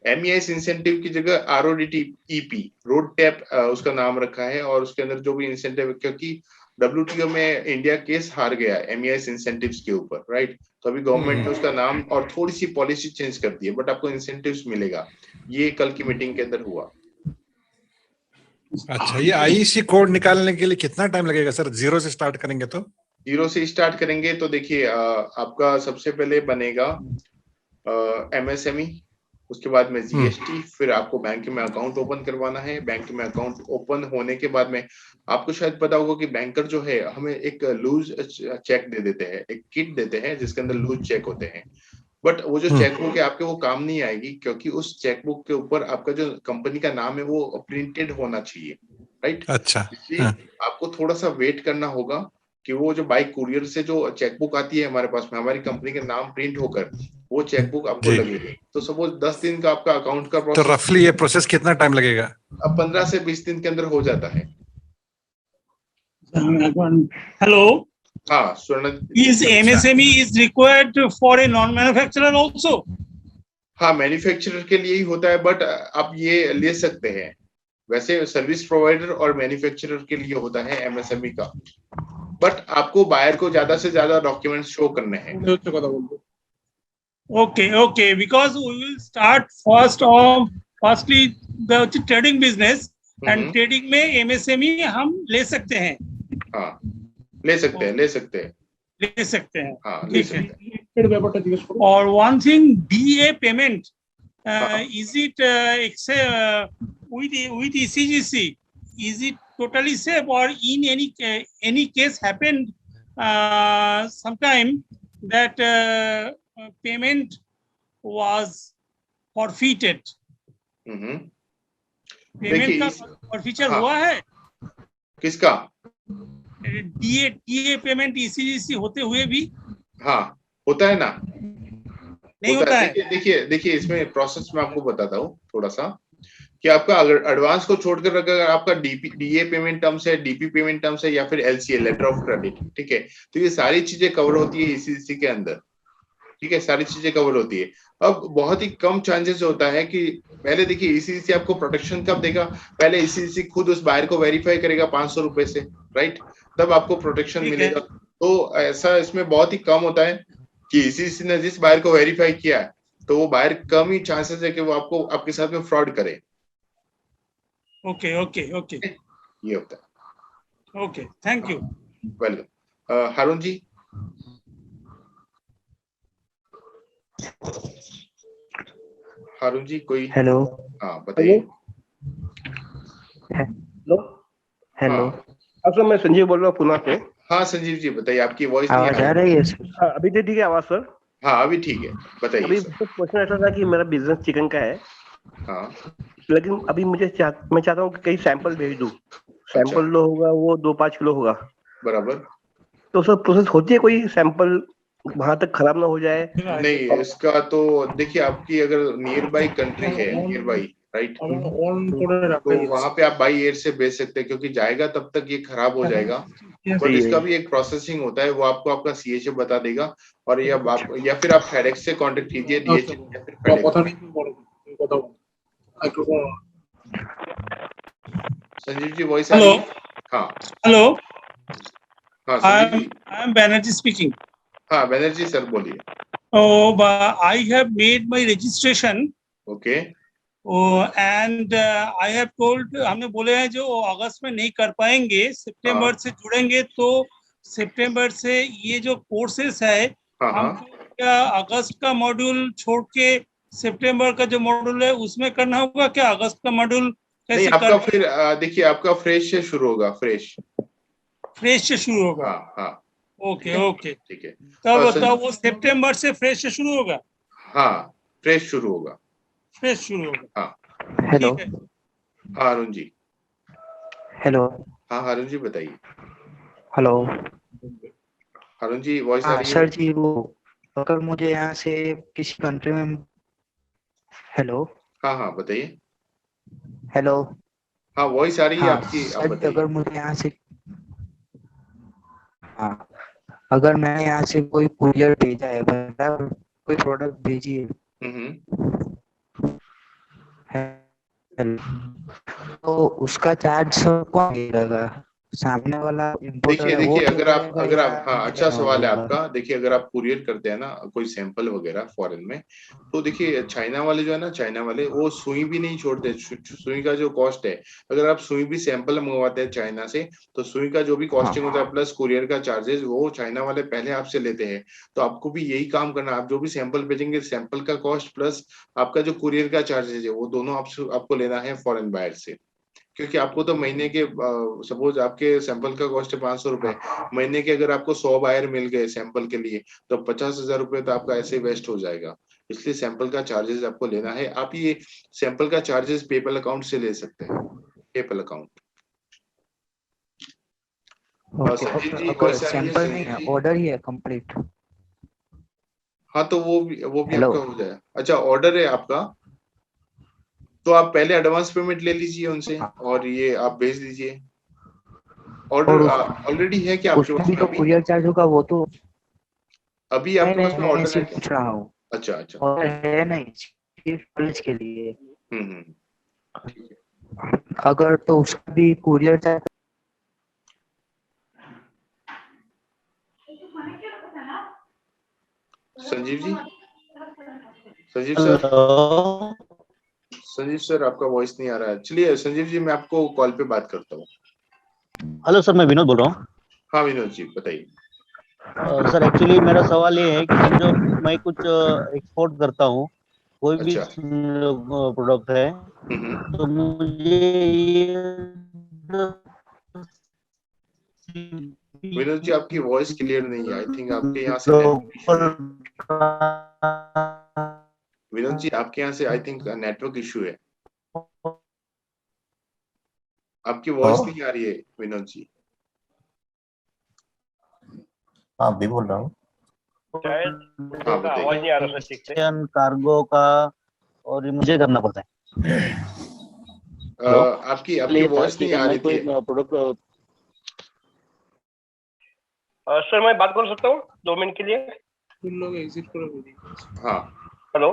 MEIS इंसेंटिव की जगह RODTEP, रोड टैप उसका नाम रखा है, और उसके अंदर जो भी इंसेंटिव, क्योंकि WTO में इंडिया केस हार गया है MEIS इंसेंटिव्स के ऊपर, राइट? तो अभी गवर्नमेंट ने उसका नाम और थोड़ी सी पॉलिसी चेंज कर दी है, बट आपको इंसेंटिव्स मिलेगा। ये कल की मीटिंग के अंदर हुआ। अच्छा, ये IEC कोड निकालने के लिए कितना टाइम लगेगा सर? जीरो से स्टार्ट करेंगे तो? जीरो से स्टार्ट करेंगे तो देखिए, आपका सबसे पहले बनेगा MSME, उसके बाद में GST, फिर आपको बैंक में अकाउंट ओपन करवाना है। बैंक में अकाउंट ओपन होने के बाद में आपको शायद पता होगा कि बैंकर जो है हमें एक लूज चेक दे देते हैं, एक किट देते हैं जिसके अंदर लूज चेक होते हैं, बट वो जो चेकबुक है आपके वो काम नहीं आएगी, क्योंकि उस चेकबुक के ऊपर आपका जो कंपनी का नाम है वो प्रिंटेड होना चाहिए, राइट? अच्छा, इसलिए आपको थोड़ा सा वेट करना होगा कि वो जो बाइक कुरियर से जो चेकबुक आती है हमारे पास में, हमारी कंपनी के नाम प्रिंट होकर वो चेकबुक आपको लगेगी। तो सपोज 10 दिन का आपका अकाउंट का प्रोसेस, तो रफली ये प्रोसेस कितना टाइम लगेगा? अब 15 से 20 दिन के अंदर हो जाता है। हेलो, हाँ स्वर्ण, is MSME is required for a non-manufacturer also? हाँ, मैन्युफैक्चरर के लिए ही होता है, बट आप ये ले सकते हैं। वैसे सर्विस प्रोवाइडर और मैन्युफैक्चरर के लिए होता है MSME का, बट आपको बायर को ज्यादा से ज्यादा डॉक्यूमेंट्स शो करने हैं। Okay, because we will start firstly the trading business, and trading में MSME हम ले सकते हैं। हाँ, ले सकते हैं। हाँ, ले सकते हैं। और one thing, DA payment, is it with ECGC, is it totally safe, or in any case happened sometime that payment was forfeited? Payment का फॉरफीचर हुआ है? किसका? डीए पेमेंट ECGC होते हुए भी? हाँ, होता है ना? नहीं होता है। देखिए इसमें प्रोसेस में आपको बताता हूँ थोड़ा सा कि आपका अगर एडवांस को छोड़कर अगर आपका डीए पेमेंट टर्म्स है, डीपी पेमेंट टर्म्स है, या फिर LCA लेटर ऑफ क्रेडिट, ठीक है, तो ये सारी चीजें कवर होती है ECGC के अंदर, ठीक है, सारी चीजें कवर होती है। अब बहुत ही कम चांसेस होता है कि पहले देखिए ECGC आपको प्रोटेक्शन कब देगा? पहले ECGC खुद उस बायर को वेरीफाई करेगा 500 रुपए से, राइट, तब आपको प्रोटेक्शन मिलेगा। तो ऐसा इसमें बहुत ही कम होता है कि ECGC ने जिस बायर को वेरीफाई किया है तो वो बायर कम ही चांसेस है कि वो आपको आपके साथ में फ्रॉड करे। ओके ओके ओके, ये होता है। Okay, thank you. वेलकम। हारून जी। हारून जी कोई? हेलो। हाँ बताइए। हेलो। हेलो। सर मैं संजीव बोल रहा हूँ पुणे से। हाँ संजीव जी बताइए, आपकी वॉइस आवाज आ रही है सर? अभी तो ठीक है आवाज सर? हाँ अभी ठीक है, बताइए। अभी क्वेश्चन ऐसा था कि मेरा बिजनेस चिकन का है। हाँ। लेकिन अभी मैं चाहता हूँ कि कई सैंपल भेज दूँ। सैंपल जो होगा वो 2-5 किलो होगा। बराबर। तो सर प्रोसेस होती है कोई सैंपल वहां तक खराब ना हो जाए? नहीं, इसका तो देखिए आपकी अगर नियर बाई कंट्री है, नियर बाई, राइट, तो वहां पे आप बाई एयर से भेज सकते हैं, क्योंकि जाएगा तब तक ये खराब हो जाएगा। बट इसका भी एक प्रोसेसिंग होता है, वो आपको आपका CHF बता देगा, और या फिर आप FedEx से कांटेक्ट कीजिए, DHL या फिर FedEx। संजीव जी वॉइस आ रही है? हाँ हेलो। हाँ आई एम बैनर्जी स्पीकिंग। हाँ बैनर्जी सर बोलिए। I have made my registration. Okay. And I have told, हमने बोले हैं जो अगस्त में नहीं कर पाएंगे, सितंबर से जुड़ेंगे, तो सितंबर से ये जो कोर्सेस है हमको क्या अगस्त का मॉड्यूल छोड़ के सितंबर का जो मॉड्यूल है उसमें करना होगा क्या? अगस्त का मॉड्यूल कैसे नहीं, आपका फिर देखिए आपका फ्रेश से शुरू होगा। फ्रेश से शुरू होगा। हाँ। ओके ओके ठीक है। तब वो सितंबर से फ्रेश से शुरू होगा। हाँ फ्रेश शुरू होगा। फ्रेश शुरू होगा। हाँ। हेलो। हाँ अरुण जी। हेलो। हाँ अरुण जी बताइए। हेलो। अरुण जी वॉइस आ रही है? सर जी वो अगर मुझे यहाँ से किसी कंट्री में, हेलो। हाँ बताइए। हेलो। हाँ वॉइस आ रही है आपकी, आप सर बताइए। अगर मुझे यहाँ से, हाँ, अगर मैंने यहाँ से कोई कुरियर भेजा है, बराबर, कोई प्रोडक्ट भेजी है, तो उसका चार्ज कौन देगा? सामने वाला इम्पोर्टर है वो? देखिए अगर आप हाँ अच्छा सवाल है आपका। देखिए अगर आप कुरियर करते हैं ना कोई सैंपल वगैरह फॉरेन में, तो देखिए चाइना वाले जो है ना, चाइना वाले वो सुई भी नहीं छोड़ते। सुई का जो कॉस्ट है, अगर आप सुई भी सैंपल मंगवाते हैं चाइना से, तो सुई का जो भी कॉस्टिंग होता है प्लस कुरियर का चार्जेस वो चाइना वाले पहले आपसे लेते हैं। तो आपको भी यही काम करना, आप जो भी सैंपल भेजेंगे, सैंपल का कॉस्ट प्लस आपका जो कुरियर का चार्जेस है, वो दोनों आपको लेना है फॉरेन बायर से। क्योंकि आपको तो महीने के सपोज आपके सैंपल का कॉस्ट है 500 रुपए, महीने के अगर आपको 100 बायर मिल गए सैंपल के लिए, तो 50,000 रुपए तो आपका ऐसे ही वेस्ट हो जाएगा। इसलिए सैंपल का चार्जेस आपको लेना है। आप ये सैंपल का चार्जेस पेपल अकाउंट से ले सकते हैं, पेपल अकाउंट। सैंपल नहीं है, ऑर्डर ही है कंप्लीट। हाँ तो वो भी आपका हो जाए। अच्छा ऑर्डर है आपका, तो आप पहले एडवांस पेमेंट ले लीजिए उनसे और ये आप भेज दीजिए। ऑर्डर ऑलरेडी है क्या आपके पास? तो कुरियर चार्ज होगा वो तो अभी आपके पास में ऑर्डर है? पूछ रहा हूँ। अच्छा ऑर्डर है नहीं, सिर्फ कॉलेज के लिए। अगर तो उसका भी courier charge. Sanjeev ji, Sanjeev sir आपका वॉइस नहीं आ रहा है। चलिए संजीव जी मैं आपको कॉल पे बात करता हूँ। हेलो सर, मैं विनोद बोल रहा हूँ। हाँ विनोद जी बताइए। सर एक्चुअली मेरा सवाल ये है कि समझो मैं कुछ एक्सपोर्ट करता हूँ कोई भी प्रोडक्ट है तो मुझे विनोद जी आपकी वॉइस क्लियर नहीं है। आई थिंक आपके यहाँ से विनोद जी आपके यहाँ से आई थिंक नेटवर्क इशू है। आपकी वॉइस नहीं आ रही है विनोद जी। हाँ भी बोल रहा हूँ। आवाज नहीं आ रहा सर ठीक से। कार्गो का और ये मुझे करना पड़ता है। आपकी वॉइस नहीं आ रही थी। प्रोडक्ट सर मैं बात कर सकता हूँ 2 मिनट के लिए? तुम लोग एग्जिट करो। हाँ हेलो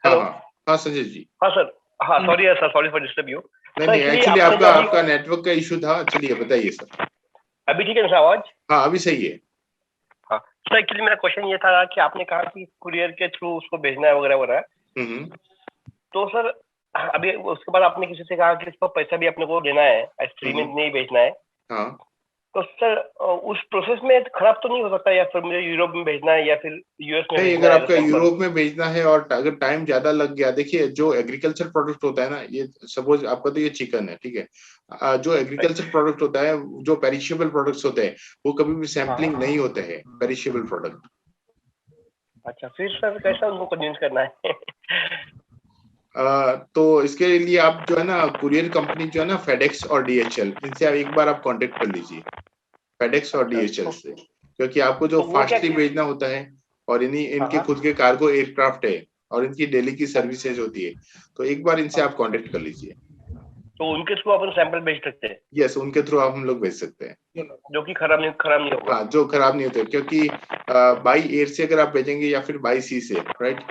हेलो। हाँ संजय जी। हाँ सर। हाँ sorry sir, sorry for disturb you. नहीं एक्चुअली आपका नेटवर्क का इशू था। चलिए बताइए सर। अभी ठीक है सर आवाज? हाँ अभी सही है। हाँ सर एक्चुअली मेरा क्वेश्चन ये था कि आपने कहा कि कुरियर के थ्रू उसको भेजना है वगैरह वगैरह। तो सर अभी उसके बाद आपने किसी से कहा कि इसको पैसा भी अपने को देना है, फ्री में नहीं भेजना है। हाँ तो सर उस प्रोसेस में खराब तो नहीं हो सकता, या फिर मुझे यूरोप में भेजना है या फिर यूएस में? नहीं, अगर आपका यूरोप में भेजना है और अगर टाइम ज्यादा लग गया, देखिए जो एग्रीकल्चर प्रोडक्ट होता है ना, ये सपोज आपका तो ये चिकन है, ठीक है, जो एग्रीकल्चर प्रोडक्ट होता है, जो पेरिशेबल प्रोडक्ट्स होते हैं, वो कभी भी सैम्पलिंग नहीं होते हैं पेरिशेबल प्रोडक्ट। अच्छा फिर सर कैसा उनको कन्विंस करना है? तो इसके लिए आप जो है ना, कुरियर कंपनी जो है ना, फेडेक्स और डीएचएल, इनसे आप एक बार आप कांटेक्ट कर लीजिए, फेडेक्स और डीएचएल से, क्योंकि आपको जो फास्टली भेजना होता है और इनके खुद के कार्गो एयरक्राफ्ट है और इनकी डेली की सर्विसेज होती है, तो एक बार इनसे आप कांटेक्ट कर लीजिए। तो उनके थ्रू अपन सैंपल भेज सकते हैं? यस, उनके थ्रू आप हम लोग भेज सकते हैं, जो कि खराब नहीं होगा। हाँ, जो खराब नहीं होते, क्योंकि बाई एयर से अगर आप भेजेंगे या फिर बाई सी से, राइट,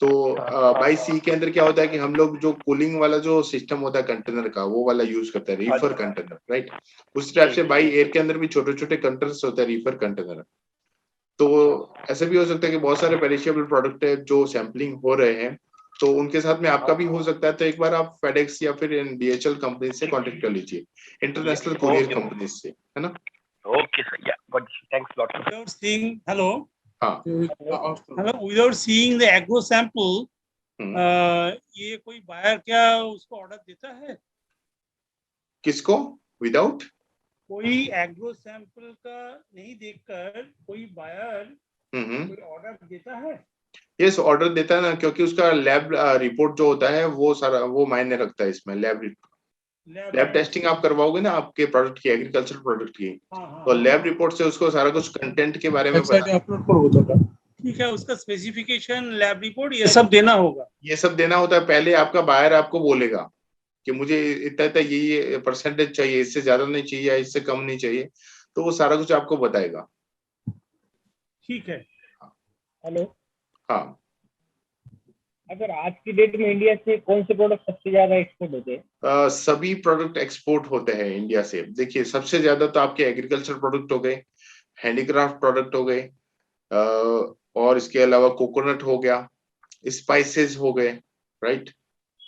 तो बाई सी के अंदर क्या होता है कि हम लोग जो कूलिंग वाला जो सिस्टम होता है कंटेनर का, वो वाला यूज करते हैं, रीफर कंटेनर, राइट। उस टाइप से बाई एयर के अंदर भी छोटे छोटे कंटेनर्स होते हैं, रीफर कंटेनर। तो ऐसे भी हो सकता है कि बहुत सारे पेरिशेबल प्रोडक्ट है जो सैम्पलिंग हो रहे हैं, तो उनके साथ में आपका भी हो सकता है। तो एक बार आप फेडेक्स या फिर डीएचएल कंपनी से कांटेक्ट कर लीजिए, इंटरनेशनल कुरियर कंपनी से, है ना। ओके सर, या got it, thanks lot. Without seeing, hello. हाँ, hello, without seeing the agro sample, ये कोई बायर क्या उसको ऑर्डर देता है? किसको? विदाउट कोई एग्रो सैंपल का नहीं देखकर कोई बायर कोई ऑर्डर देता है? यस, ऑर्डर देता है ना, क्योंकि उसका लैब रिपोर्ट जो होता है वो सारा वो मायने रखता है इसमें। लैब टेस्टिंग आप करवाओगे ना आपके प्रोडक्ट की, एग्रीकल्चर प्रोडक्ट की, तो लैब रिपोर्ट से उसको सारा कुछ कंटेंट के बारे में पता। ठीक है, उसका स्पेसिफिकेशन, लैब रिपोर्ट, ये सब देना होगा। ये सब देना होता है। पहले आपका बायर आपको बोलेगा कि मुझे इतना इतना ये परसेंटेज चाहिए, इससे ज्यादा नहीं चाहिए या इससे कम नहीं चाहिए, तो वो सारा कुछ आपको बताएगा। ठीक है। हेलो, हाँ, अगर आज की डेट में इंडिया से कौन से प्रोडक्ट सबसे ज्यादा एक्सपोर्ट होते हैं? सभी प्रोडक्ट एक्सपोर्ट होते हैं इंडिया से। देखिए सबसे ज्यादा तो आपके एग्रीकल्चर प्रोडक्ट हो गए, हैंडीक्राफ्ट प्रोडक्ट हो गए, और इसके अलावा कोकोनट हो गया, स्पाइसेस हो गए, राइट,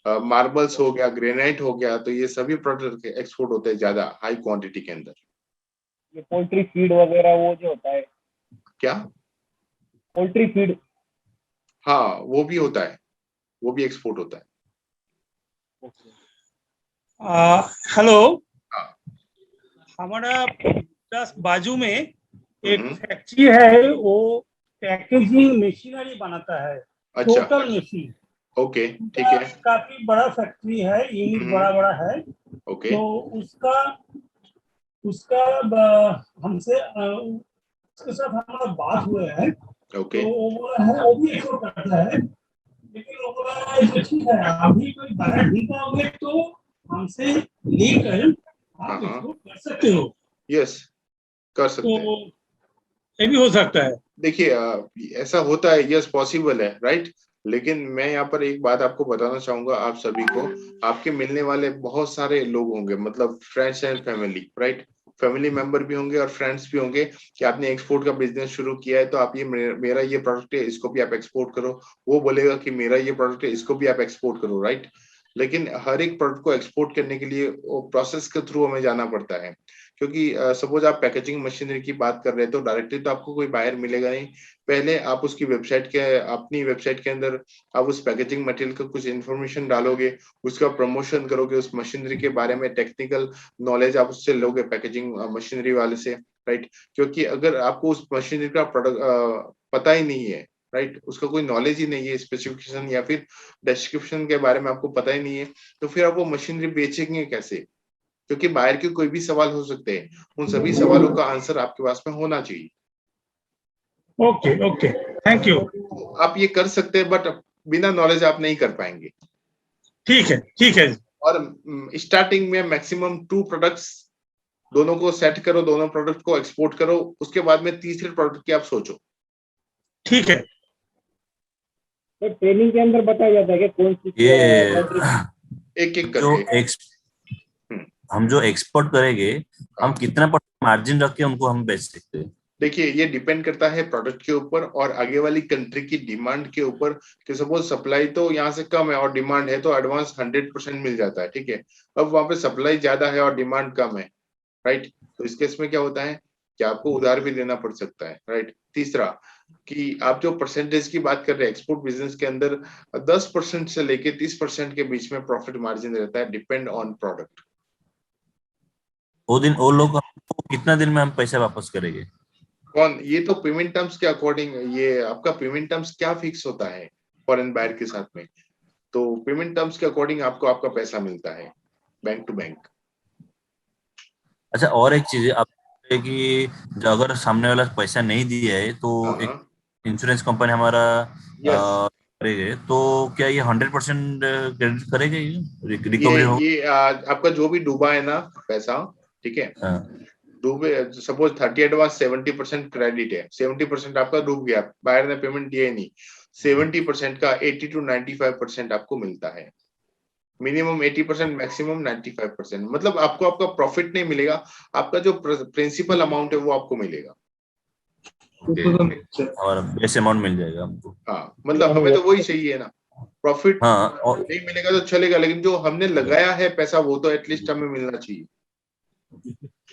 मार्बल्स हो गया, ग्रेनाइट हो गया, तो ये सभी प्रोडक्ट एक्सपोर्ट होते हैं ज्यादा हाई क्वांटिटी के अंदर। ये पोल्ट्री फीड वगैरह वो जो होता है, क्या? Poultry feed? हाँ, वो भी होता है, वो भी एक्सपोर्ट होता है। हेलो, हमारा जस्ट बाजू में एक फैक्ट्री है, वो पैकेजिंग मशीनरी बनाता है। अच्छा, टोटल मशीन। ओके, ठीक है। काफी बड़ा फैक्ट्री है, यूनिट बड़ा है। ओके, तो उसका हमसे उसके साथ हमारा बात हुआ है। ओके, तो वो बोला है वो भी एक्सपोर्ट करता है, लेकिन वो बोला है ठीक है, अभी कोई बाहर नहीं पाओगे तो हमसे लेकर आप एक्सपोर्ट कर सकते हो। यस, कर सकते हैं। तो ये भी हो सकता है। देखिए ऐसा होता है, यस पॉसिबल है, राइट। लेकिन मैं यहाँ पर एक बात आपको बताना चाहूंगा, आप सभी को, आपके मिलने वाले बहुत सारे लोग होंगे, मतलब friends and family, right, family member भी होंगे और फ्रेंड्स भी होंगे, कि आपने एक्सपोर्ट का बिजनेस शुरू किया है, तो आप ये मेरा ये प्रोडक्ट है, इसको भी आप एक्सपोर्ट करो। वो बोलेगा कि मेरा ये प्रोडक्ट है, इसको भी आप एक्सपोर्ट करो, राइट। लेकिन हर एक प्रोडक्ट को एक्सपोर्ट करने के लिए वो प्रोसेस के थ्रू हमें जाना पड़ता है। क्योंकि सपोज आप पैकेजिंग मशीनरी की बात कर रहे हैं तो डायरेक्टली तो आपको कोई बायर मिलेगा नहीं। पहले आप उसकी वेबसाइट के अपनी वेबसाइट के अंदर आप उस पैकेजिंग मटेरियल का कुछ इन्फॉर्मेशन डालोगे, उसका प्रमोशन करोगे, उस मशीनरी के बारे में टेक्निकल नॉलेज आप उससे लोगे पैकेजिंग मशीनरी वाले से, राइट। क्योंकि अगर आपको उस मशीनरी का प्रोडक्ट पता ही नहीं है, राइट, उसका कोई नॉलेज ही नहीं है, स्पेसिफिकेशन या फिर डिस्क्रिप्शन के बारे में आपको पता ही नहीं है, तो फिर आप वो मशीनरी बेचेंगे कैसे? क्योंकि बाहर के कोई भी सवाल हो सकते हैं, उन सभी सवालों का आंसर आपके पास में होना चाहिए। Okay okay, thank you. आप ये कर सकते हैं बट बिना नॉलेज आप नहीं कर पाएंगे। ठीक है, ठीक है। और स्टार्टिंग में मैक्सिमम 2 प्रोडक्ट्स, दोनों को सेट करो, दोनों प्रोडक्ट को एक्सपोर्ट करो, उसके बाद में तीसरे प्रोडक्ट की आप सोचो। ठीक है। तो ट्रेनिंग के अंदर बताया जाता है कि कौन सी एक एक करके हम जो एक्सपोर्ट करेंगे, हम कितना मार्जिन रख के उनको हम बेच सकते हैं? देखिए, ये डिपेंड करता है प्रोडक्ट के ऊपर और आगे वाली कंट्री की डिमांड के ऊपर। कि सपोज सप्लाई तो यहाँ से कम है और डिमांड है तो एडवांस 100% मिल जाता है, ठीक है। अब वहां पे सप्लाई ज्यादा है और डिमांड कम है, राइट, तो इस केस में क्या होता है कि आपको उधार भी देना पड़ सकता है, राइट। तीसरा कि आप जो परसेंटेज की बात कर रहे हैं, एक्सपोर्ट बिजनेस के अंदर 10% से लेके 30% के बीच में प्रॉफिट मार्जिन रहता है, डिपेंड ऑन प्रोडक्ट। वो लोग कितना दिन में हम पैसा वापस करेंगे? कौन? ये तो पेमेंट टर्म्स के अकॉर्डिंग, ये आपका पेमेंट टर्म्स क्या फिक्स होता है फॉरेन बायर के साथ में, तो पेमेंट टर्म्स के अकॉर्डिंग आपको आपका पैसा मिलता है बैंक टू बैंक। अच्छा, और एक चीज आप कि जो अगर सामने वाला पैसा नहीं दिया है तो एक इंश्योरेंस कंपनी हमारा करेगी, तो क्या ये 100% क्रेडिट करेगी, रिकवरी हो? ये आपका जो भी डूबा है ना पैसा, ठीक है, डूबे, सपोज 30 एडवांस 70% क्रेडिट है, 70% आपका डूब गया, बायर ने पेमेंट दिया ही नहीं, 70% का 80 to 95% आपको मिलता है। Minimum 80%, maximum 95%। मतलब आपको आपका प्रॉफिट नहीं मिलेगा, आपका जो प्रिंसिपल अमाउंट है वो आपको मिलेगा। और बेस अमाउंट मिल जाएगा हमको। हाँ, मतलब हमें तो वही चाहिए ना, प्रॉफिट नहीं मिलेगा तो चलेगा, लेकिन जो हमने लगाया है पैसा वो तो एटलीस्ट हमें मिलना चाहिए।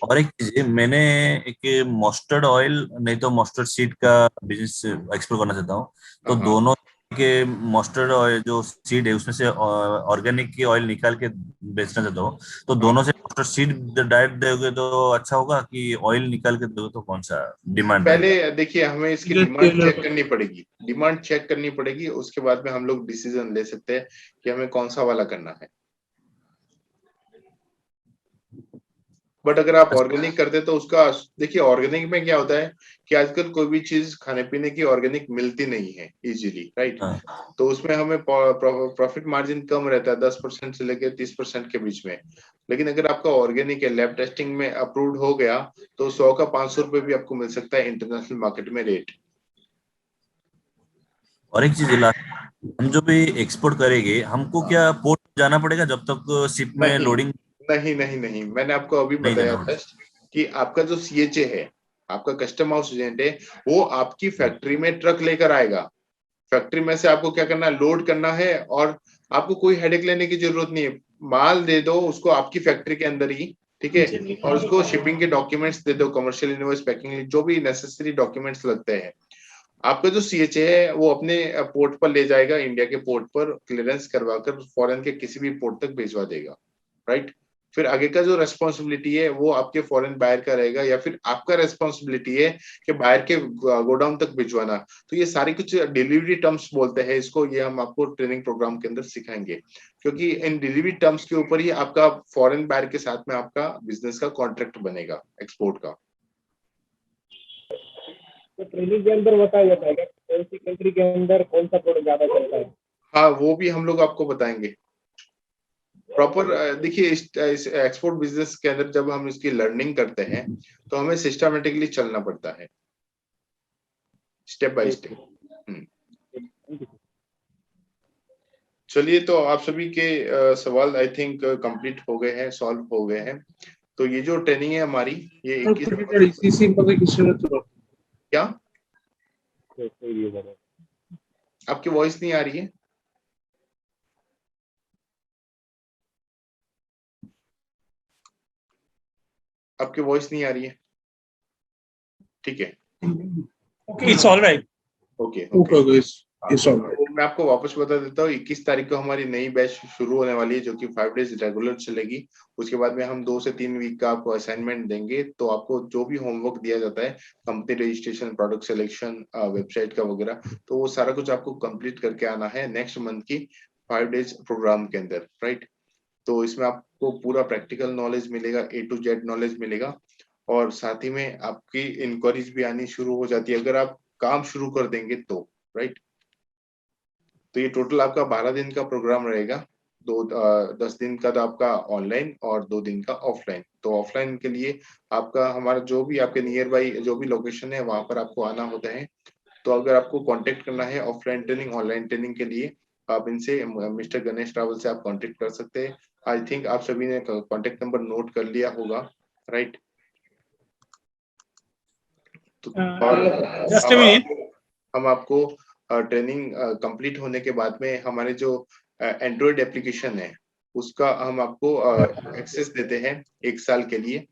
और एक चीज, मैंने एक मस्टर्ड ऑयल नहीं तो मस्टर्ड सीड का बिजनेस एक्सप्लोर करना चाहता हूँ, तो दोनों के मस्टर्ड ऑयल जो सीड है उसमें से ऑर्गेनिक की ऑयल निकाल के बेचना चाहता हूँ, तो दोनों से मस्टर्ड सीड डायरेक्ट दोगे तो अच्छा होगा कि ऑयल निकाल के दोगे तो कौन सा डिमांड? पहले देखिए, हमें इसकी डिमांड चेक करनी पड़ेगी, डिमांड चेक करनी पड़ेगी, उसके बाद में हम लोग डिसीजन ले सकते हैं कि हमें कौन सा वाला करना है। बट अगर आप ऑर्गेनिक करते तो उसका देखिए, ऑर्गेनिक में क्या होता है कि आजकल कोई भी चीज खाने पीने की ऑर्गेनिक मिलती नहीं है इजीली, राइट। तो उसमें हमें प्रॉफिट मार्जिन कम रहता है, 10% से लेकर 30% के बीच में। लेकिन अगर आपका ऑर्गेनिक है, लैब टेस्टिंग में अप्रूव्ड हो गया, तो 100 का 500 रुपए भी आपको मिल सकता है इंटरनेशनल मार्केट में रेट। और एक चीज, हम जो भी एक्सपोर्ट करेंगे हमको क्या पोर्ट जाना पड़ेगा जब तक शिप में लोडिंग? नहीं नहीं नहीं, मैंने आपको अभी बताया फर्स्ट कि आपका जो CHA है, आपका कस्टम हाउस एजेंट है, वो आपकी फैक्ट्री में ट्रक लेकर आएगा। फैक्ट्री में से आपको क्या करना है, लोड करना है, और आपको कोई हेडेक लेने की जरूरत नहीं है। माल दे दो उसको आपकी फैक्ट्री के अंदर ही, ठीक है, और उसको शिपिंग के डॉक्यूमेंट्स दे दो, कमर्शियल इनवॉइस, पैकिंग, जो भी नेसेसरी डॉक्यूमेंट्स लगते हैं। आपका जो CHA है वो अपने पोर्ट पर ले जाएगा, इंडिया के पोर्ट पर क्लियरेंस करवाकर फॉरेन के किसी भी पोर्ट तक भिजवा देगा, राइट। फिर आगे का जो रेस्पॉन्सिबिलिटी है वो आपके फॉरेन बायर का रहेगा, या फिर आपका रेस्पॉन्सिबिलिटी है कि बायर के गोडाउन तक भिजवाना। तो ये सारी कुछ डिलीवरी टर्म्स बोलते हैं इसको, ये हम आपको ट्रेनिंग प्रोग्राम के अंदर सिखाएंगे, क्योंकि इन डिलीवरी टर्म्स के ऊपर ही आपका फॉरेन बायर के साथ में आपका बिजनेस का कॉन्ट्रैक्ट बनेगा एक्सपोर्ट का। तो ट्रेनिंग के अंदर बताया जाता है कौन सी कंट्री के अंदर कौन सा प्रोडक्ट ज्यादा चलता है? हाँ, वो भी हम लोग आपको बताएंगे प्रॉपर। देखिए, इस एक्सपोर्ट बिजनेस के अंदर जब हम इसकी लर्निंग करते हैं तो हमें सिस्टमेटिकली चलना पड़ता है, स्टेप बाय स्टेप। चलिए, तो आप सभी के सवाल आई थिंक कंप्लीट हो गए हैं, सॉल्व हो गए हैं। तो ये जो ट्रेनिंग है हमारी, ये 21 क्या आपकी वॉइस नहीं आ रही है? आपकी वॉइस नहीं आ रही है? ठीक है, Okay, it's all right. Okay Okay, it's all right. मैं आपको वापस बता देता हूँ, 21 तारीख को हमारी नई बैच शुरू होने वाली है जो कि 5 डेज रेगुलर चलेगी। उसके बाद में हम 2 से 3 वीक का आपको असाइनमेंट देंगे। तो आपको जो भी होमवर्क दिया जाता है, company registration, product selection, website का वगैरह, तो वो सारा कुछ आपको कंप्लीट करके आना है नेक्स्ट मंथ की 5 डेज प्रोग्राम के अंदर, राइट। तो इसमें आपको पूरा प्रैक्टिकल नॉलेज मिलेगा, A to Z नॉलेज मिलेगा, और साथ ही में आपकी इंक्वायरीज भी आनी शुरू हो जाती है अगर आप काम शुरू कर देंगे तो, राइट। तो ये टोटल आपका 12 दिन का प्रोग्राम रहेगा। 10 दिन का तो आपका ऑनलाइन और 2 दिन का ऑफलाइन। तो ऑफलाइन के लिए आपका हमारा जो भी आपके नियर बाई जो भी लोकेशन है वहां पर आपको आना होता है। तो अगर आपको कांटेक्ट करना है ऑफलाइन ट्रेनिंग, ऑनलाइन ट्रेनिंग के लिए, आप इनसे मिस्टर गणेश ट्रैवल से आप कांटेक्ट कर सकते हैं। आई थिंक आप सभी ने कांटेक्ट नंबर नोट कर लिया होगा, राइट। Just a minute. हम आपको ट्रेनिंग कंप्लीट होने के बाद में हमारे जो एंड्रॉइड एप्लीकेशन है उसका हम आपको एक्सेस देते हैं 1 साल के लिए,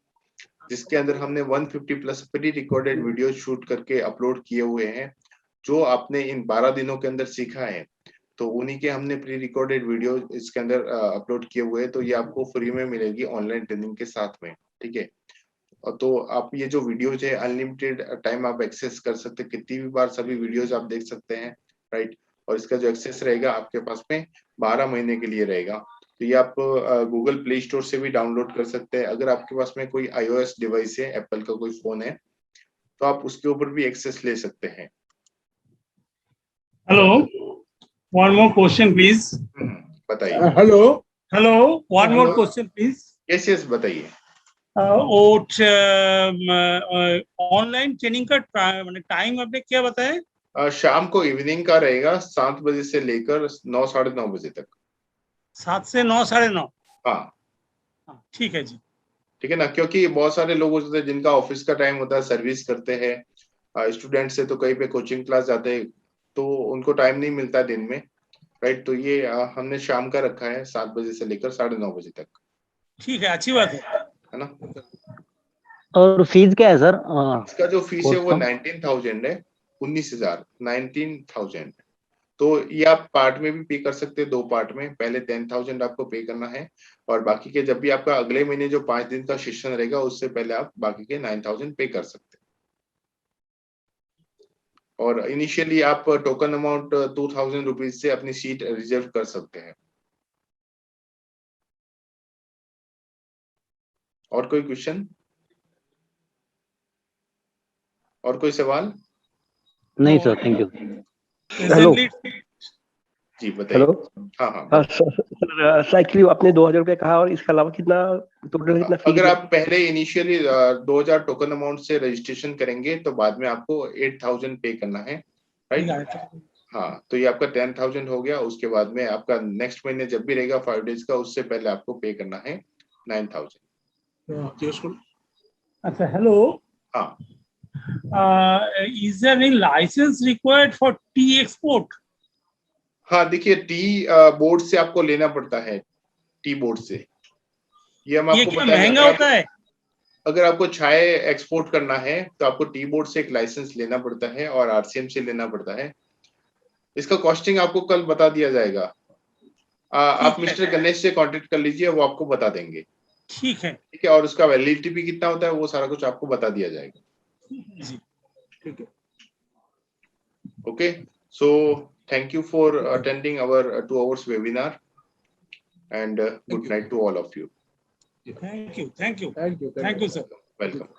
जिसके अंदर हमने 150 plus pre recorded video shoot करके अपलोड किए हुए हैं। जो आपने इन 12 दिनों के अंदर सीखा है तो उन्हीं के हमने प्री रिकॉर्डेड वीडियो इसके अंदर अपलोड किए हुए हैं। तो ये आपको फ्री में मिलेगी ऑनलाइन ट्रेनिंग के साथ में, ठीक है। तो आप ये जो वीडियोज है अनलिमिटेड टाइम आप एक्सेस कर सकते हैं, कितनी भी बार सभी वीडियोज आप देख सकते हैं, राइट। और इसका जो एक्सेस रहेगा आपके पास में 12 महीने के लिए रहेगा। तो ये आप गूगल प्ले स्टोर से भी डाउनलोड कर सकते हैं। अगर आपके पास में कोई iOS डिवाइस है, एप्पल का कोई फोन है, तो आप उसके ऊपर भी एक्सेस ले सकते हैं। Hello, one more question, please. बताइए। Hello, one more question, please. Yes बताइए। ऑनलाइन ट्रेनिंग का टाइम आपने क्या बताया? शाम को इवनिंग का रहेगा 7 बजे से लेकर 9 साढ़े 9 बजे तक। 7 से 9 साढ़े 9। हाँ ठीक है जी, ठीक है ना, क्योंकि बहुत सारे लोग होते हैं जिनका ऑफिस का टाइम होता है, सर्विस करते हैं, स्टूडेंट्स है तो कहीं पे कोचिंग क्लास जाते हैं, तो उनको टाइम नहीं मिलता दिन में, राइट। तो ये हमने शाम का रखा है 7 बजे से लेकर साढ़े 9 बजे तक। ठीक है, अच्छी बात है ना। और फीस क्या है सर? इसका जो फीस है वो 19,000 है, 19,000, 19,000। तो ये आप पार्ट में भी पे कर सकते हैं, 2 पार्ट में। पहले 10,000 आपको पे करना है, और बाकी के जब भी आपका अगले महीने जो 5 दिन का सेशन रहेगा उससे पहले आप बाकी के 9,000 पे कर सकते हैं। और इनिशियली आप टोकन अमाउंट 2,000 रुपीज से अपनी सीट रिजर्व कर सकते हैं। और कोई क्वेश्चन, और कोई सवाल? नहीं सर, थैंक यू। हेलो जी बताइए। हाँ सर, एक्चुअली आपने 2,000 रुपया कहा, और इसके अलावा कितना टोटल कितना फीस? अगर आप पहले इनिशियली 2,000 टोकन अमाउंट से रजिस्ट्रेशन करेंगे तो बाद में आपको 8,000 पे करना है, राइट। हाँ, तो ये आपका 10,000 हो गया। उसके बाद में आपका नेक्स्ट महीने जब भी रहेगा 5 डेज का, उससे पहले आपको पे करना है 9,000। अच्छा, हेलो। हाँ, is there any license required for tea export? हाँ देखिए, टी बोर्ड से आपको लेना पड़ता है, टी बोर्ड से। ये हम आपको क्या महंगा होता है? अगर आपको चाय एक्सपोर्ट करना है तो आपको टी बोर्ड से एक लाइसेंस लेना पड़ता है और आरसीएम से लेना पड़ता है। इसका कॉस्टिंग आपको कल बता दिया जाएगा। आप मिस्टर गणेश से कांटेक्ट कर लीजिए, वो आपको बता देंगे। ठीक है, ठीक है। और उसका वैलिडिटी भी कितना होता है वो सारा कुछ आपको बता दिया जाएगा। जी, ठीक है। Okay, so thank you for attending our 2 hours webinar, and good night to all of you. Thank you, sir. Welcome.